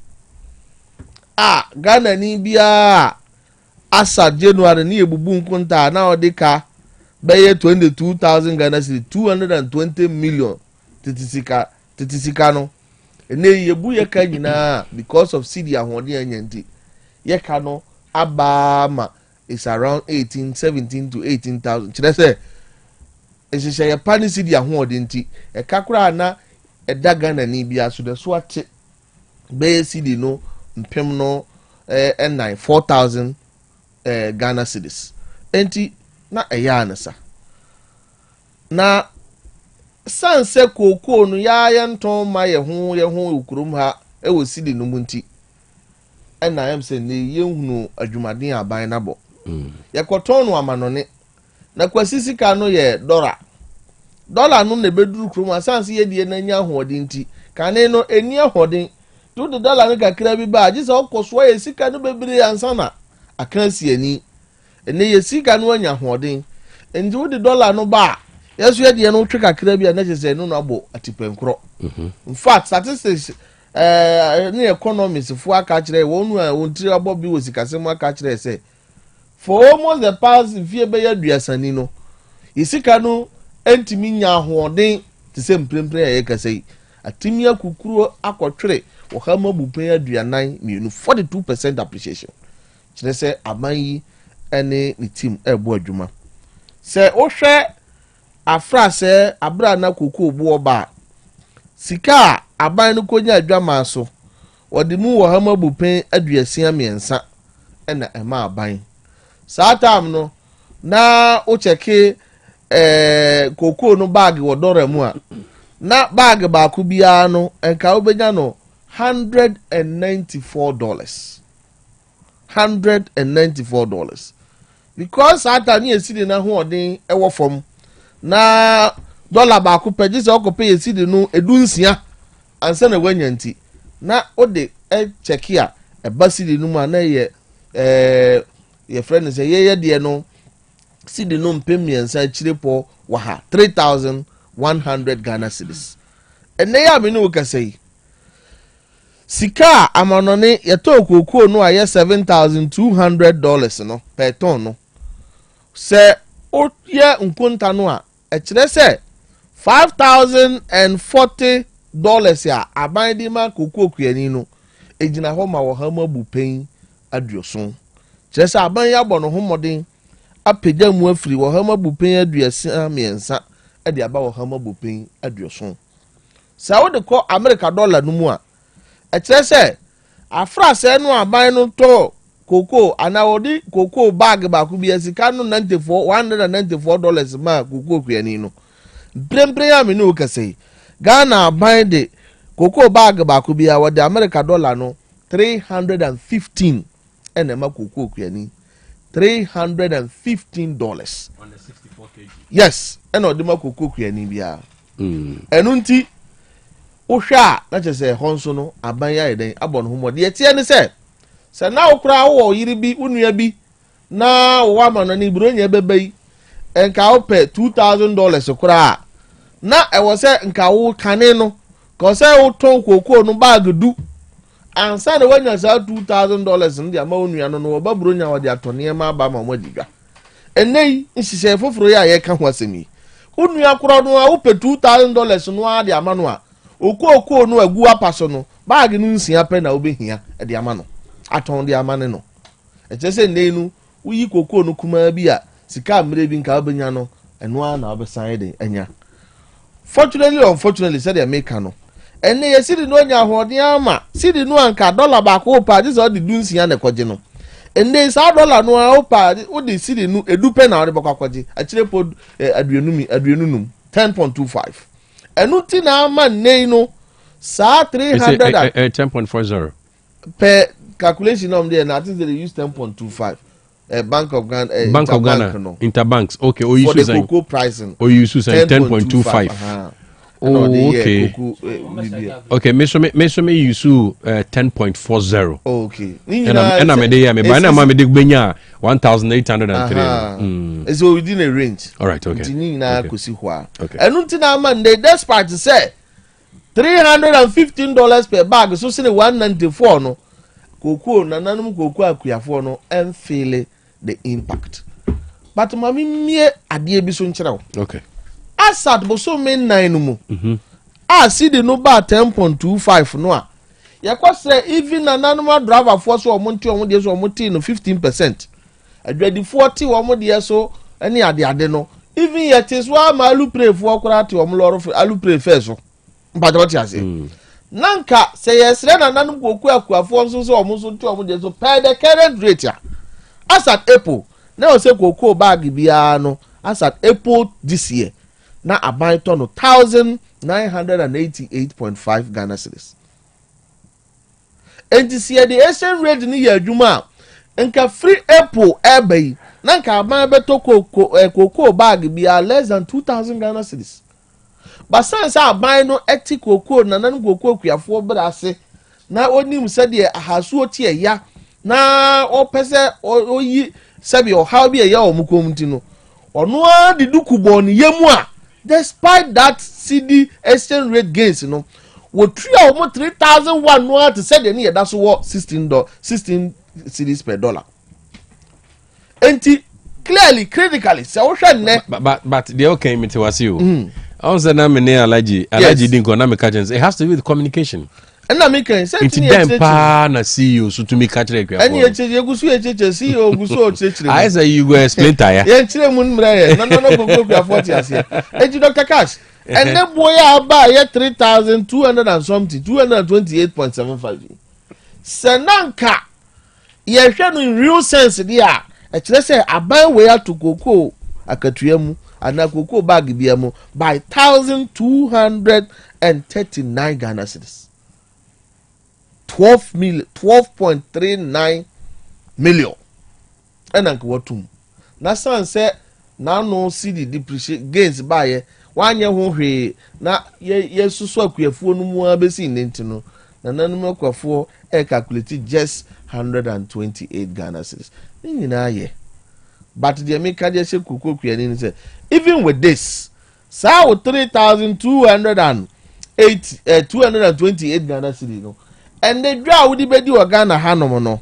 Speaker 13: a Ghana ni biara asa January ni ebubu nkonta na ɔde ka bɛyɛ 22,000 Ghana cedi 220 million titisika no ene yebu yɛka nyinaa because of cedi ahoɔden anyanti yɛka no abama is around 17 to 18,000 kyerɛ sɛ ehyehyɛ yɛ pa ne cedi ahoɔden ti ɛka koraa na ɛda Ghana ni bia so de so ate bɛyɛ cedi no mpem no 4,000 Ghana cedis enti na ɛyɛ anasa na sanse koko no ya yɛntɔn ma yɛ ho okurum ha ɛwɔ cedi no mu nti ɛna yɛm sɛ ne yɛhunu adwumaden aban nabɔ yɛkɔtɔn no amanɔne na kwasi sika no yɛ dollar no na beduru kurom asanse yɛdie na nya hoɔden nti kane no eni ahoɔden to de dollar no kakra bi ba agye sɛ ɔkɔso yɛ sika no bebree ansana aka siani ene yɛ sika no anya hoɔden enti wo de dollar no ba yesu yɛdie no twe kakra bi a na kyerɛ sɛ no abɔ atipenkorɔ in fact statistics ne economists fo aka kyerɛ wɔn a wɔn tiri abɔ bi wɔ sikasɛm aka kyerɛ sɛ for almost the past fie bɛyɛ aduasani no yɛsika no entimi nya ahoɔden te sɛ mprempren a yɛkasa yi atimi akukuro akɔtwere wɔhama bupen aduanan mienu 42% appreciation kyerɛ sɛ aban yi ɛne ne team ɛbɔ adwuma sɛ wohwɛ afra sɛ abra na koko bo ba sika aban no konya adwama so wɔde mu wɔhama bupen aduasia miɛnsa ɛna ɛma aban saa time no na wo cheke koko no bag wɔ dɔrɔ mu a na bag baako biara no enka obenya no $194 because ata ni esidi na hoɔden ɛwɔ fam na dollar baako pɛgye sɛ ɔkɔpɛ esidi no edunsia ansa na wanya nti na ode cheke a ɛba sidi no mu a na yɛ yɛ friend sɛ yɛ deɛ no cedi no mpem miɛnsa kyirepɔ wɔ ha 3,100 Ghana cedis ɛnɛ yɛ amene wo kasa yi sika amanɔne yɛtɔ kokoo no a yɛ $7,200 no per ton no sɛ oyɛ nkonta no a ɛkyerɛ sɛ $5,040 a aban de ma kokoo kuani no egyina hɔ ma wɔ ha ma bupen aduoson kyerɛ sɛ aban yɛ abɔ no ho mmɔden apagya mu afiri wɔ hama bupen aduasa miɛnsa ɛde aba wɔ hama bupen aduoson sɛ wode kɔ America dollar no mu a ɛkyerɛ sɛ afra sɛ no aban no tɔ cocoa ana odi cocoa bag ba ku bi asika no $194 ma cocoa kuani no brembre ya me no kase Ghana buy the cocoa bag ba ku bi a wode America dollar no 315 ene ma cocoa kuani $315 on the
Speaker 2: 64 kg.
Speaker 13: Yes ene odi ma cocoa kuani bia enu nti wohwa na chese honso no aban ya eden abon ho mode etie ne se na okura wo yiri bi unua bi na wo ama no ni buronya bebai enka wo pe $2,000 kura na ewo se nka wo kane no ko se wo ton kokoo no bag du ansa na wanya sa $2,000 ndi ama unua no wo ba buronya wo de atone ma ba ma mo diga enei nsise foforo ya ye ka ho asemi unua kura no wo pe $2,000 no a de ama no a okoko no agu apaso no bag no nsia pe na obehia e de ama no aton de ama ne no e chese nei no uyi koko no kuma bi a sika amre bi nka obenya no eno a na obesan de anya fortunately or unfortunately said the maker no ene ye sidi no nya hoden ama sidi no anka dollar ba ko pa dis all the dunsia na koje no ene sa dollar no a pa o de sidi no edupe na o de bakwaje a kire po aduenunum 10.25 enu ti na ama nei no sa 300
Speaker 2: 10.40
Speaker 13: per calculation of there na I think they use 10.25 Bank of Ghana
Speaker 2: Bank of Ghana no interbanks okay or
Speaker 13: you use cocoa pricing
Speaker 2: or you use 10.25 oh okay okay me use 10.40
Speaker 13: okay
Speaker 2: and I'm me by now me dey gbenya 1,803
Speaker 13: it's within a range
Speaker 2: all right okay
Speaker 13: tini na kosi hwa enu ti na man dey despite say $315 per bag so say $194 no cocoa nananum cocoa akuyafo no enfeel the impact but mami mie ade bi so nkyerɛw
Speaker 2: okay
Speaker 13: asat bo so men 9 no mu asidi no ba 10.25 no a yakose even nananum driver for so omonti omode so omoti no 15% adwadi 40 omode so ani ade no even yet is wa malu pray for kwara ti omloro alu pray first so mpata what you say nanka say yesre nananum koku akuafo nso so omo so ti omode so per the current rate ya as at April na o say koku bag bia no as at April this year na aban to no 1,988.5 Ghana cedis and this year the exchange rate ni ya adwuma nka free April ebay nanka aban beto koku bag bia less than 2,000 Ghana cedis but since aban no eti koku nananum koku akuafo brase na onim se de ahasu otie ya na opese oyi sabi o how be ya omukomti no ono a di dukubo ni yemu a despite that CD exchange rate gains no wo tria omo 3,001 no to say de ni yeda so wo $16 cedis per dollar enti clearly critically say wo hwe ne
Speaker 2: but they okay me tewasi o also na me ne alaji din ko na me catch it has to do with communication
Speaker 13: and na make sense
Speaker 2: it's them pa na CEO so to me catch it
Speaker 13: and ye gusu CEO gusu o chechire
Speaker 2: I say you go explain tire
Speaker 13: ye chire mun mra no go kwa 40 ase eji Dr. Cash and the boy aba ye 3,200 and something 228.75 senanka ye hwe no in real sense dia e kire say aban we to koko akatua mu ana koko bag bia mu by 1,239 Ghana cedis 12.39 million and anka watum na san say na no CD depreciate gains buy wanye ho hwe na ye susu akuafuo no mu abesi nenti no na nanum akuafuo e calculate just 128 Ghana cedis nyina ye but the make dey say koko kuani ni say even with this sa 3,228 Ghana cedis no and the draw would be do Ghana hanom no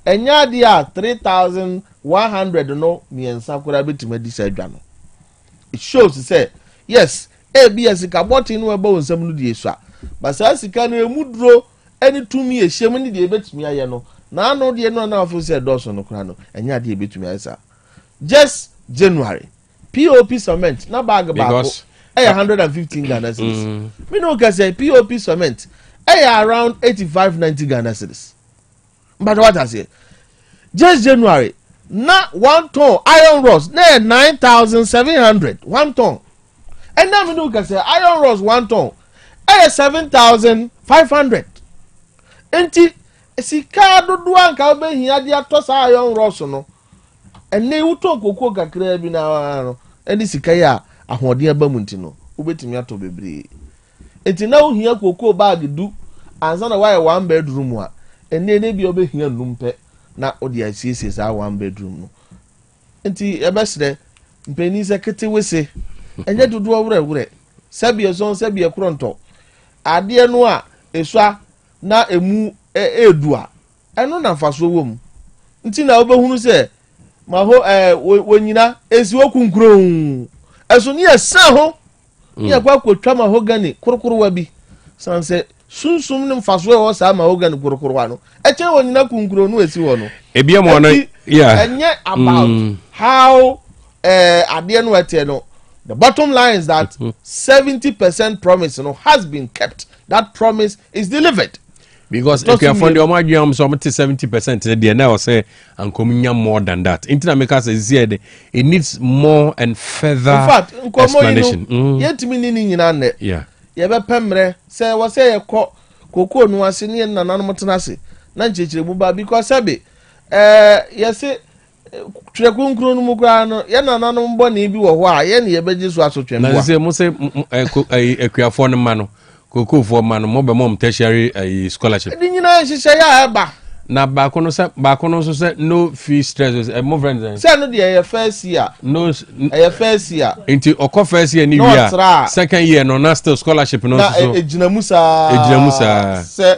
Speaker 13: enya dia 3,100 no miensa kura betima di say dwa no it shows to say yes abs ka boti no eba onsam no die so but sa sika no emudro eni tumi ehyem ni die betumi aye no na ano die no na afo say doso no kura no enya die betumi aye sa just January POP cement na bag baako 115 Ghana cedis me no ka say POP cement around 85-90 Ghana cedis but what I say just January na 1 ton iron rods na 9,700 1 ton and now me no can say iron rods 1 ton 7,500 enti sika dodo anka obehia de atos iron rods no ene wuto kokoko kakra bi na no eni sika ya ahode aba mu nti no obetimi ato bebre enti na ohia kokoko bag du anza na why 1 bedroom a ene bi obehia numpe na odi asiesie sa 1 bedroom no enti ebesre mpeni se kete wese enye dodo wure sabie son sabie kronto ade no a esua na emu edua eno na faso wom nti na obehunu se ma ho wonyina esi okunkuro eso ni esa ho ni akwa kwotwa ma ho gani korokoro wa bi sanse sunsum ne faso e ho sa ma ho gani korokoro wa no eche wonyina kunkuro no esi wo no
Speaker 2: ebia mo no yeah
Speaker 13: enye about how ade no ete no. The bottom line is that 70% promise has been kept. That promise is delivered.
Speaker 2: Because if you find your money, 70%, they now say, and coming more than that. Internet makers said it needs more and further explanation.
Speaker 13: Yet, meaning in an
Speaker 2: yeah.
Speaker 13: Yaba Pemre say, was say a cocoa no was in an anonymous Nanchi Buba because Sabi, yes, Trekun Krunumugrano, Yana Nanum bi or why any abejes was so tremble.
Speaker 2: I say, Mose a queer foreign man, Coco for man, mobile mom tertiary scholarship.
Speaker 13: Didn't you know she say,
Speaker 2: na bakono so say no fee stress more friends
Speaker 13: say no the first year
Speaker 2: no
Speaker 13: first year
Speaker 2: into okọ first year ni year second year no na still scholarship no so
Speaker 13: ejina musa say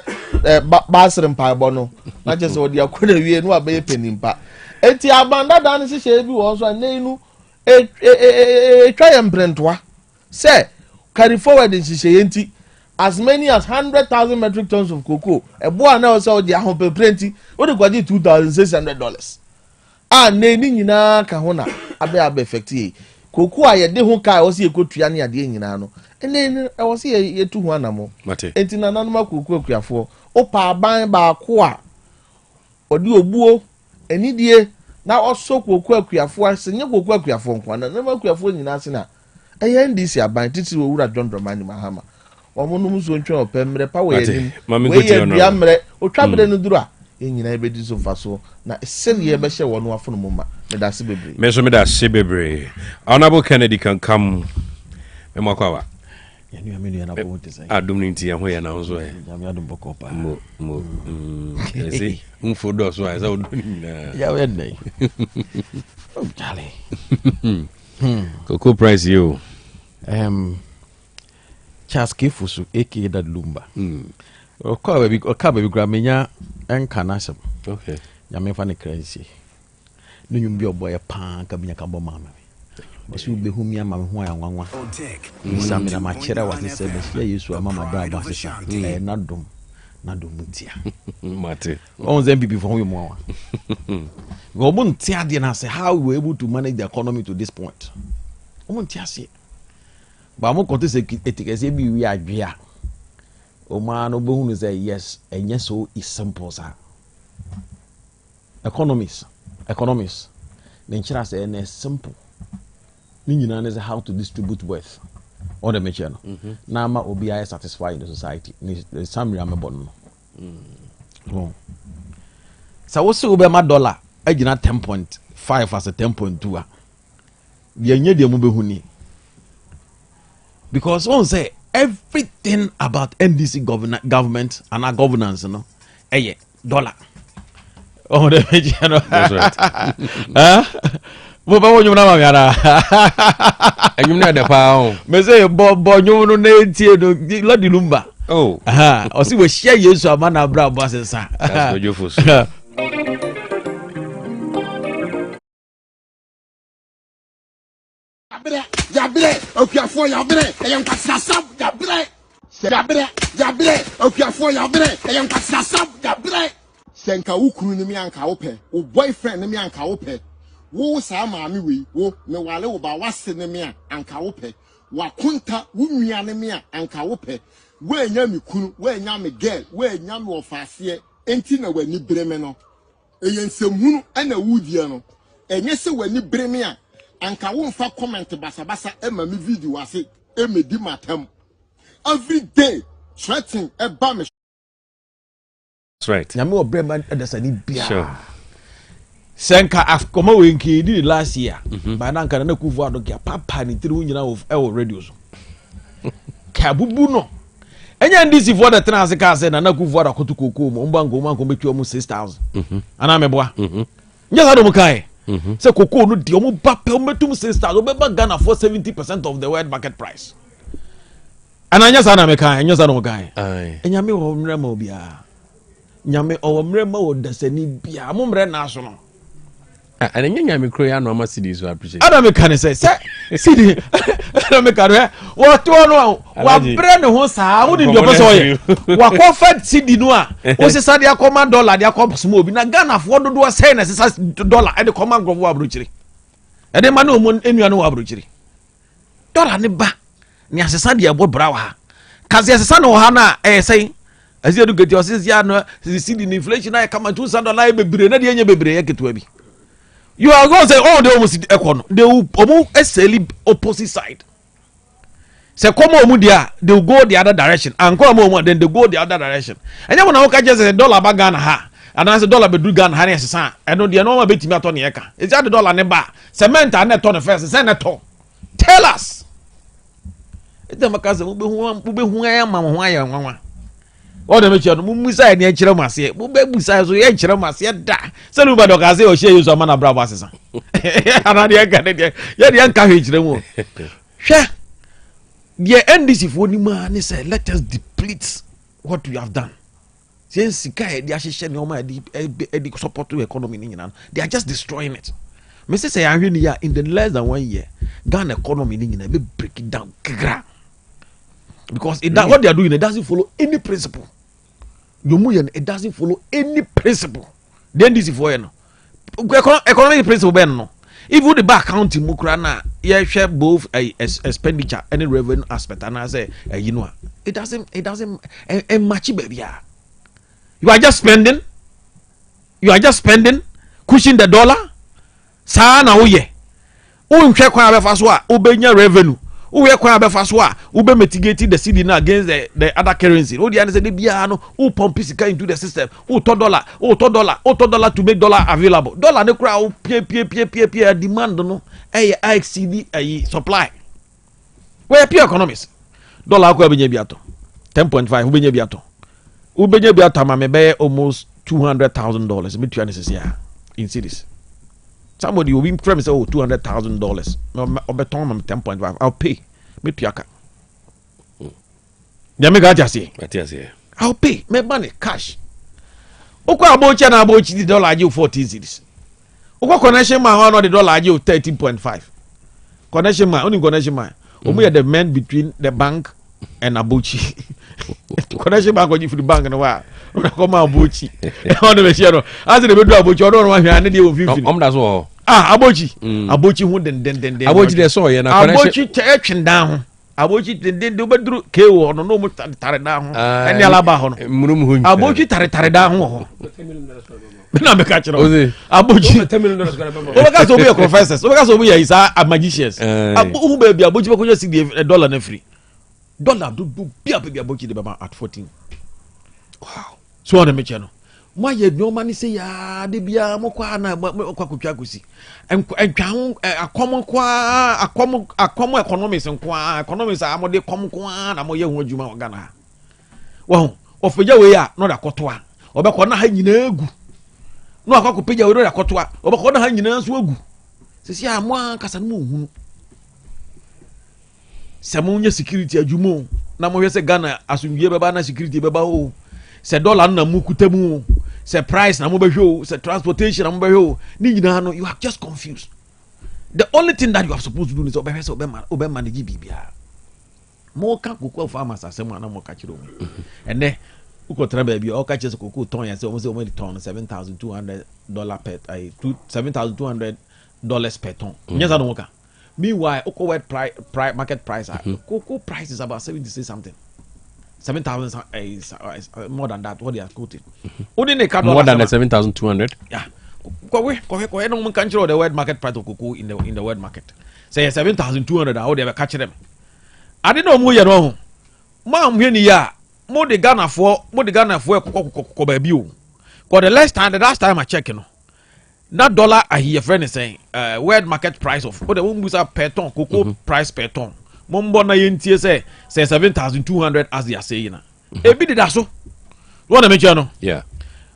Speaker 13: basrim pa bono na je say odi akọ na wie no abaye penimpa enti abanda dan se she bi wo so anenu try embrentwa say carry forward in she enti as many as 100,000 metric tons of cocoa. A boy now saw the ahompe plenty. What the quality $2,600. Ah, neni na kahona abe effective. Cocoa I de ho kai was ye go triani ade nyina no. And then I was here ye 200 mo.
Speaker 2: Mate.
Speaker 13: Enti na nanoma cocoa kuafo. Opa ban ba ko a. Odi obuo eni die na oso cocoa kuafo asenye cocoa kuafo nkwa na na kuafo nyina ase na. Eye ndisi aban titi wo wura John Dramani Mahama. Omunum so ntwe opemre pa we nim we ye biamre otwabere no duru a enyina ebedi so faso na esel ye be hye wono afono muma me da se bebre
Speaker 2: me da se bebre Honorable Kennedy can come me makwa
Speaker 14: ya ni amenu ya na bo te sai
Speaker 2: adum ni ntia ho ye na so e
Speaker 14: ya me adum boko pa
Speaker 2: mo ese unfo do so ai za odu ni na
Speaker 14: ya we dai chale
Speaker 2: cocoa price you
Speaker 14: Charles Kifusu aka that Lumba. Oka baby gramenya enka nasem.
Speaker 2: Okay.
Speaker 14: Ya me fa ne crazy. No nyum bi oboy pa ka binya ka bo mama. Osu be hu mi ama me ho anwanwa. OTEC. Isa me na ma kire wa se be ya Yesu ama ma bra ba se. Na dum ntia.
Speaker 2: Mate.
Speaker 14: On them people for him wa. Go bon tia de na say how we were able to manage the economy to this point. O tia say ba mo kote se etikese bi wi adwea o ma no bo hunu say yes enye so is simple sa economics ne nchira say na simple ni nyina na say how to distribute wealth on the mention na ma obi are satisfied in the society ni summary am bon no sa wo se obi ma dollar agina 10.5 as a 10.2 a ye nye de mo be huni. Because one say everything about NDC government and our governance, you know, dollar. Oh, that's
Speaker 2: right.
Speaker 14: Mo ba wonyo na ma yara.
Speaker 2: Enyum na de pa o.
Speaker 14: Me say bo nyo no na etie do Lord Lumba.
Speaker 2: Oh.
Speaker 14: O si we share Yesu ama na bra bo asensa.
Speaker 2: That's what you for.
Speaker 1: Yabre, okiafo yabre, eyam kwasasam yabre. Yabre, okiafo yabre, eyam kwasasam yabre. Senka ukunu ni mi anka ope, o boyfriend ni mi anka ope. Wo sa maami we, wo me wale wo ba wase ni mi anka ope. Wa kunta wo nua ni mi anka ope. Wo enya mi kunu, wo enya mi girl, wo enya mi ofase, enti na wani breme no. eyensemhunu ana wudie no enye se wani breme a anka wo mfa comment basa ema mi video ase emedi matam every day threatening eba me.
Speaker 2: That's right.
Speaker 14: Nyame obrema adasani bia. Sure. Senka afkoma wenki di last year. Ba na nka na kufu adokia papa ni tiri nyina wo radio so. Ka bubu no. Enya ndisi for the trans ka se na kufu adokoto kokoo mo mbango betwa mu 6000. Ana meboa. Nya sa do mu kai. Se kokoo no di omo ba pe omo betum 6000 obeba Ghana for 70% of the world market price. Ana nya sa na me kai, nya sa no kai. Enya me wo mrema obia. Nyame owo mrema wo dasani bia mo mre na so no.
Speaker 2: And then you cry and normal cities will appreciate.
Speaker 14: I don't can say, city. I don't can. What one? What brand who say? Who did your person? What confed city noa? Who say dia command dollar? Dia come small. Na Ghana for do say na say dollar. And the command go abrochiri. And the manu mon enu anu abrochiri. Dollar ne ba. Ni asesa dia bo brawa. Kazi asesa no ha na say. As you do get your says ya no city inflation na come $200 bebre na dia nya bebre ya keto abi. You are going to say, oh, they almost econo. They will almost sell opposite side. Say, come on, they will go the other direction. And come on, then they go the other direction. And then when I just say dollar bag Ghana ha, and I say dollar be do Ghana ha as a I know the normal bit me at Tony Eka. Is that the dollar never? Cement and net on the first, senator. Tell us. It's the Macas who I am, Mama. All the mention Musa and Yanchero Masia, Musa, so Yanchero Masia da. So nobody can say, oh, she is a man of bravo. And I get it. Yet the encourage them more. Share. The end this if one man said, let us deplete what we have done. Since Sikai, they are sharing no my support to economy in England. They are just destroying it. Mr. Say, I'm here in the less than 1 year. Ghana economy in England will break it down. Because what they are doing, it doesn't follow any principle. It doesn't follow any principle. Then this is for you. Economic principle, Ben. No. If you the back counting Mukrana, you share both expenditure and revenue aspect. And I say, you know, it doesn't match, baby. You are just spending. Cushion the dollar. Sana oye. Unche kwa befaswa, ubenya revenue. Uwe kwa befaswa, ube mitigate the cedi now against the other currency. Oh, the answer biano, who pump pisika into the system. Oh, $2 to make dollar available. Dollar ne kwa pay demand no. Exceed supply. We are pure economists. Dollar kwa benye biato. 10.5 ubenye biato. Ubenye biato mamebe almost $200,000. Me tu anesthesia in cities. Somebody will be trying say, oh, $200,000. No, beton 10.5. I'll pay. Me piaka. Ya me gaja say. I'll pay. Me money cash. Oko abochi na abochi the dollar you 14 cedis. Oko connection man one the dollar you 13.5. Connection man, only connection man. Omo are the men between the bank and abochi. Connection man go give the bank no wa. Come abochi. On the machine. As they do abochi, I don't know why they will 50.
Speaker 2: That's all.
Speaker 14: Abochi. Abochi who den.
Speaker 2: Abochi they saw you na
Speaker 14: connection. Abochi touching down. Abochi den do bedru KO no mo tare down. Any alaba ho no.
Speaker 2: Murum hu.
Speaker 14: Abochi tare down ho. Me na me catch no. Abochi $10 million. Obeka so be confessors. Obeka so be is a magicians. Who baby abochi be ko see the dollar na free. Dollar do be abochi the baba at 14. Wow. So on the channel. Why you no money say ya de bia mo kwa na kwa kutwa kusi. Entwa akomo economics nkwa economics amode kom kwa na mo ye ho adwuma Ghana. Wo ofeja we ya no da kotoa. Obekọ na ha nyina egu. No akwakopeja we no da kotoa. Obekọ na ha nyina so egu. Sisi amo ankasa no hu. Semo nya security adwuma na mo hwese Ghana asundie beba na security beba o. Se dollar na mukutemu. Say price na mo behwo, say transportation na mo behwo. Ni nyina no you are just confused. The only thing that you are supposed to do is obey manage bibia. Mo ka kokko farmers asem na mo ka kiro. Ene uko tra ba bia o ka chese kokko ton ya say o mo ton $7,200 per $7,200 per ton. Nyeza no ka. Meanwhile uko wet price market price kokko price is about 76 something. 7,000 is more than that. What they are quoting.
Speaker 2: More than the 7,200.
Speaker 14: Yeah. Go no control the world market price of cocoa in the world market. Say 7,200. How they ever catch them? I didn't know more. You know, mom here niya. More the Ghana for cocoa baby. Because the last time I check, you know, that dollar I hear friend is saying world market price of what the one was per ton cocoa price per ton. Mombo na yentie say 7,200 as they are saying na. E bi dida so. What na mecha no?
Speaker 2: Yeah.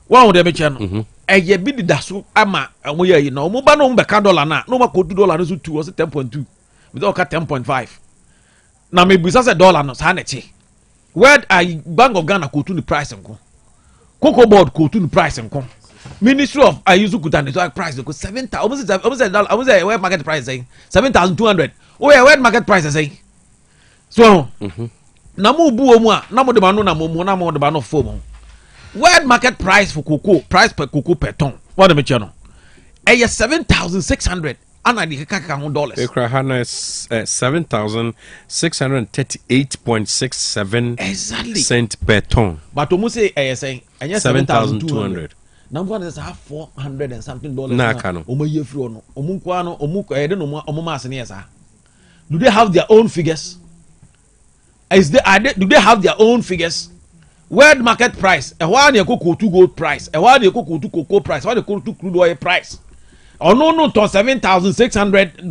Speaker 14: One of them mecha no. E ye bi dida so ama mo ye na. Mo ba no mo beka dollar na. No ma ko $2 no so 2 or 10.2. We don ka 10.5. Na me bisa say dollar no sa na chi. Where I Bank of Ghana ko to the price nko. Cocoa board ko to the price nko. Ministry of I use good and the price ko 7,000 almost say where market price saying 7,200. Oh yeah, where market price saying. So, na mo bu omu a na mo de manu na mo de ba no fo. World market price for cocoa, price per cocoa per ton. What the mecha no? Eh 7,600 ana di kaka $100.
Speaker 2: Ekra hana is 7,638.67
Speaker 14: exactly
Speaker 2: cent per ton.
Speaker 14: But omu say saying 7,200. Number one is half $400 and something dollars.
Speaker 2: Na kano.
Speaker 14: Omu ye free no. Omu kwa no omu de no omu ma asene yesa. Do they have their own figures? Do they have their own figures? World market price. And why they cocoa to gold price? And why they cocoa to cocoa price? Why they cocoa to crude oil price? Oh no, to 7,600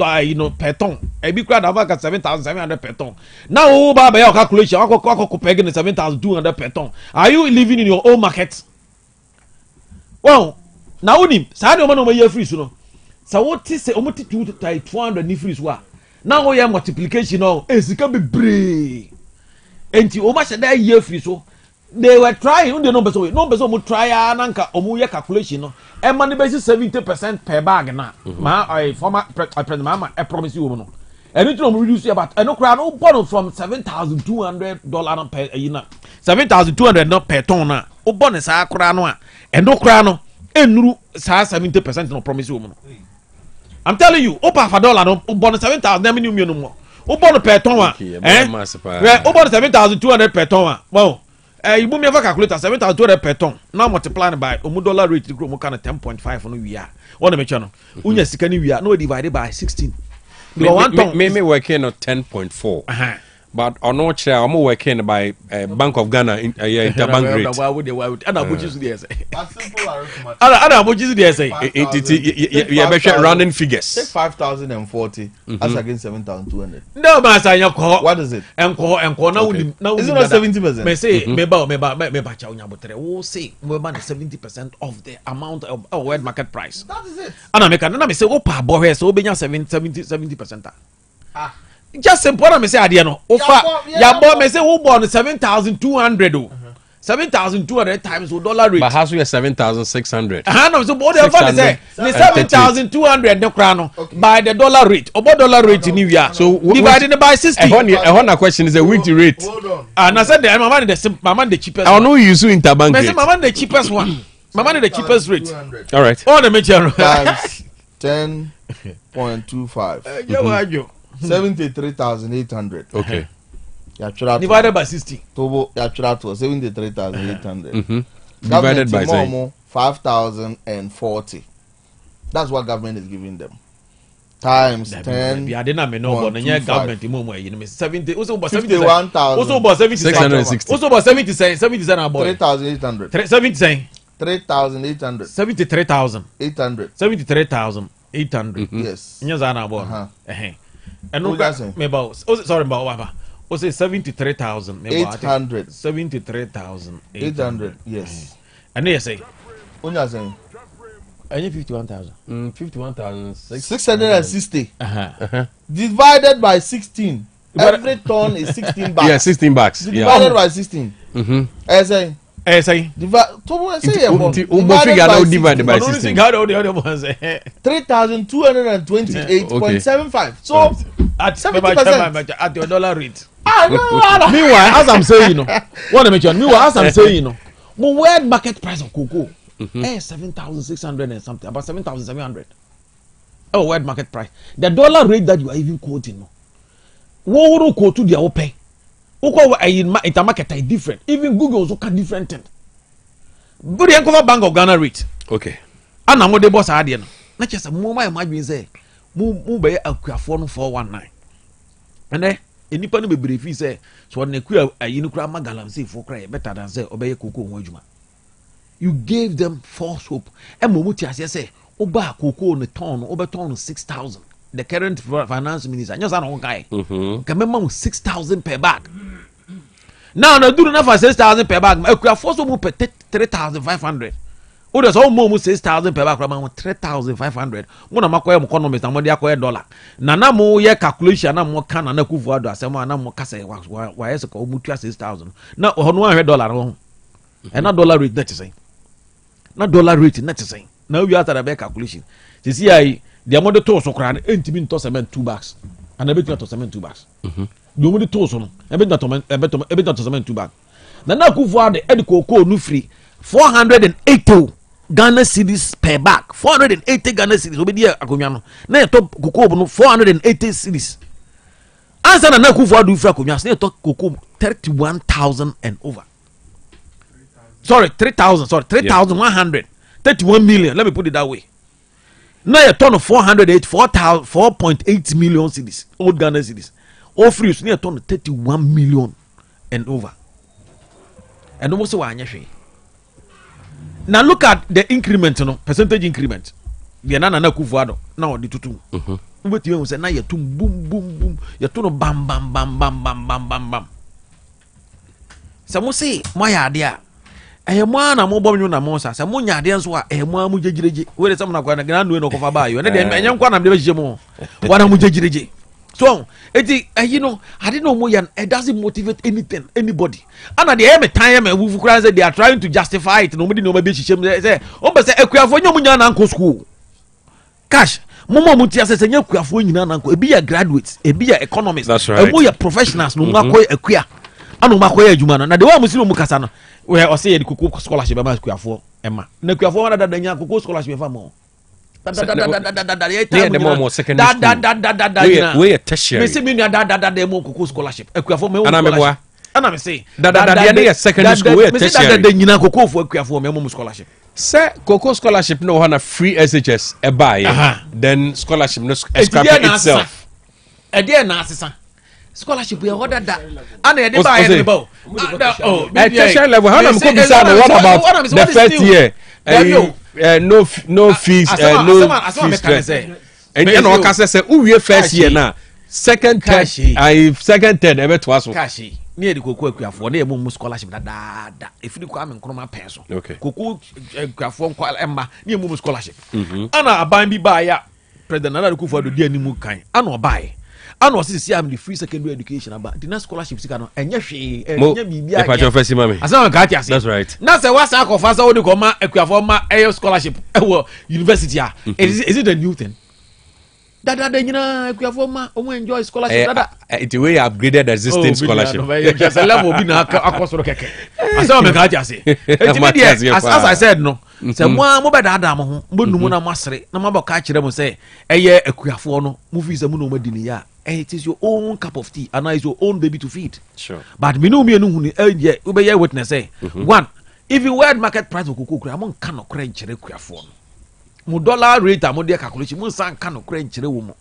Speaker 14: per ton. A big crowd have 7,700 per ton. Now, oh, by your calculation, I could peg in 7,200 per ton. Are you living in your own market? Well, now, Sadio man over here free, so what is the 200 ni free? Now we have multiplication now. It can be brave. And you almost that year free so they were trying the numbers away. Numbers almost try ananka omuya calculation no. And money basis 70% per bag na. My former president mama I promise you no. And it will reduce about no crowd no borrow from $7,200 per year. 7,200 not per ton na. O bonus a crowd no. And no crowd no. Enuru sa 70% no promise you no. I'm telling you, open for dollar no, open 7,000 na minimum no more. Open per ton wa. Open 7,200 per ton wa. Well, you boom your calculator 7,200 per ton. Now multiply by $1 rate to grow mo kind of 10.5 no we are. What make no. Unya sika ni we are no divided by 16.
Speaker 2: Me working on 10.4. But on no chair, I'm working by Bank of Ghana interbank rate.
Speaker 14: And I put you there say.
Speaker 2: I put you there say. You better rounding figures.
Speaker 13: Take 5,040 as against 7,200.
Speaker 14: No, master, you call.
Speaker 13: What is it?
Speaker 14: Encore now.
Speaker 13: Is it not 70%?
Speaker 14: Me say me ba cha unya botere. We say we ban 70% of the amount of world market price.
Speaker 13: That is it.
Speaker 14: And I me say opa boy so be 70%. Ah. Just simple na me say adie no. Ofa ya bo me say wo born 7,200 o. 7,200 times $1 rate.
Speaker 2: But how so 7,600?
Speaker 14: No so bo dey say 7,200 the crown by the dollar rate. Obo dollar rate in here. So divided by 60.
Speaker 2: A question is a weekly rate.
Speaker 14: And I said the mama the cheapest.
Speaker 2: I know you use interbank rate.
Speaker 14: Me say mama the cheapest one. Mama the cheapest rate.
Speaker 2: All right.
Speaker 14: All the major
Speaker 13: times 10.25. 73,800.
Speaker 2: Okay.
Speaker 14: Divided by 60.
Speaker 13: Tobo Yachura to 73,800.
Speaker 2: Divided by
Speaker 13: 5,040. That's what government is giving them. Times 10.
Speaker 14: I didn't know about the government. 70. Also about
Speaker 13: 51,000.
Speaker 14: Also about
Speaker 2: 660.
Speaker 14: Also about 77 about
Speaker 13: 3,800.
Speaker 14: 70.
Speaker 13: 3,800.
Speaker 14: 73,800. 73,800.
Speaker 13: Yes.
Speaker 14: Yes, I know. And no, me about sorry about what? Was it 73,800? 73,800.
Speaker 13: Yes.
Speaker 14: And they say,
Speaker 13: what you saying?
Speaker 14: I need 51,000.
Speaker 13: 51,660. Divided by 16. Every ton is 16 bucks.
Speaker 2: Yeah, 16 bucks.
Speaker 13: Divided by 16. I say.
Speaker 2: Divided by 16.
Speaker 13: 3,228.75. So at 70%
Speaker 14: at your dollar rate.
Speaker 13: Meanwhile,
Speaker 14: as I'm saying, what I mention. Meanwhile, as I'm saying, but world market price of cocoa, 7,600 and something, about 7,700. Oh, world market price. The dollar rate that you are even quoting, what will quote to the open? Uko intermarket is different. Even Google also can different thing. Go the cover Bank of Ghana rate.
Speaker 2: Okay.
Speaker 14: And I'm the boss idea. Not just a moment imagine say move by a phone 419. And then nipa no bebre fi say so na ku ayi no kura magalam say for cry better than say obeye koko ho adwuma. You gave them false hope. E momu ti ase say oba koko no ton no obeton 6,000. The current finance minister just an guy. Can remember 6,000 per bag. Now no do enough for 6,000 per bag. E kura force mo per 3,500. O there's almost 6,000 per bag from 3,500. Mo na makoye mo economist na mo dia koye dollar. Na na mo ye calculation na mo kan na kufu ado asema na mo kasa wa yes ko mo tua 6,000. Na hono an dollar ho. E na dollar rate net say. Na dollar rate net say. Na we after the calculation. You see I the amount of toss okra entimi nto cement 2 bags. And e betu to cement 2 bags. The amount of toss no e betu to cement 2 bags. Na kufu ado e ko no free 480 Ghana cedis per bag. 480 Ghana cedis. Obedi akonya no. Na ye top koko no 480 cedis. Ansa na kufu ado free akonya. Na ye top koko 31,000 and over. Sorry, 3,000. Sorry, 3,100. 31 million. Let me put it that way. Now you turn 4.8 million cedis. Old Ghana cedis. All free. So you turn 31 million and over. And almost one year. Now look at the increment, percentage increment. The nana kufuado now the tutu. But you say now you boom boom boom. You turn bam bam bam bam bam bam bam bam. Some say my idea. Na mo bom na mo sa mo nya ade nso a mo amu jejireje we dey some na kwa na grandu no kofa ba yo na dey enye nkwa na me be mo wana mu jejireje so eti I didn't know mo yan it doesn't motivate anybody and the time wufu kura say they are trying to justify it no mo di no be hihiem say o be say ekuafo nyom nya na nko school cash mo tia say nya ekuafo nyina na nko ebi ya graduates ebi ya economists mo ya professionals no mo akoy ekua anu mo akoy adwuma no na de wa mo sino mu kasa no we o say the kuku scholarship e ma ekuafo ema na ekuafo na dada nya kuku scholarship e fa mo we a tertiary. Me say me da mo kuku scholarship. Ekuafo me scholarship. Ana me say da
Speaker 2: secondary school we a tertiary.
Speaker 14: Da nyina kuku fo ekuafo me mo scholarship.
Speaker 2: Say kuku scholarship no na free SHS e buy. Then scholarship no scrap itself.
Speaker 14: E dey na asesa. Scholarship we order that. And e dey buy e bo.
Speaker 2: At tertiary level how am go be say what about the first year? No fees, no fees. And you know, because I say, we first year now, second term, second term, ever twice.
Speaker 14: Kashi, near the Coco for the Moon scholarship. Da. If you come and come my pencil,
Speaker 2: okay.
Speaker 14: Coco Grafon Qual Emma, near Moon scholarship. Anna buy me buy President another coup for the dear Nimu kind. I know buy. I know see I'm the free secondary education about the next scholarship and yes she
Speaker 2: that's right.
Speaker 14: Now say what's our confess all the comma equiforma scholarship university is it a new thing? That equiforma enjoy scholarship
Speaker 2: it way upgraded existing scholarship.
Speaker 14: Just a level be na across keke. I saw me say as I said no say mo be da adam ho mo numu na masre na mabo ka kire mo say eye equiafo no movie say mo no madini ya. It is your own cup of tea and it's your own baby to feed.
Speaker 2: Sure.
Speaker 14: But me no we witness say one, if you word market price of cocoa, I'm on can of cranch phone. Mo dollar rate mo dey calculation mo san can of cranch wo mo.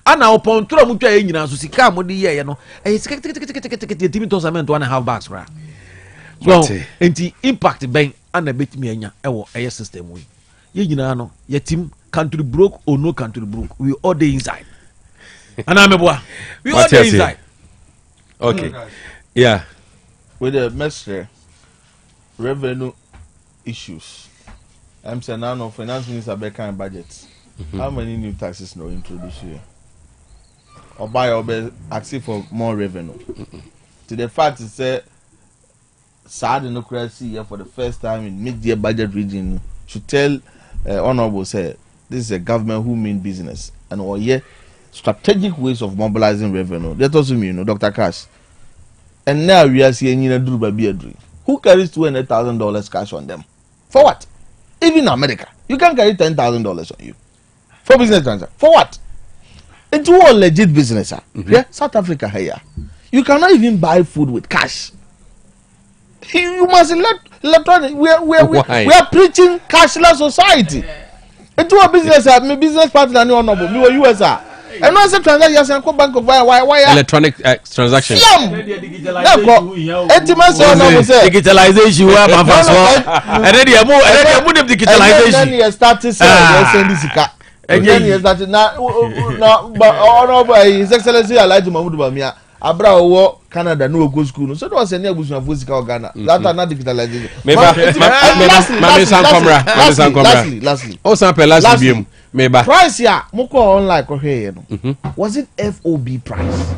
Speaker 14: Ana upon tro mo twa nyina so sika mo dey ye no. Eh sika timi to cement 1.5 bags ra. So enti impact ben ana betimi anya ewo eye system we. Ye nyina no ye team country broke or no country broke. We all dey inside. And I'm a boy. We all day inside.
Speaker 2: Okay. Yeah.
Speaker 13: With the mestre revenue issues. I'm saying now no finance minister back kind budgets. How many new taxes no introduce here? Or buy or be asking for more revenue. To the fact is that sad democracy here for the first time in mid-year budget reading should tell honorable say this is a government who mean business and or strategic ways of mobilizing revenue. That also mean, Dr. Cash. And now we are seeing who carries $200,000 cash on them? For what? Even in America, you can carry $10,000 on you for business transaction. For what? It's all legit business. Yeah, South Africa here. You cannot even buy food with cash. You must electronic. We are preaching cashless society. Into a business, my business partner, no honorable, me or USA. And once a transaction, go bank of why
Speaker 2: electronic transaction.
Speaker 14: Digitalization, and then you move digitalization.
Speaker 13: Then you started saying this. And then you started now, but honorable His Excellency Elijah Mahmoud Bamia. Abra wo Canada no go school so there was any abusu of Ghana that are not digitalization. Lastly
Speaker 2: oh sample lastly
Speaker 13: price ya moko online ko hwe no was it FOB price?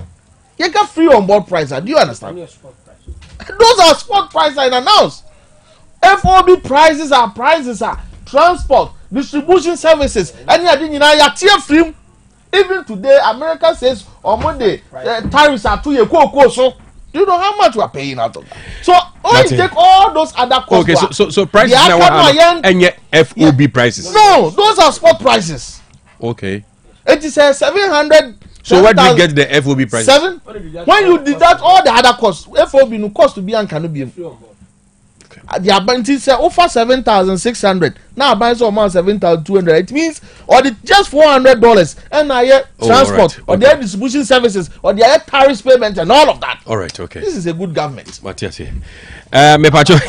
Speaker 13: You got free on board price. Do you understand? Those are spot prices in announced. FOB prices are transport, distribution services, and you are tier free. Even today, America says on Monday tariffs are 2 years. So do you know how much we are paying out of that? So only take all those other costs.
Speaker 2: Okay, so prices now and yet FOB prices.
Speaker 13: No, those are spot prices.
Speaker 2: Okay.
Speaker 13: It is 700.
Speaker 2: So where do you get the FOB prices?
Speaker 13: 7. When you deduct all the other costs, FOB no cost to be and cannot be. The ability say offer 7,600. Now buy some 7,200. It means or the just $400 and transport or their distribution services or their tariff payment and all of that.
Speaker 2: All right, okay.
Speaker 13: This is a good government.
Speaker 2: Matthias here. Me pacho.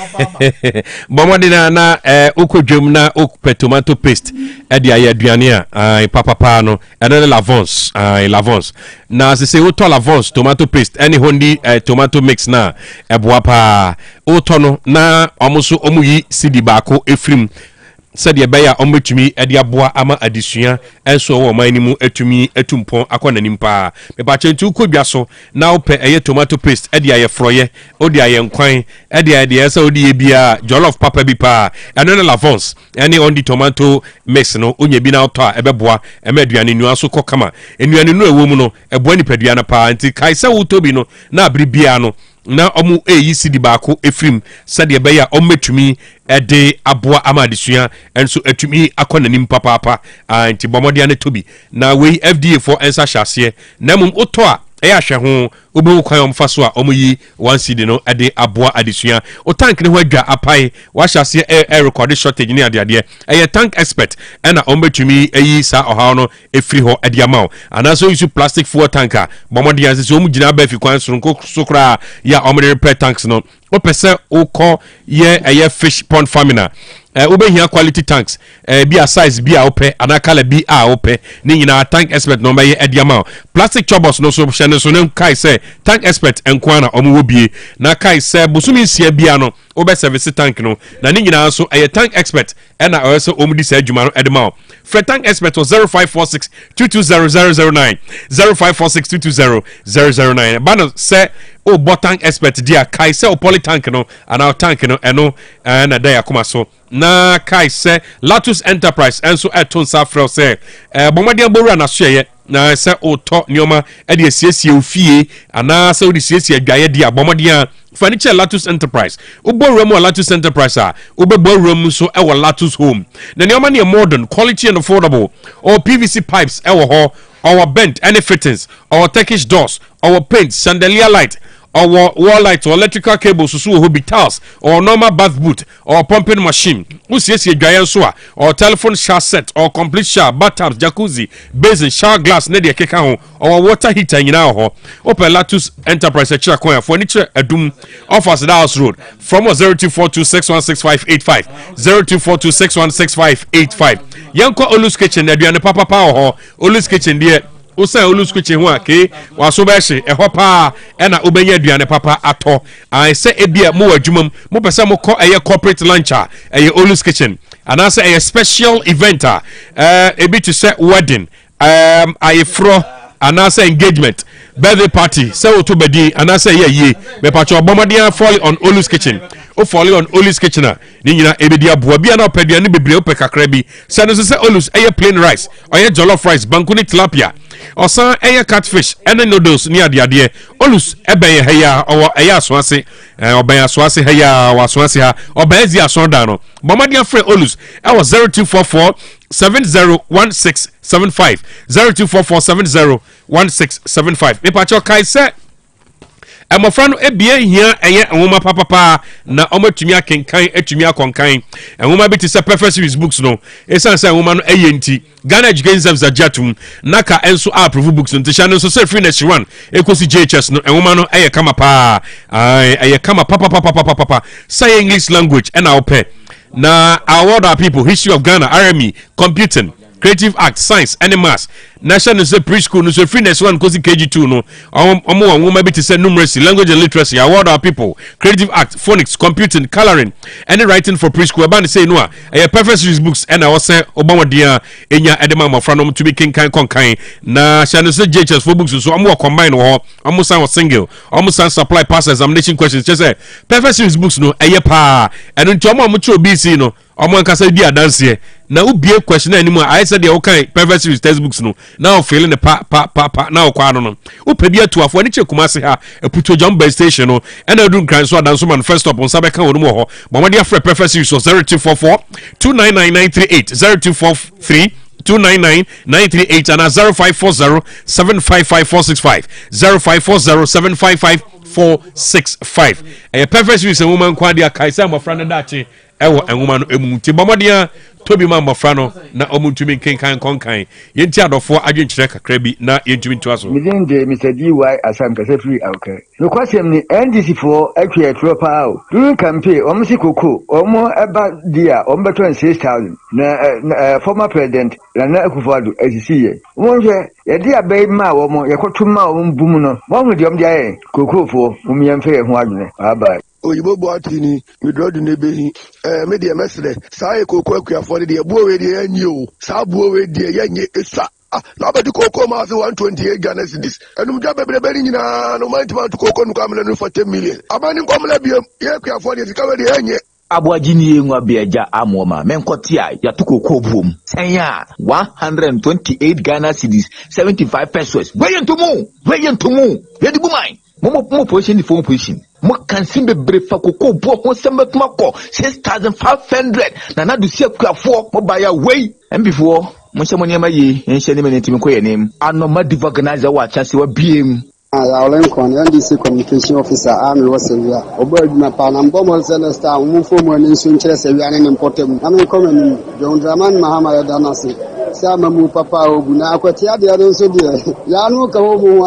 Speaker 2: Bomodina na ukudwum na tomato paste e dia ya aduane a papa no e na Lavance Lavance na se wo to Lavance tomato paste any hondi tomato mix na e boa pa wo to no na omuso omuyi sidi baako efrim said ye beya ometumi ede aboa ama adesua enso wo man ni mu atumi atumpon akona nimpa me ba chentu kodwa so na wo pe eye tomato paste ede aye froye odi aye nkwan ede esa odi ye bia jollof papa bi pa eno na Lavance ene on the tomato mix no onye bi na auto a ebeboa emaduane nu aso kokama enuane nu ewo mu no eboa nipadua na pa nti kaisa wo tobi no na abribia no na omu eyisi di baako efrim sade beya ometumi ede aboa amadesua enso atumi akona nim papa anti bomodia ne tobi na we FDA for ensa hyase na mum oto a eya hwe ho obewu kwan omfa so a omuyi 1 CD no ede aboa adesua o tank ne ho adwa apai wa hyase record shortage ne ade eye tank expert na ometumi eyi sa oha no efri ho ede amao anaso use plastic fuel tanker bomodia se omu gina ba fi kwan so sokra ya omre repair tanks no o pese o ko ye eye fish pond farming obehia quality tanks bi a size bi a ope anakala bi a ope ni nyina tank expert no be ediama plastic chobos no so hye so ne kai say tank expert enko na omo wobie na kai say bosumi nsia bia no obe service tank no na ni nyina so tank expert na also omudi say adwuma no edema for tank expert was 0546 220009 0546 220009 bano say o botank expert dia kai say o poly tank no ana tank no eno na da yakoma so na kai say Latus Enterprise enso eton safrel say bomade boru na so ye na say o to nioma e de siesie ofie ana say o de siesie adwaye dia bomade furniture Latus Enterprise uborum or Latus Enterprise uborum so e Latus Home na nioma ne modern quality and affordable or PVC pipes e wo ho our bent any fittings our Turkish doors our paint chandelier light or wall light or electrical cables so hobby towels or normal bath boot or pumping machine usiesi adwaye so or telephone shower set or complete shower bathtub jacuzzi basin shower glass na de keka ho or water heater nyina ho open Latus Enterprise chira kon furniture adum offers the house road from 0242616585 0242616585 yanko Olus Kitchen aduane papa ho Olus Kitchen de Usa Olus Kitchen ho ake waso ba hye eho pa na obenya aduane papa ato I say ebia mo adwumam mo pese mo kɔ eye corporate luncher eye Olus Kitchen anase eye special eventer ebi to say wedding aye fro anase engagement birthday party say o to bedi anase ye me pacho bomodian fall on Olus Kitchen o fall on Olus Kitchen ni nyina ebedi aboa bia na opeduane bebre opekakra bi say no say Olus eye plain rice oye jollof rice bankuni tilapia osan eye catfish ene noodles ni ade Olus ebe heya owo eye asoase oben asoase heya wasoase ha oben ezi asonda no bomodian free Olus e was 0244 701675 0244 701675 me pacho kai say mmɔfra no ebie hia ɛyɛ nwoma papapa na ɔmo atumi akenkan atumi akɔnkan nwoma bi te sɛ perfect series books no esan sɛ nwoma no ɛyɛ nti Ghana Education Service agyatum naka enso approve books no ntisha no so sɛ free next one ekosi JHS no nwoma no ɛyɛ kama pa ɛyɛ kama papa say English language ɛna opɛ na award our people history of Ghana RME computing creative arts science and maths national say preschool no so free next one kosi KG2 no omo wan woman bi te say numeracy language and literacy award our people creative arts phonics computing coloring and writing for preschool about say no a perfect series books and I was say obawa dia enya edema mafra no to be kinkan konkan na channel say JHS for books so omo combine wo omo san single omo san supply pass examination questions just say perfect series books no eye pa and nti omo cho BC no omo nkasa di adanse na ubie question animu I said the okay perfect series textbooks no now feeling the pa now kwa no upedi atuafo ani chekumase ha eputo jump station no and adun kran so adanso man first stop on sabeka wonu mo ho bomodi afre perfect series so 0244 299938 0243 299-938 and 0540-755-465 0540-755-465 a perfect series and woman kwadia kaisa my friend dachi ewo and woman emunti bomodia Toby Mama Frano, na omuntumi kenkan konkan. Yenti adofo adwenkyerɛ kakra bi na yentumi to aso.
Speaker 15: Miden de Mr. DY Asam kase free awka. No kwasem ni NDC for atwe tropa o. During campaign omusi koko, omo eba dia, ombeto 6,000. Na former president Nana Akufo-Addo asisiye. Wonhwe ye dia bai ma omo yekoto ma omo bumu no. Mo hu de om dia ye kokofo umyemfe ho adwene. Bye.
Speaker 16: Oyibo Boatini, we draw the neighboring media message. Say Coco for the Bowe de New, Sabu de Yenye Issa. Nobody Coco Mass 128 Ghana cedis. And Mujabe no mind to Coco Cameron for 10 million. Abaning Comlabium, Yakia for the cover the Yenye.
Speaker 17: Abuajini ngwa biaja amoma menkotia ya tuko kobum senya 128 Ghana cedis 75 pesos weyen to mu yedi bumai mo position the phone position mo kansin bebre fa kokko bo ho sembetuma ko 6500 na du sia kuafo mo baya wei mbifo mo hyemoniema yi enhye ne menetimi ko yenem anoma div organizer wa chance wa biem
Speaker 18: Lincoln, NDC Communication Officer, Army was Sevilla. Obey my Panambo Celesta, Mufo, and Sunches, and important. I mean, coming, John Draman, Mahama Danasi, Samamu Papa, Obuna, Quatia, the other so dear. Yanu Kaomu,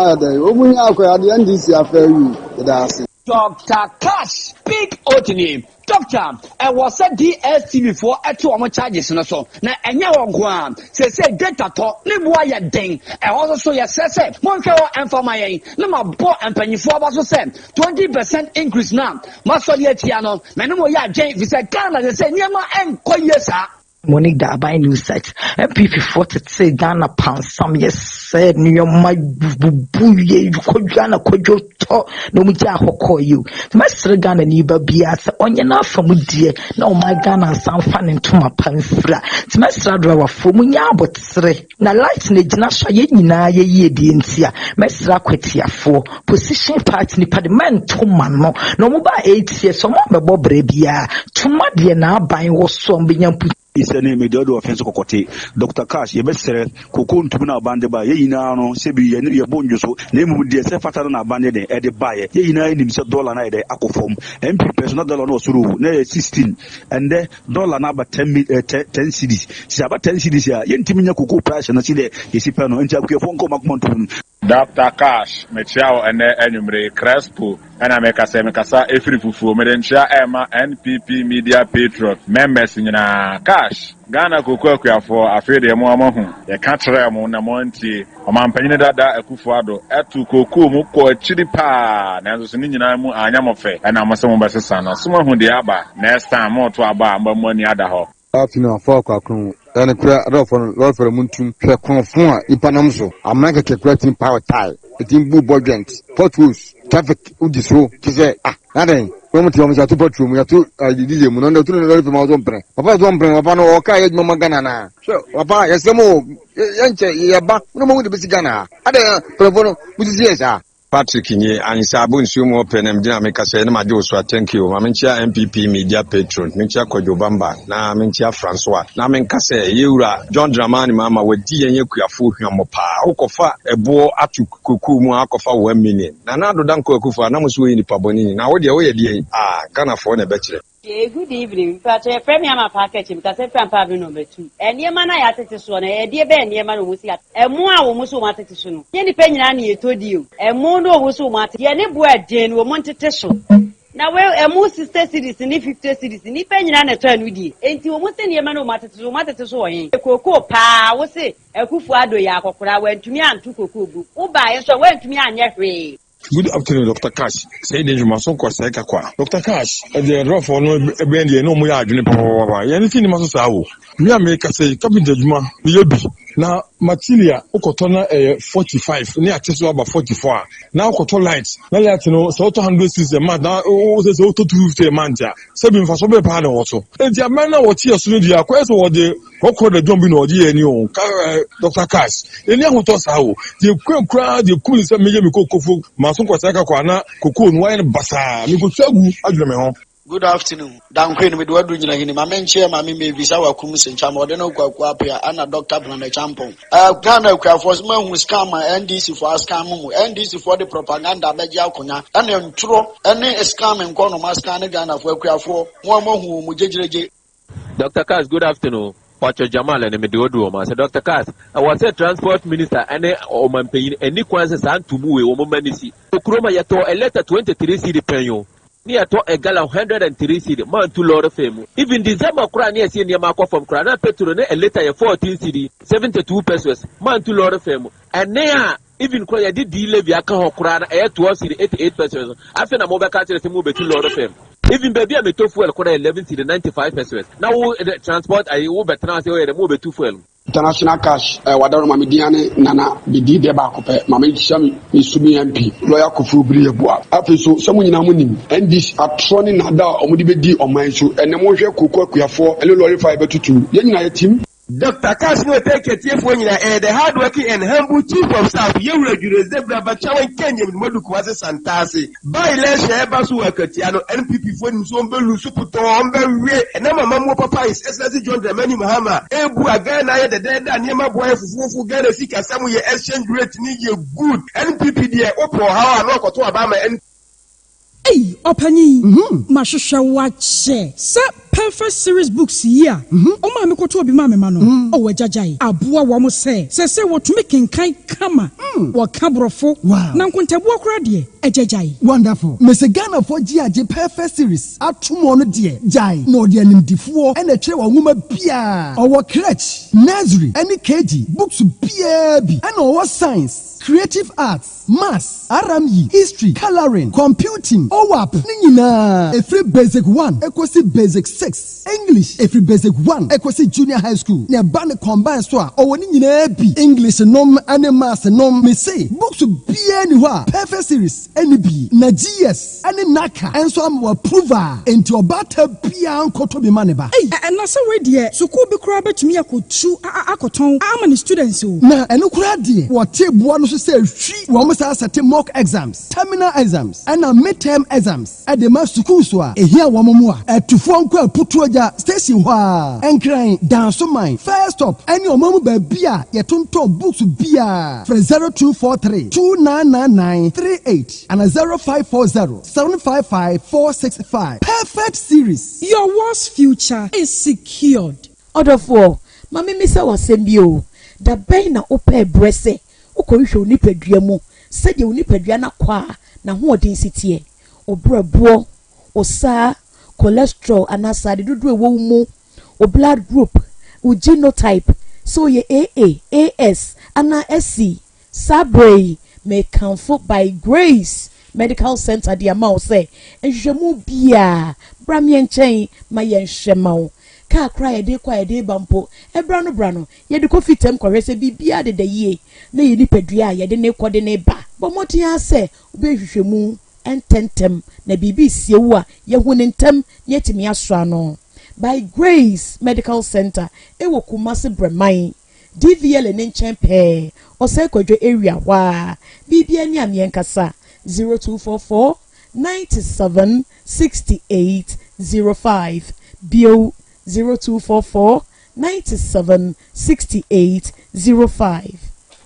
Speaker 18: Omuya, the NDC affair you, the Darcy.
Speaker 19: Dr. Cash, speak out name. Doctor, I was at DSTV for at 2 charges and so. Now, and you are say data talk, live wire ding. I also yes, say, Monka and for my number poor and penny for was sent 20% increase now. Masolietiano, Manoya Jane, we said, Canada, say, Yama and Koyesa.
Speaker 20: Monique da buy new site. MP 40 say Ghana pound some yes said New my buye you could Ghana kojo to no muja hoko you. Master Ghana ni babia sa onye na famu die na my Ghana san fan into my panfra. Master drawer for munya but sre na light ne jina sha ye nyina ye di ntia. Master kwetia for position part ni parliament to man no mo ba 8 years so mo bebo brebia tuma de na ban wo so mbenyam
Speaker 21: isane medio offense kokote Dr. Cash ye besere kokon ntubuna bande ba ye yina no sebi ye bonjo so na emu de se fatara na bande de e de baye ye yina enim se dollar na de akofom MP personal dollar no suru na 16 and the dollar na ba 10 cedis si aba 10 cedis ya ye ntimi nya kokon price na si de ye si pe no ntia akofo nko makontun
Speaker 22: Dr. Cash mechiao ene enyumre Crespo ana mekasa efiri fufuo medenchia ema NPP Media Patriot members nyina Cash Ghana kokwa kuafo afede mo amahu ye ka kire mo na mo ntie omampanyine dada Akufo-Addo etu kokko mu ko achiri pa na nso ni nyina mu anyamofe na mo se mo besesa na so mahu de aba next time mo to aba amba mo ni ada ho
Speaker 1: afina afọ kwakron ene kura adofo lofere muntum hwe konfon a ipanam so amaka kekura tin power tie etin bu budget potholes traffic udisro kize aden Como ti omo tu patru mu ya tu DJ mu no tu no le ma zompre papa papa no o ka ye mama Ghana na so papa yesemo yenche ye ba no mo de bisi Ghana aden telefono mu ti esa
Speaker 5: Patrick Nye Ansabu Nsumo Penem Dinamica Senamajo, thank you. Mamencia MPP Media Patron, Mincha Kojobamba, na Mincha Francois, Namenkase, Yura, John Dramani Mama, with DNA Kuafu Yamopa, Okofa, a bo atu kukumu, Akofa 1 million. Nanado Danko Kufa, Namusu in the Paboni, now what the way, can afford a bachelor.
Speaker 7: Good evening. But a premier package because a fan pavilion number 2. And your man I had to swan a dear Ben, your man was at a more almost wanted to soon. Any penny I told you, a mono was wanted. Yanni boy Jane will want to test. Now, well, a more sister cities in 50 cities in penny and a turn with you. Ain't you almost any man who mattered to so a cocoa pa was it a kufuado yakokra went to me and took a kubu. Oh, by so went to me and your free.
Speaker 23: Good afternoon, Dr. Cash. Say the Mason Cossaca. Dr. Cash, the rough for no bendy, no more argument. Anything you must say. Me make a say, Captain Juma, Yobi. Now, Matilia, Okotona 45, near Tesla about 44. Now, Koto lights. Now, let you know, so 200 is a month. Now, there's auto 250 a month. 7 for some part also. And the man now, what here soon, the acquest or the Hoko the Jumbin or the Dr. Cash. And now, what was how the crowd, the cool is a million Coco, Mason Cossaca, Cocoon, wine, Bassa, Mikusagu, Adremer.
Speaker 24: Good afternoon. Dan Queen with what doing in my main chair, my may be our Kumus and Chamodeno Quapia and a doctor from the Champon. Ghana was man who scam my NDC for scam, NDC for the propaganda, Bejakuna, and then throw any scam and Konomascan Ghana for Quafo, one more who Mujaj.
Speaker 25: Dr. Kass, good afternoon. Pacho Jamal and Medoduoma. So Dr. Kass, I was a transport minister and Oman paying any quantities and to move a woman. Okroma Yato a letter 23 CD penyo. Near to a gala 103 CD, man to Lord of Fame. Even December Kran, yes, in your mark from Krana Petrone, a letter 14 CD, 72 pesos, man to Lord of Fame. And there, even Koya did delay via Krana, air to us 88 pesos. After a mobile country, move to Lord of Fame. Even baby, I'm a tough fuel, 11 CD, 95 pesos. Now, the transport, I will be transferred and move to fuel.
Speaker 26: International cash, Wadaro Mamidiane, Nana, Bidi Debacope, Mammy Shami, Misumi MP, Lawyer Kufu Briabua. After so, someone in Amunim, and this are troning Nada or Mudibedi or Maisu, and the Moja Kuko, we are for a little fiber to 2. Young team.
Speaker 12: Dr. Cash will take a tip when you are the hardworking and humble chief of staff. You regulate Zebra Bachawan Kenya with Modukwase Santasi. By less Shabasu Wakatiano, NPP for Nsombelu Suputo, Ombe, and Nama Mamu Papa is SSC John Dramani Mahama. Ebu Agana, the dead and Yama boy for Gana Sika, some of your exchange rate need you good. NPP, dear Opo, how I know Koto Abama and
Speaker 27: Hey, Opani, Mashusha watch. Sir, perfect series books here. Oh, mammy, go to be mammy, mano. Oh, Jajai. Abua wamo say what to make in kind kama. What cabrofo. Wow. Nankunta walk ready. A Jajai.
Speaker 3: Wonderful. Mr. Ghana for GIJ perfect series. At 2 mono dear. Jai. No dear in D4 and a chair woman Pia. Our crutch. Nursery. Any KG. Books PAB. And our science. Creative arts. Maths. RME. History. Coloring. Computing. OWAP. Nina. A free basic 1. Equasi basic 6. English. A free basic 1. Equasi junior high school. Nya band combined store. Or Nina B. English nom and maths nom. Me say. Books be anywhere. Perfect series. Any B. Na GS. Any NACA. And so I'm approver. Into a batter Pia Koto be maneba.
Speaker 27: Hey, and that's a way dear. So could be crabbe to me. I could chew. I could tongue. How many students?
Speaker 3: Na and no crab dear. What table one say she almost has a mock exams, terminal exams, and a midterm exams at the master schools. A here wamamua at to phone call putuaja station wa and crying down so mine. First up, and your mama beer, your tonton books beer for 0243 2999 38 and a 0540 755 465. Perfect series.
Speaker 27: Your worst future is secured.
Speaker 28: Order 4. Mami Misa was sembio. The Baina Ope Bresse. Okorisho nipadua mu sede onipadua na kwa na ho density obrabo osa cholesterol anasade dodo ewo mu o blood group o genotype so ye AA AS ana SC Sabre may comfort by Grace Medical Center the amount say enhwemu bia bramye nchen ma ye nhwema ka cry de kwa de bampo brano ye de coffee tem kwese bibia de ye na ye nipadua ye de ne kode ne ba bomoti ase obehwehwemu ententem na bibi siewu a ye hunentem ye timi aso ano by Grace Medical Center ewo Kumasi Breman DVL ne nkyɛn pɛɛ ɔsɛ kwadwo area wa bibia ni amienkasa 0244 97 68 05 bio 0244 97 68 05.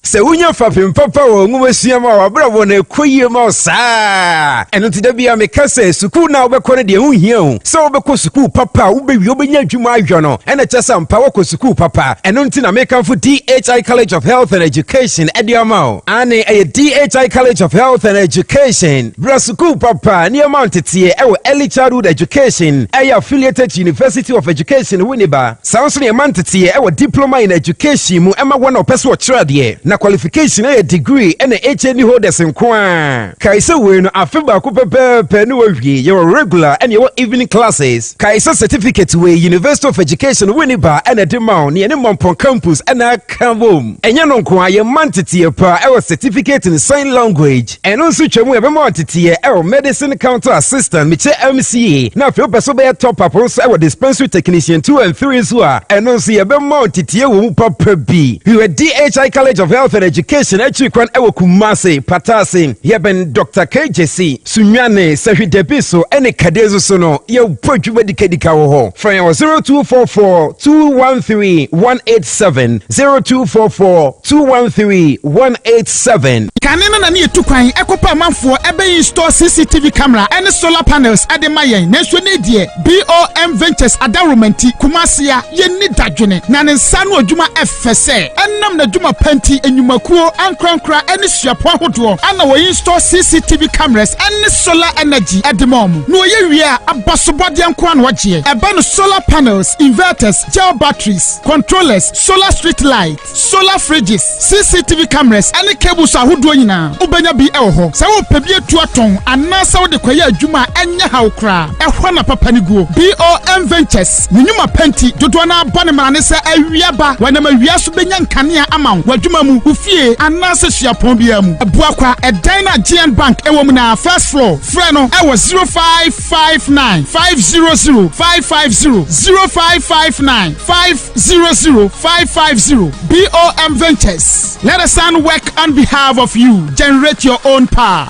Speaker 4: Se unya fafim papa wo ngumesua ma wabra wo na ekoyie ma saa eno ti da bia me kase suku na obekọ ne de hu hia hu se obekọ suku papa ubewi obenya adwuma ahwo no ena kyesa mpa wo suku papa eno nti na me kanfo DHI College of Health and Education ediama ane a DHI College of Health and Education bra suku papa ne amount tie ewo early childhood education affiliated University of Education Winneba sounds ne amount tie ewo diploma in education mu ema one opese wo kyerade na qualification a degree and HND holders in Kwan. Kaisa win afeba ko pepe no wie your regular and your evening classes. Kaisa certificate we University of Education Winneba and a demand near Mompon campus and a Kambum. And you know Kwan your mantity pa our certificate in sign language and also chemu e mantity our medicine counter assistant Miche MCA. Now feel person be top up also our dispensary technician 2 and 3 as well. And also e be mantity wo papa bi. You a DHI College of Health and Education Echikwan ewo Kumase Patasi yeben Dr. KJC Sunyane Sahi Debiso ene kadezo sono ye podwuma dikadika wo ho from 0244 213 187 0244 213 187
Speaker 6: kanena na ne etukwan ekopa amanfo ebe install CCTV camera and solar panels ade mayen na so ne die BOM Ventures Adawromenti Kumasia ye ni dadwene na ne nsa no adwuma efese enam na adwuma panti enyumakuo ankrankra ene suapo ahodo ana wo install CCTV cameras and solar energy edemom no ye wie abasobode anko an wagye eba no solar panels inverters gel batteries controllers solar street lights solar fridges CCTV cameras and cables ahodo nyina ubenya bi eho se wo pebie tuaton anasa wo de kwaye adwuma enya hawkra ehwa na papa ni guo BOM Ventures nyuma panti dodo na abone mane se awiaba wana mawia so benya nkane ama wadwuma mu ufie anase suapon bia mu ebuakwa edan na GN Bank ewo mu na first floor freno ewo 0559 500 550 0559 500 550 BOM Ventures. Let us work on behalf of you. Generate your own power.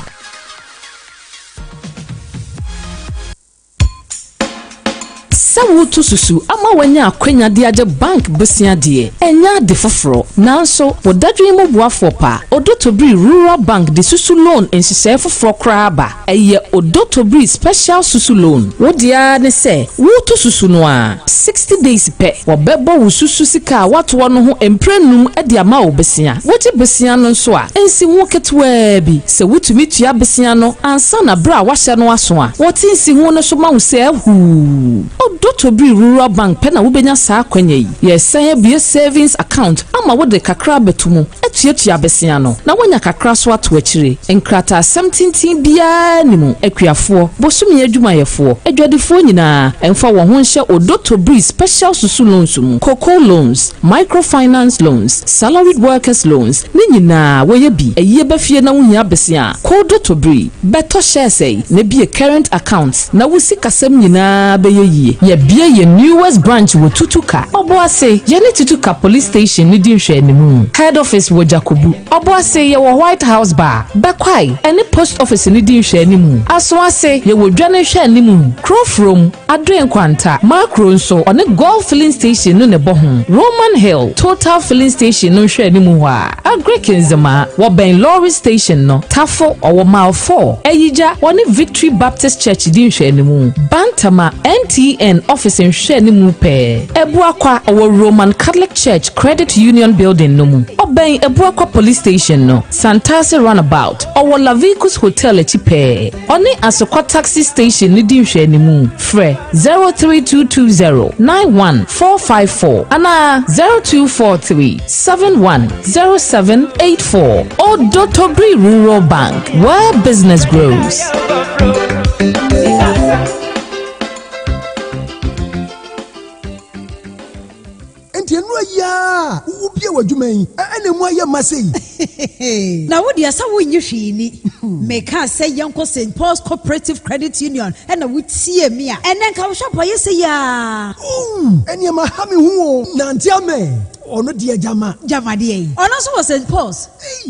Speaker 8: Sawu to susu ama wanya akwenya de age bank besia de enya de foforo nanso wodadwe mu boafo pa Odotobri Rural Bank de susu loan ensise foforo kraba eye Odotobri special susu loan wodia ne se wo to susu no a 60 days pe wobebo wo susu sika wato no ho emprenum de ama wo besia woje besia no nso a ensi wo ketwa bi se wotumi tua besia no ansa na bra wahye no aso a wotinsi ho no so ma wo se hu Odotobri Rural Bank pena wubenya saa kwanya yi yesen bie savings account ama wo de kakra betumu etuatua besia no na wonya kakra so ato akire enkrata 17 bia nimu ekwiafo bosumi adwumayefo adwadefo nyina emfa wo ho nhye Odotobri special susu loans mu cocoa loans microfinance loans salaried workers loans ni nyina woye bi eye bafie na wonya besia Odotobri beto share say na bie current account na wosi kasem nyina beye ye bia ye newest branch wo tutuka oboase ye ne tutuka police station ni di hwe animu head office wo Jakobu oboase ye wo White House bar bekwai ene post office ni di hwe animu asoase ye wo dwane hwe animu Crowfrom Adren Kwanta macro nso one Golf filling station no ne bohun Roman Hill Total filling station no hwe animu wa Agrikinzema wo Ben Lorry station no Tafo owo mile 4 Eyija one Victory Baptist Church di hwe animu Bantama NTN office in share ni mu pe ebuakwa our Roman Catholic Church Credit Union building no mu oben ebuakwa police station no Santase runabout our Lavicus Hotel echipe oni asokwa taxi station ni di hwe ni mu fre 03220 91454 ana 0243 710784 Odotobri Rural Bank where business grows.
Speaker 3: Ya ubie wadwuma yi ene mu aye masei
Speaker 28: na wo dia sa wo nyi hwini
Speaker 27: Meka say Yanko St. Paul's Cooperative Credit Union and a would see me and then come shop why you say ya.
Speaker 3: And you ma hami huo nantiame. Ono dia jama
Speaker 27: die. Ono so was St. Paul's.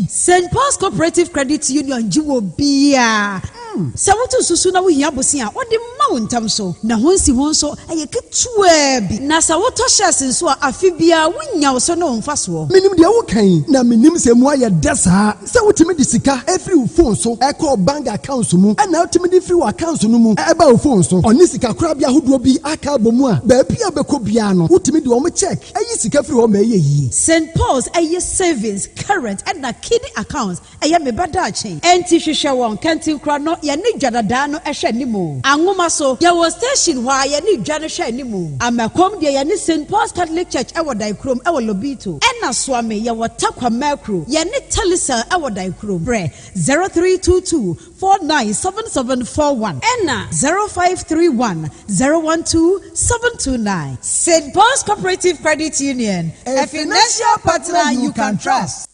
Speaker 27: St. Paul's Cooperative Credit Union jiwo bia. Sɛ wotu susu na wohia bosia ɔde ma wo ntam so na honsi won so ɛyɛ ketewa bi na sɛ wotɔ shares nso a afi bia wonya wo so na womfa so
Speaker 3: minim dia wo kan na minim sɛ mu ayɛ desa sɛ wotimi de sika every wo phone so ɛkɔ bank account mu ɛna wotimi de free wo account no mu ɛba wo phone so ɔne sika kora bia hodoɔ bi aka bomu a baabi a bɛkɔ bia no wotimi de wɔn check ɛyi sika free hɔ ma ɛyɛ yi
Speaker 27: St. Paul's ɛyɛ savings current ɛna kiddie accounts ɛyɛ me badaakye ɛnti hwehwɛ wɔn kantin kora no yɛne dwadada no ɛhwɛ nimu angoma so yɛwɔ station hɔ a yɛne dwa no hwɛ nimu amakom deɛ yɛne St. Paul's Catholic Church ɛwɔ Daikrom ɛwɔ Lobito ɛna Swami yɛwɔ Takwa Makro yɛne Telecel ɛwɔ Daikrom brɛ 0322 497741 ɛna 0531 012 729 St. Paul's Cooperative Credit Union, a financial partner you can trust.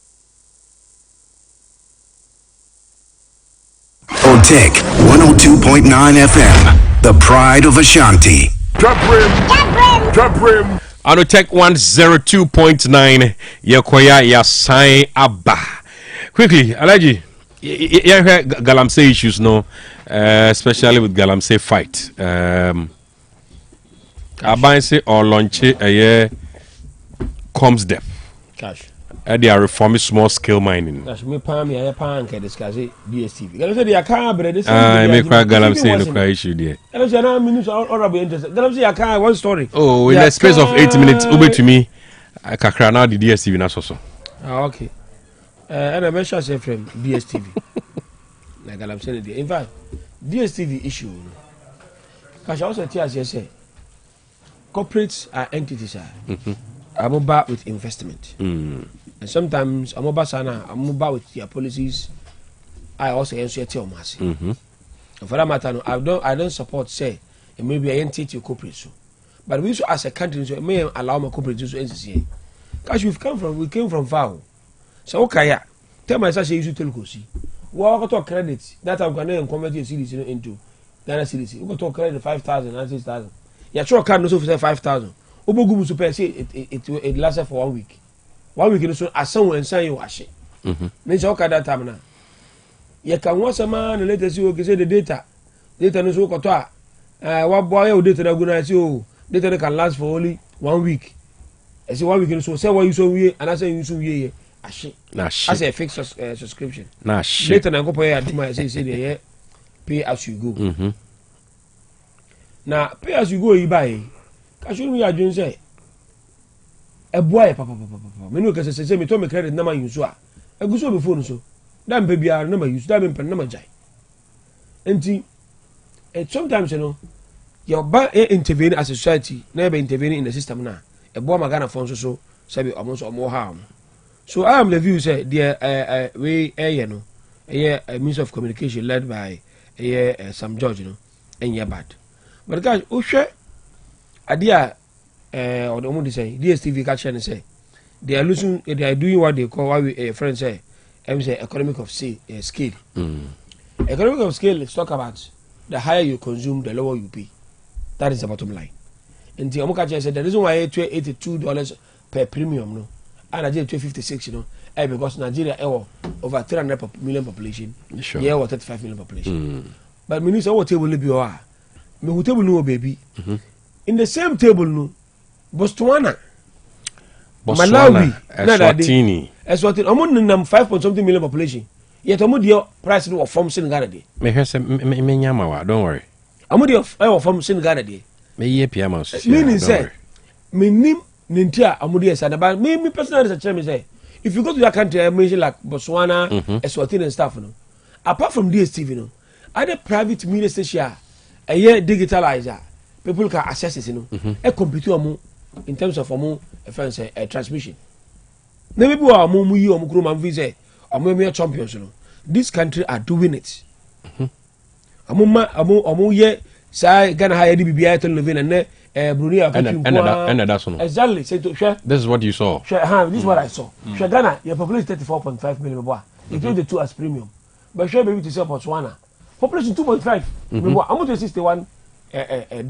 Speaker 2: OTEC 102.9 FM, the pride of Ashanti.
Speaker 9: Dwabrem. On OTEC 102.9, Yakoya Yasai Abba. Quickly, Alaji, you heard Galamsey issues, no, especially with Galamsey fight. Abanse or launch a year comes deaf.
Speaker 12: Cash.
Speaker 9: They are reforming small scale mining.
Speaker 12: Cash me palm ya pan can discuss it DSTV. Galamsey they can't bread this.
Speaker 9: I make quite Galamsey no cry issue there.
Speaker 12: Galamsey na minutes or be interested. Galamsey ya can't one story.
Speaker 9: Oh, in the space of 8 minutes over to me I kakra now the DSTV na so.
Speaker 12: Ah okay. And I mention say from DSTV. Na Galamsey there. In fact, DSTV issue. Cash also tell us say corporates are entities. I'm about with investment. And sometimes I'm about with their policies. I also answer to Omasi. And for that matter, I don't support say it may be an entity corporate. So. But we should as a country so it may allow my corporate to NCCA. Because we came from far. So okay, tell myself you should tell Kosi. Well, I got credit that I'm gonna convert your cities into Ghana cities. We got to credit 5,000 and 6,000. Yeah, sure can also say 5,000. Obogumu super say it lasted for 1 week. 1 week so as someone say you wash it. Means okay that time now. You can watch a man and later see okay say the data no so koto what boy you data na go na see oh data can last for only 1 week. I say 1 week so say what you so we and I say you so we ashe. Na shit. As a fixed subscription.
Speaker 9: Na shit.
Speaker 12: Later na go pay adima say there pay as you go. Now pay as you go you buy. Kashuru ya dwen say e boy papa me no kase say me to me credit na ma use a eguso be phone so dan pe bia na ma use dan me pen na ma jai enti sometimes you know your bank intervene as a society na be intervene in the system na e boy magana phone so say be omo ha so I am the view say the we you know a means of communication led by some judge you know and bad but guys o hwe Adia or the woman say DSTV catch and say they are losing they are doing what they call what we friends say economic of scale. Economic of scale is talk about the higher you consume, the lower you pay. That is the bottom line. And the Omokacha said the reason why I pay $82 per premium no and Nigeria 256 you know because Nigeria over 300 million population.
Speaker 9: Sure.
Speaker 12: Yeah, over 35 million population. But minister what table be me who table no baby. In the same table no Botswana Malawi Eswatini among them 5.something million population yet amu the price no form sin Ghana dey
Speaker 9: me hwese me nyama wa don't worry
Speaker 12: amu the form sin Ghana dey
Speaker 9: me ye piama so
Speaker 12: meaning say me nim nintia amu the say but me personally research me say if you go to that country I mention like Botswana Eswatini and stuff no apart from DSTV no other private media station a year digitalizer people can access it, you know. A computer in terms of a transmission. Maybe we are more you or Mukrum and Visa or maybe champions, you know. This country are doing it. Amu ye say Ghana hire DBI to live in and Brunei
Speaker 9: and that's one.
Speaker 12: Exactly. Say to share.
Speaker 9: This is what you saw.
Speaker 12: Share, this is what I saw. Share Ghana, your population 34.5 million. You take the two as premium. but sure baby to say Botswana population 2.5 me wa amu to $61
Speaker 9: ye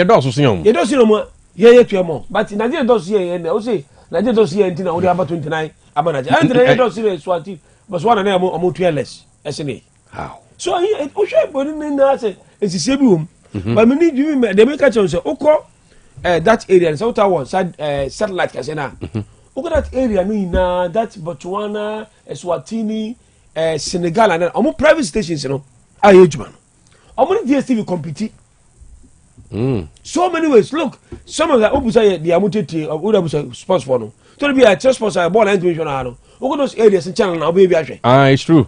Speaker 9: do so so
Speaker 12: ye do so no ye tuamo but Nigeria do so ye na o say Nigeria do so ye ntina o dey about 29 aba Nigeria and Nigeria do so Swati Botswana na amu fearless esene
Speaker 9: how
Speaker 12: so o sure body na say esise bi wom but me need you dey make a chance say okọ that area so that one satellite can say na okọ that area no na that Botswana Eswatini Senegal and omo private stations no aye ejuma no omo DSTV compete so many ways look some of the obusa the amutete of obusa sports for no to be a chess sports ball information no okọ those areas in channel na obi ahwe
Speaker 9: it's true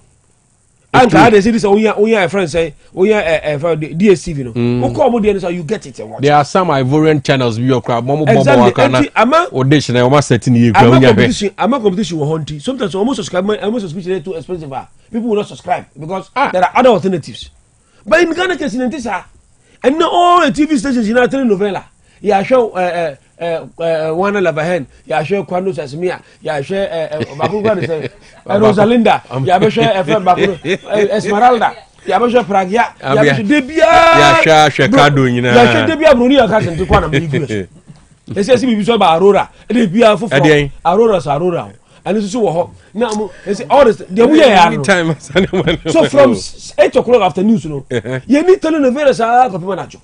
Speaker 12: and God they say this onya friend say onya DSTV no okọ omo dey so you get it and watch
Speaker 9: there are some Ivorian channels we your crowd momo waka na audition na o ma set ni e kwa onya be
Speaker 12: ama competition wo honti sometimes almost subscribe too expensive people will not subscribe because there are other alternatives but in Ghana case in this and not all the TV stations in our novella ya show one Lavahen ya show Kwando Sasimia ya show Bakugwa say Rosalinda ya be show FM Bakuru Esmeralda ya be show Pragia ya be show Debia
Speaker 9: ya show Kado nyina
Speaker 12: ya show Debia Bruni ya kasen to kwa na bigus ese si bibi so ba Aurora Debia fofo Aurora and this is what now all this the we are so from 8 o'clock after news you need telenovela sa ko pima nacho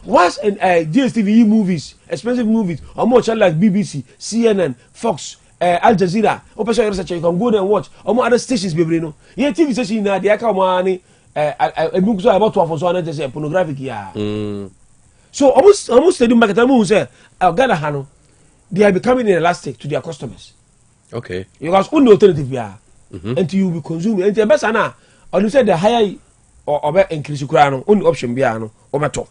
Speaker 12: once and DSTV movies expensive movies or more channel like BBC CNN Fox Al Jazeera operation research you can go there and watch or more other stations bebre no here TV station na dey aka mo ani book so about 12 so na say pornographic ya so almost the market am say Ghana ha no they are becoming inelastic to their customers.
Speaker 9: Okay.
Speaker 12: Because only alternative yeah, until you will consume it. And the best na, or you say the higher or increase no only option be no or better.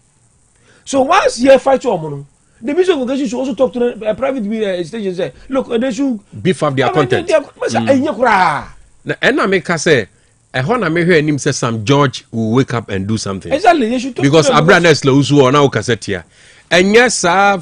Speaker 12: So once you fight your money, the music organization should also talk to the private station say, look, they should
Speaker 9: beef up their content. And I make us say, I want to make him say some George will wake up and do something.
Speaker 12: Exactly, they should talk
Speaker 9: because
Speaker 12: to them.
Speaker 9: Abraham Eslo or now cassette here. And yes, fa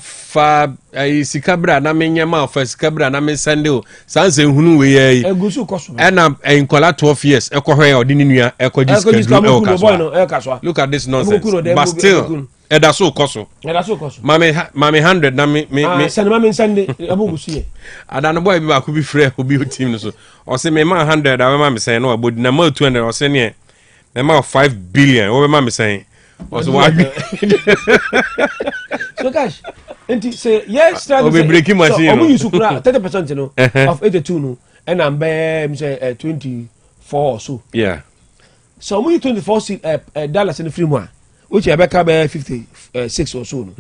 Speaker 9: sikabra na menyama fa sikabra na me sende o sanse hunu we ye
Speaker 12: egusu koso
Speaker 9: and in kola 12 years ekohwe odini nua ekodiskadru look at this nonsense but still edaso koso mame 100 na me
Speaker 12: send mame sende abugusu ye
Speaker 9: adano boy bi ba ko bi frɛ obi team no so o se me ma 100 a ma me send no abodi na ma 200 o se ne me ma 5 billion o be ma me send was what
Speaker 12: so gosh and say yes try
Speaker 9: to be breaking machine
Speaker 12: so use 30% you know of 82 no and I'm say 24 or so
Speaker 9: yeah
Speaker 12: so we $24 dollars in the free one which I back up 56 or so no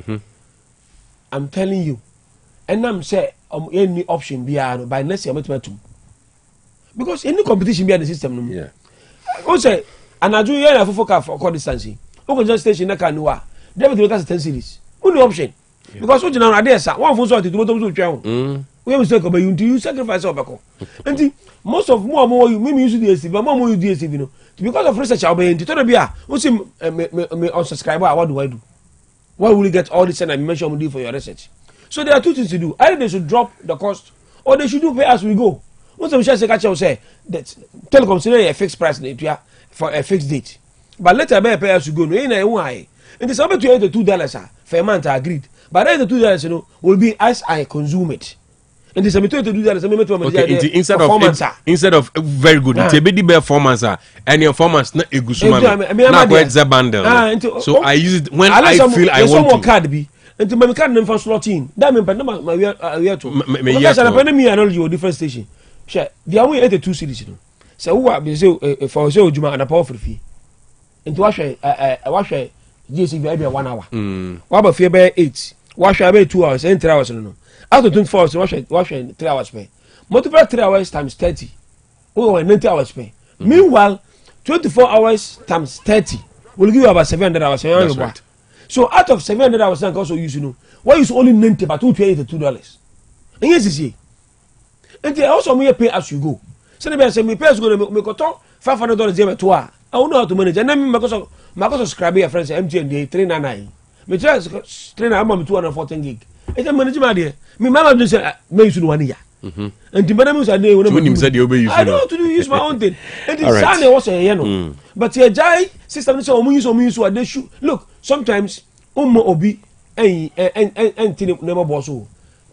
Speaker 12: I'm telling you and I'm say any option be by next year because any competition be the system no
Speaker 9: yeah
Speaker 12: o say and I do here for distancing o just station na kanwa David Lucas 10 series only option because what you know there sir one phone so to so twa we mistake about you sacrifice obeko and most of more you me use DSTV but more you DSTV no because of research I'll be into to be o say me unsubscriber what do I do why will you get all this and I mention we do for your research so there are two things to do either they should drop the cost or they should do pay as we go once we shall say catch say that telecom say a fixed price for a fixed date but later pay as you go no na why and it's about $82 for a month agreed but $82 you know will be as I consume it and it's $82
Speaker 9: okay instead of very good it's a bit the performance and your performance not a good na go exa bundle so I use it when I feel I want to
Speaker 12: card be and my card name for slotting that mean my we are to me me analogy or different station share the only 82 cities you know so who be say for say ojuma and power free into wash DSTV every 1 hour. What about fear by 8? Wash about 2 hours and 3 hours no. Out of 24 hours, wash 3 hours pay. Multiply 3 hours times 30. Oh, 90 hours pay. Meanwhile, 24 hours times 30 will give you about 700 hours. That's right. So out of 700 hours, I also use why use only 90 but $282. And yes, is he. And they also may pay as you go. So they say me pay as go me go to $500 every 2 hours. I don't know how to manage. And then because subscribe your friends MTN 399. Me try 399 I'm 214 gig. It's a manage my dear. Me mama just say me use 1 year. And the madam said they
Speaker 9: I
Speaker 12: don't to use my own thing. And the
Speaker 9: All right.
Speaker 12: son was a yellow. But your jai system is almost what they should look. Sometimes obi and never boss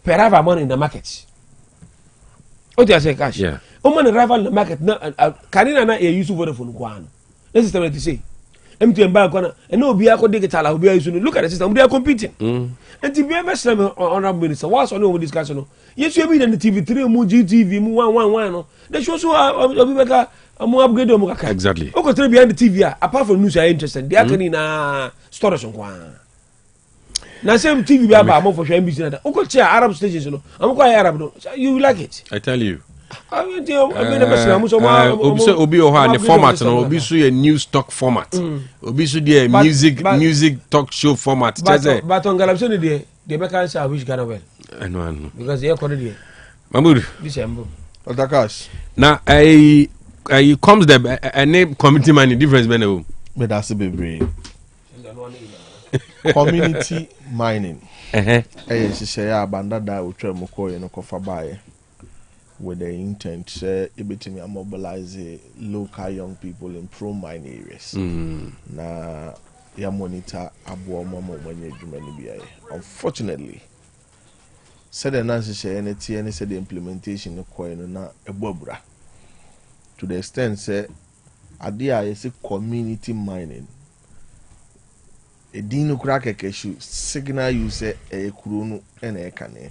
Speaker 12: per have money in the market. What do I say, cash?
Speaker 9: Yeah.
Speaker 12: Oman rival in the market. Karina na use Vodafone Kwan. This is what to say. MTN Bank and no be a digital. Look at the system. They are competing. And to be a best honorable minister, what's on over discussion? Yes, you mean the TV3, GTV, 111. They show so a more upgrade.
Speaker 9: Exactly.
Speaker 12: Okay, behind the TV, apart from news, are interested. They are in a storage on Kwan. Now, same TV be about more for NBC. Okay, Arab stations, I'm quite Arab. You like it?
Speaker 9: I tell you.
Speaker 12: Obi
Speaker 9: Oha the format no obi so a news talk format obi so the music talk show format
Speaker 12: but on Galamson they make answer which kind of well
Speaker 9: I know
Speaker 12: because they are quality
Speaker 9: Mahmoud
Speaker 12: December
Speaker 10: Otakash
Speaker 9: now I comes the a name community money difference man o
Speaker 10: me that's bebre community mining share abanda da utwa moko no kofa bae with the intent to mobilize local young people in pro-mine areas. Na ya monitor abo mama mwenye jumani biaye. Unfortunately, said the Nancy share any said the implementation of coin na ebobra. To the extent say adia is community mining. A dino crack a keshu signal you say a kurunu and a cane.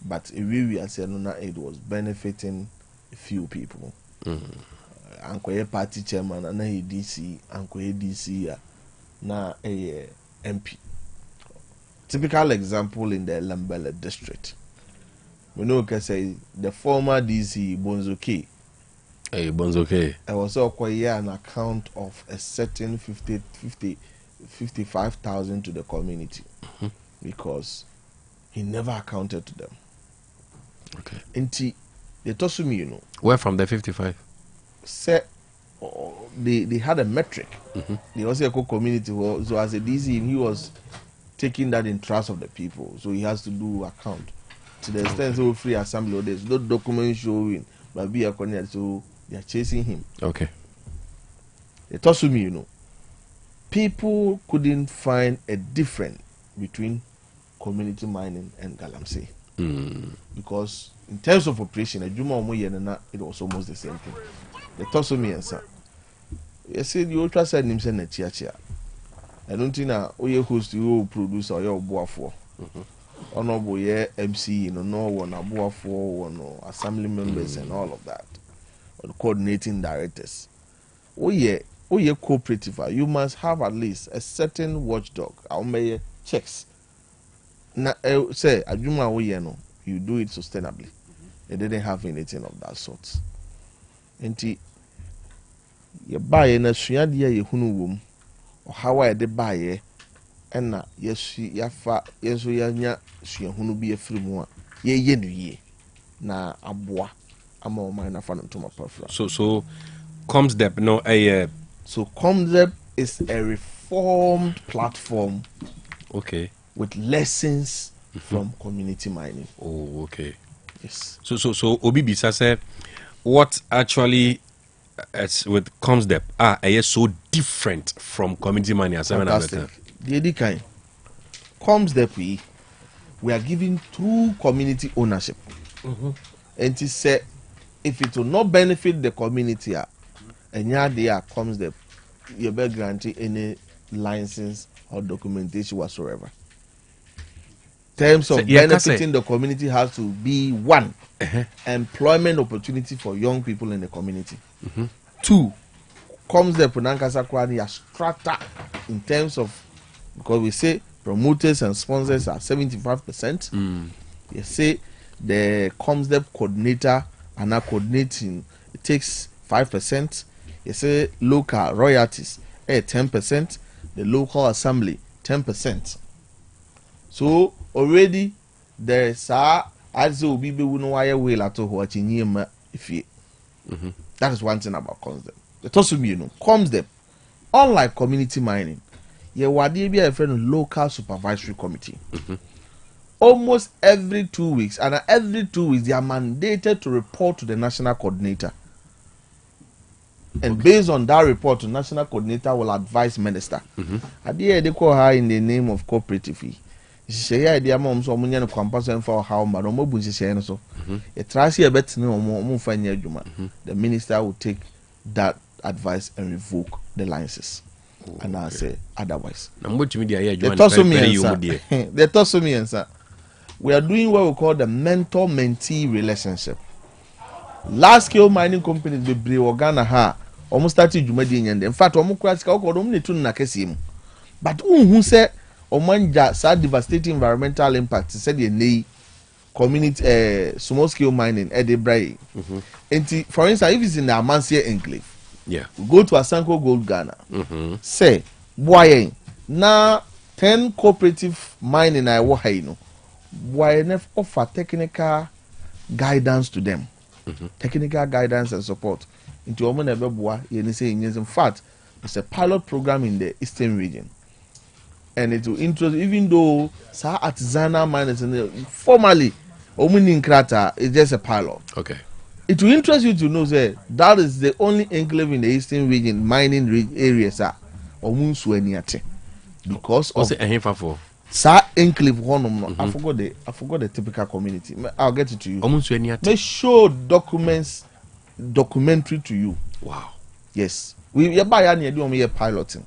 Speaker 10: But we are saying it was benefiting a few people. Anko party chairman and a DC, Anko DC na a MP. Typical example in the Lambele district. We know can say the former DC Bonzoke.
Speaker 9: Hey Bonzoke.
Speaker 10: I was also an account of a certain 55,000 to the community because he never accounted to them.
Speaker 9: Okay.
Speaker 10: Inti they told me, you know.
Speaker 9: Where from the 55?
Speaker 10: Say they had a metric. They also a community so as a DC he was taking that in trust of the people. So he has to do account. To the extent so free assembly there's no document showing but be a connect so they are chasing him.
Speaker 9: Okay.
Speaker 10: They told me, you know. People couldn't find a difference between community mining and Galamsey. Because in terms of operation, it was almost the same thing. They told me, answer. You see, the ultra said him send a chia. I don't think you host you producer or your boa for. Honorable MC, no one a boa for no assembly members and all of that. Or the coordinating directors. Cooperative, you must have at least a certain watchdog. I'll make checks. Na say adwuma wo ye no you do it sustainably. They didn't have anything of that sort. Enti ye buy na suade ye hunu wom o how I de buy na yesu yafa yesu yanya suahunu bi afiri mu a ye no ye na aboa ama o man na fa no to mapafra.
Speaker 9: So comes the no
Speaker 10: so Comzep is a reformed platform.
Speaker 9: Okay.
Speaker 10: With lessons from community mining.
Speaker 9: Oh, okay.
Speaker 10: Yes.
Speaker 9: So Obi Bisa said, what actually with Comsdep is so different from community mining as
Speaker 10: fantastic. The kind Comsdep we are giving true community ownership. And to say if it will not benefit the community, and there Comsdep, you better guarantee any license or documentation whatsoever. Terms of benefiting the community has to be one, employment opportunity for young people in the community. Two, comes the Punankasa Kwani strata in terms of, because we say promoters and sponsors are 75%. You say the ComsDep coordinator and are coordinating, it takes 5%. You say local royalties 10%, the local assembly 10%. So already there's as will be no wire will at all watching him if you that is one thing about ComsDep. The toss you know ComsDep, unlike community mining, you will be a friend local supervisory committee. almost every 2 weeks, and every 2 weeks they are mandated to report to the national coordinator. And based on that report, the national coordinator will advise minister. They call her in the name of cooperative. She say idea mom so omunya no compassion for how ma no mabu nhye no so. E trase e betene omo fanya adwuma. The minister will take that advice and revoke the licenses. And I say otherwise.
Speaker 9: Na mbotumi dia ya adwuma
Speaker 10: They toss me answer. We are doing what we call the mentor-mentee relationship. Large scale mining companies be brave Ghana ha almost started jumadi nyande. In fact, omo kwasi ka okodo omo netu na kese mu. But who say omanja sa devastating environmental impact said the nei community small scale mining at the bray. For instance, if it's in the Amansia enclave,
Speaker 9: yeah,
Speaker 10: we go to Asanko Gold Ghana. Say boy na 10 cooperative mining I wo ha no. Why never offer technical guidance to them, technical guidance and support into Omo Nebeboa. In fact, it's a pilot program in the eastern region, and it will introduce, even though artisanal miners formally Omunin Krata is just a pilot.
Speaker 9: Okay,
Speaker 10: it will interest you to know that is the only enclave in the eastern region mining areas are Omunsueniate because
Speaker 9: what's it for?
Speaker 10: Sir enclave one I forgot the typical community. I'll get it to you. They show documentary to you.
Speaker 9: Wow.
Speaker 10: Yes. We buy any do piloting.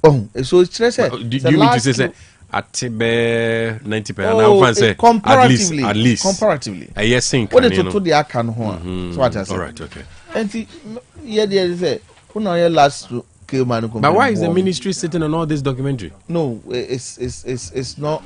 Speaker 10: Oh, so it's stress.
Speaker 9: Do you mean to say at 90%? Now say
Speaker 10: comparatively
Speaker 9: at least
Speaker 10: comparatively.
Speaker 9: Yes, think.
Speaker 10: What they to the can ho. So what I say.
Speaker 9: All right, okay.
Speaker 10: And there say who now last
Speaker 9: but why is the ministry sitting on all this documentary?
Speaker 10: No, it's not.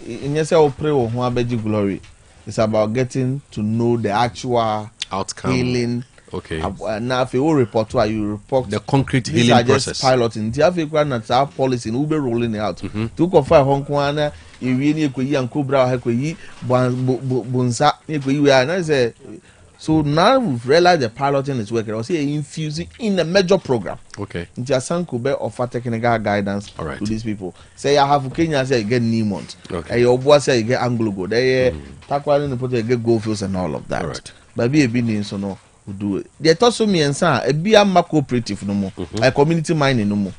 Speaker 10: In yourself, pray or glory. It's about getting to know the actual
Speaker 9: outcome,
Speaker 10: healing.
Speaker 9: Okay.
Speaker 10: Now, if you report to you report
Speaker 9: the concrete healing process.
Speaker 10: Just piloting. The African policy, Uber rolling it out. To confirm Hong Kong, you really could yi and Cobra, Hakoyi, Bunsa, you are say. So now we've realized the piloting is working. I'll say infusing in a major program.
Speaker 9: Okay.
Speaker 10: Jason Kube offer technical guidance
Speaker 9: to
Speaker 10: these people. Say I have Kenya, say you get Newmont.
Speaker 9: Okay.
Speaker 10: Your boy say you get Anglo Gold. They tackle in the put you get Goldfields and all of that.
Speaker 9: All right.
Speaker 10: But be a business so no we do it. They told me and son a be a cooperative no more. A community mining no more.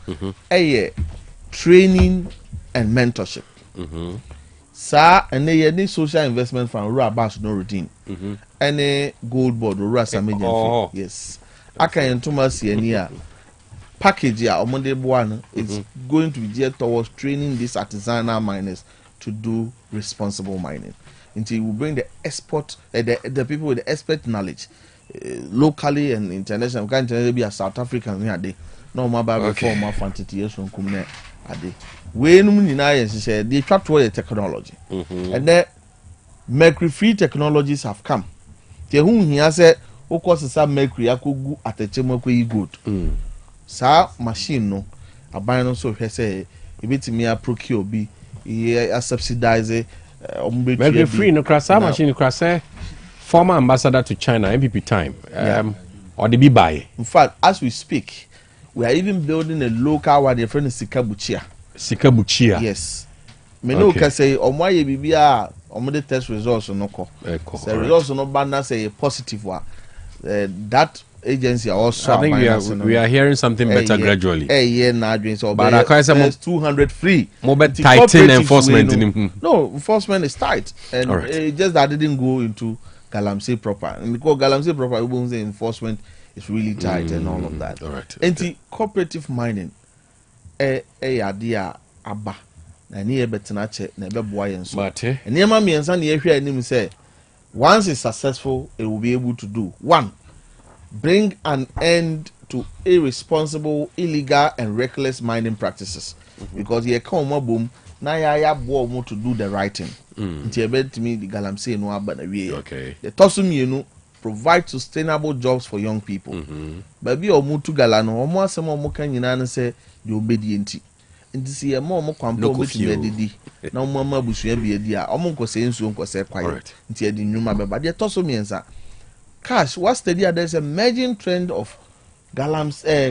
Speaker 10: Training and mentorship. Sir, and they need social investment from rural bash no routine. Any gold board or rural major. Yes. I can see any package here on Monday one is going to be geared towards training these artisanal miners to do responsible mining. Until we bring the expert, the people with the expert knowledge, locally and international. Can't be a South African here. They no more about former fantasy from Kumne. When they try to the technology, and then mercury-free technologies have come. The whom he has said, of course, some mercury I could go at the chemically good. Sa machine no, a bind so he say, a bit me a procure be a subsidize
Speaker 9: mercury-free no crasa machine crasa. Former ambassador to China, MPP time, or the B-buy.
Speaker 10: In fact, as we speak, we are even building a local one. Your friend is Sikabuchia.
Speaker 9: Sikabuchia.
Speaker 10: Yes. Me no can say on why you be a the test results no ko. The results no banner say a positive one. That agency also.
Speaker 9: I think we are hearing something better gradually.
Speaker 10: But I can't say 200 free.
Speaker 9: More tighten enforcement.
Speaker 10: No, enforcement is tight, and just that didn't go into Galamsey proper. And because Galamsey proper, we won't say enforcement is really tight and all of that.
Speaker 9: All right.
Speaker 10: Anti-cooperative mining. Idea aba na ne betena che na beboa yen so and yema miensa na yehwe anim say once it's successful it will be able to do one, bring an end to irresponsible, illegal and reckless mining practices because ye come boom na ya bo mo to do the right thing nti ebetimi the Galamsey no aba na wie the tosumienu provide sustainable jobs for young people. Baby omutu gala no omo asem omo kan nyina ne se de obedienti nti se ye mo kwampo obetimi adidi na omo ama busua bi adi a omo nkose nsuo nkose kwaye nti adi nnwuma beba de toso miensa cash what study there's a emerging trend of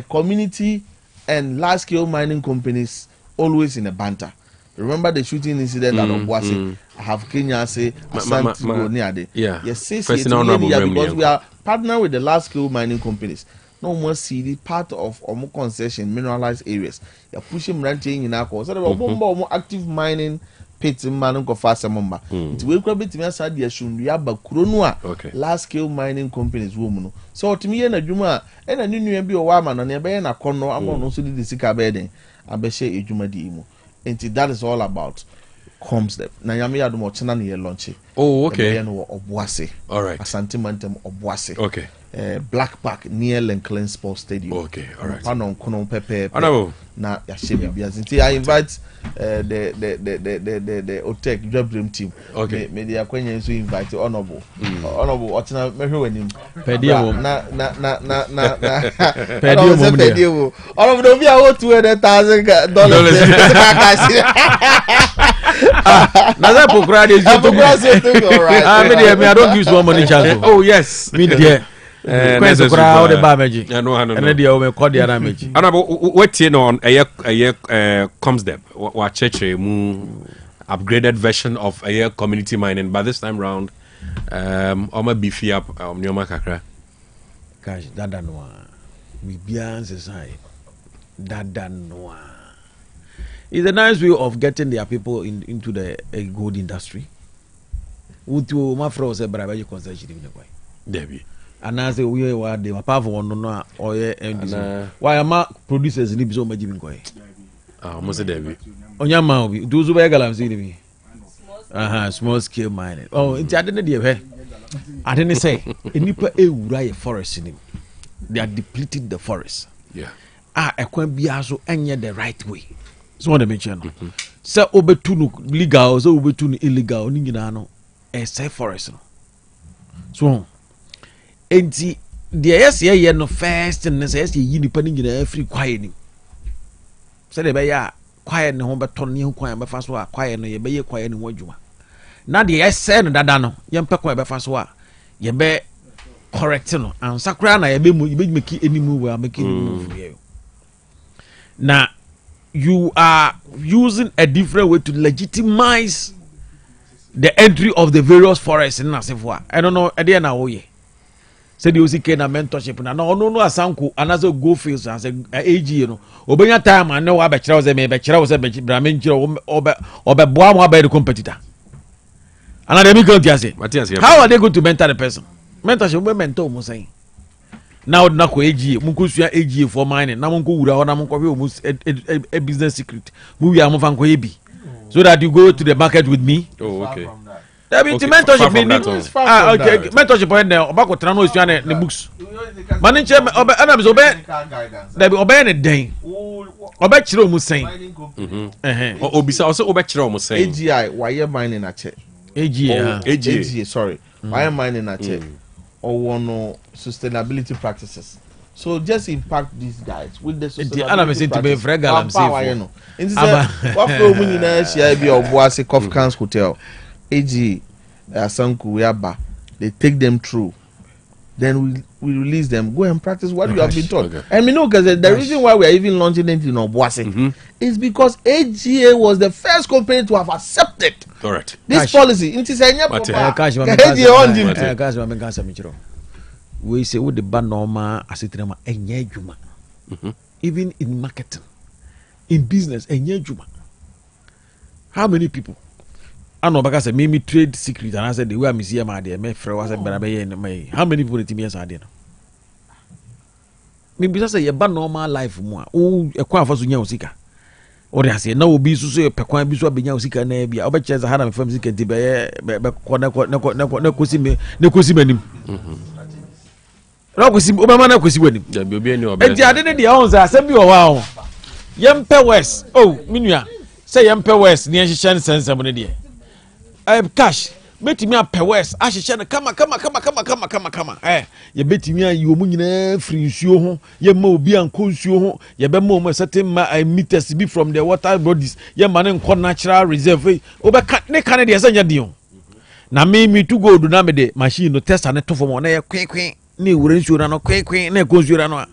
Speaker 10: community and large scale mining companies always in a banter Remember the shooting incident at Obuasi? I have Kenya say Asante go near there. Yes, because we are partnering with the large scale mining companies. No more CD part of more concession mineralized areas. You're pushing ranting in our course. So more active mining pits in Manunko Fasa Mumba. It will grab it in Sadia Shundiaba Kurunua. Large scale mining companies woman. So to me and a Juma and a new be a woman on your bay and a corner. I'm also the Sika bedding. I bet say a Juma Dimo. And that is all about comes them. Nayami Adumochana near Lonchi.
Speaker 9: Oh, okay.
Speaker 10: Obuasi.
Speaker 9: All right.
Speaker 10: Asantimantem Obuasi.
Speaker 9: Okay.
Speaker 10: Black Park near Lenklen Sports Stadium.
Speaker 9: Okay, all right.
Speaker 10: Panon Konon Pepe.
Speaker 9: Na
Speaker 10: Yashimi. I invite the OTEC Dwabrem team.
Speaker 9: Okay.
Speaker 10: Maybe I can invite Honorable. Honorable Otina Mehuanim.
Speaker 11: Pedio.
Speaker 10: Pedio. All of them are $200,000.
Speaker 11: Naza pokrade is all right. I don't use one money chance.
Speaker 9: Oh yes.
Speaker 11: Me there. Question crowd the damage. And then they call the damage.
Speaker 9: And about what you know on a comes them. What church upgraded version of a community mining. By this time round, I'm beefy up Nyoma Kakra.
Speaker 11: Gosh, that no. We beyond society. That no. It's a nice way of getting their people into the gold industry. Utu mafro se braba you concession in the way.
Speaker 9: Debbie.
Speaker 11: And as we were they were powerful on no or why am I producers in so much in go.
Speaker 9: Almost Debbie.
Speaker 11: Onyama obi those who galam see me. Small scale mining. Oh, it's I didn't hear. I didn't say nipa ewura forest in him. They are depleting the forest.
Speaker 9: Yeah.
Speaker 11: Ekwan bia so enye the right way. So what I mention. So obetunu legal, so obetunu illegal ni nyina no e say forest no. So enti the yes ye no first and say yes yi nipa ni nyina free quiet ni. So de be ya quiet ne ho beton ni ho kwan be fa so a quiet no ye be ye quiet ni ho adwuma. Na de yes say no dada no ye mpe kwan be fa so a ye be correct no. And sakura na ye be make any move we are making move here. Now you are using a different way to legitimize the entry of the various forests in Nasifwa. I don't know. I didn't know. Said you see na mentorship na no asanku anazo go fields as a AG you know. Obenya time I know abechira was me bechira was bramenchira obe boa mo the competitor. And they make how are they going to mentor the person? Mentorship we mentor mo saying. Now na ko AG munkusua AG for mining na munko wura ho na munko we almost a business secret we are move anko ebi so that you go to the market with me.
Speaker 9: Oh okay.
Speaker 11: That be mentorship okay mentorship when the obako tra no sua ne books man nche ana be obe ne den obe kire omu sen
Speaker 9: obisa also obe kire omu sen
Speaker 10: AGI wire mining a che AGI sorry wire mining a che or no sustainability practices. So just impact these guys with the sustainability practices. Hotel, AG, Asanku, Yaba, they take them through. Then we release them. Go and practice what you have been taught. Okay. And we know because the reason why we are even launching it in Obuasi is because AGA was the first company to have accepted this policy. It is a
Speaker 11: we say with the ban normal asitrema enye juma. Even in marketing, in business, enye juma. How many people? I know because me trade secret and I said the way I see my dear me friend was a better. How many people the team are there? Me because say ban normal life more. Oh, a kwa for sunya usika. Or I say no be so say pe kwa bi so benya usika na bia. Oba chance hana me fam sika ti be na kosi me na kosi manim. Na kosi obama na kosi wanim.
Speaker 9: Ya bi obi ani oba.
Speaker 11: Enti ade ne dia on say asem bi o wa ho. Yempe west. Oh, minua. Say yempe west ni ehihye nsensem ne de. Cash betimi a pewes ahihye ne kama ye betimi ayi omu nyina free nsuo ho ye ma obi anko nsuo ho ye be ma omu certain meters be from the water bodies ye ma ne nko natural reserve obeka ne kan de sanya di ho na me to go do na me de machine no test ane to form na ye kwen ne wure nsuo na no kwen na ko nsuo na no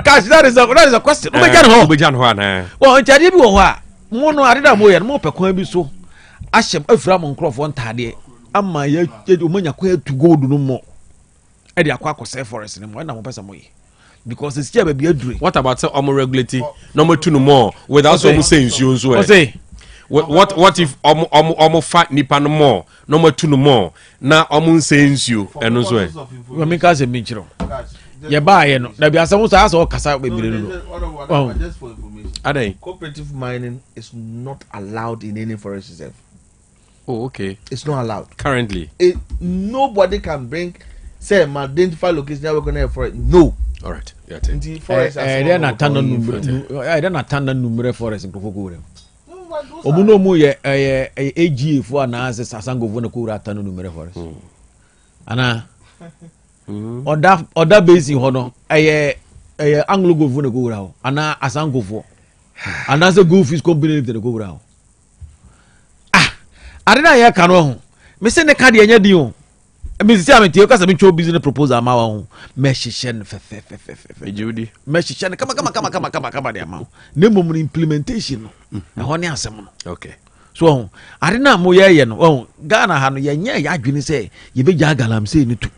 Speaker 11: Cash, that is a question.
Speaker 9: Ubejan ho na.
Speaker 11: Well, nchade bi wo ho a mo no ade da mo ye no mo pekwan bi so ahyem afura mo nkrofo ntade ama ye omanya kwa to gold no mo e de akwa sell forest ni mo na mo pesa mo ye because it's here be adure.
Speaker 9: What about say omo regulate number 2 no more without some saying you so
Speaker 11: say
Speaker 9: what if omo fat nipa no more number 2 no more na omo saying you eno so
Speaker 11: we make us a minchiro ye ba ye no da bi asem so asa o kasa bebire no.
Speaker 10: Just for information.
Speaker 9: Adey
Speaker 10: Cooperative mining is not allowed in any forest reserve.
Speaker 9: Oh, okay.
Speaker 10: It's not allowed
Speaker 9: Currently.
Speaker 10: Nobody can bring say identify location we're going to for it. No.
Speaker 9: All right. Yeah, take.
Speaker 10: Forest
Speaker 11: then atanda numere then atanda numere forest nkofoko re. Omuno mu ye AGA fo na ase sasango fo na ko ra atanda numere forest. Ana oda base ho no Anglo go fo na ko ra ho ana asango fo. Ana se go fish company na ko ra ho. Arena ya kanu ho. Me se ne card enya di ho. Me se am tie kasa me twa business proposal ma wa ho. Me hihye fe
Speaker 9: Judy.
Speaker 11: Me hihye ne kama de ama. Ne mom implementation no. Na ho ne asem no.
Speaker 9: Okay.
Speaker 11: So arena mo ye no. Oh Ghana ha no ye nya ya adwene se ye beja galamsey ni tu.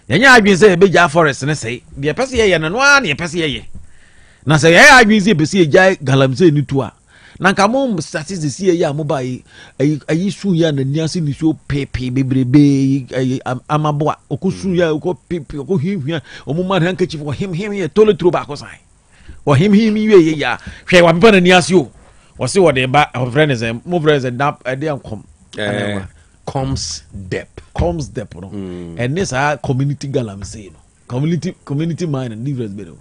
Speaker 11: Ye nya adwene se ye beja forest ne sei. De pese ye no no na ye pese ye. Na se ye adwene se pese ye ja galamsey ni tu a. Nanka mo statistics here ya mo bai ayi su ya na niase ni so pepe bebrebe amaboa okosu ya oko pepe oko hihia omo man handkerchief for him ye tole tro ba ko sai wo him ye ya hwe wa pepa na niase o wo se wo de ba friend is mo friend is nap e de ankom
Speaker 9: comes dep
Speaker 11: no and this community galamsey no community mine and difference bedo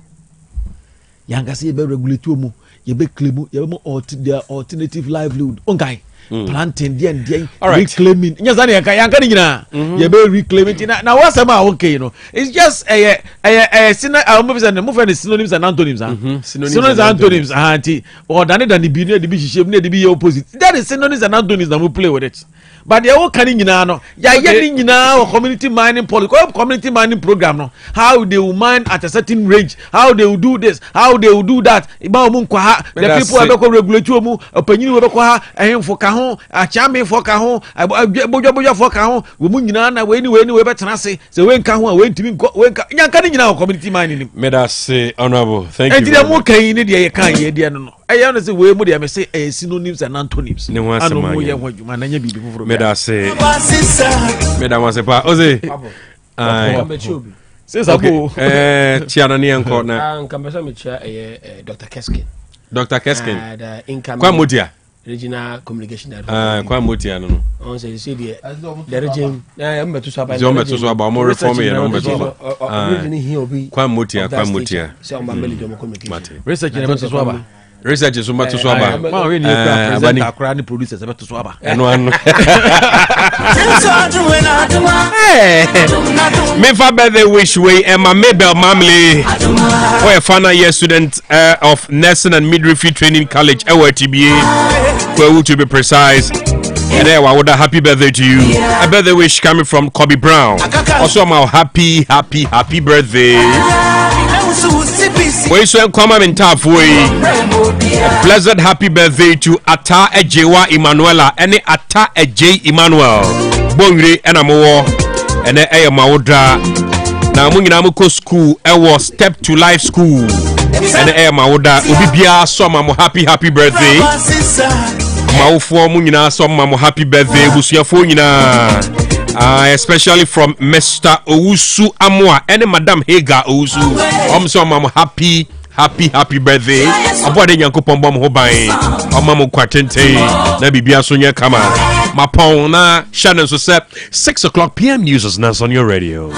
Speaker 11: yanga se be regulate omo ye be claim ye be their alternative livelihood onkai planting there reclaiming nyasa ne yanka ni nyina ye be reclaiming na what's am okay you know it's just synonyms and antonyms synonyms and antonyms anti or than the bi ne de bi hihye ne de bi opposite that is synonyms and antonyms that we play with it. But they all can nyina no ya ye nyina community mining policy community mining program no how they will mine at a certain range, how they will do this, how they will do that. Iba omu kwa ha the people are go regulate omu opanyini we kwa ha ehemfo ka ho achame fo ka ho bojo fo ka ho we mu nyina na we ni we betena se se we nka ho a we ntimi we nka nyanka ni nyina community mining.
Speaker 9: Me that say honorable thank you.
Speaker 11: Enti dem kan ni de ye kan ye de no eya no say we mu de me say synonyms and antonyms anu mo ye hwadwuma na nya bibi foforo.
Speaker 9: Me that say Mesdames et pas Ose
Speaker 12: c'est ça
Speaker 9: beau tiana ni encore na
Speaker 12: nkambesa me chia Dr. Keskin
Speaker 9: kwa motia
Speaker 12: regional communication director
Speaker 9: kwa motia no
Speaker 12: on say the region mbetu so
Speaker 9: ba mo reform ye no mbetu kwa motia
Speaker 12: say on bambeli do communication
Speaker 11: research na mbetu so ba
Speaker 9: research is so so aba
Speaker 11: ma we ni presenter akra ni producers beto so aba
Speaker 9: eno me fa birthday wish way Emma Mabel Mamley for a final year student of nursing and midwifery training college TBA where to be precise. And there, I would a happy birthday to you. A birthday wish coming from Kobe Brown. Also, my happy birthday. We so come in tough way. A blessed happy birthday to Ata Ejewa Emanuela. Any Ata Ej Emmanuel. Bongre and Amowo. And then Mawodra. Now Munginamuko school. I was step to life school. And then Mawoda. Ubibia Soma mo happy birthday. Maufo Munina Soma mo happy birthday. Busiafo nyina. Especially from Mr. Owusu Amwa and Madam Hagar Owusu. So mama happy birthday. Abode Nyankopon bom ho ban. Omamo kwatente na bibia so nya kama. Mapon na Shannon so 6 o'clock PM news is now on your radio.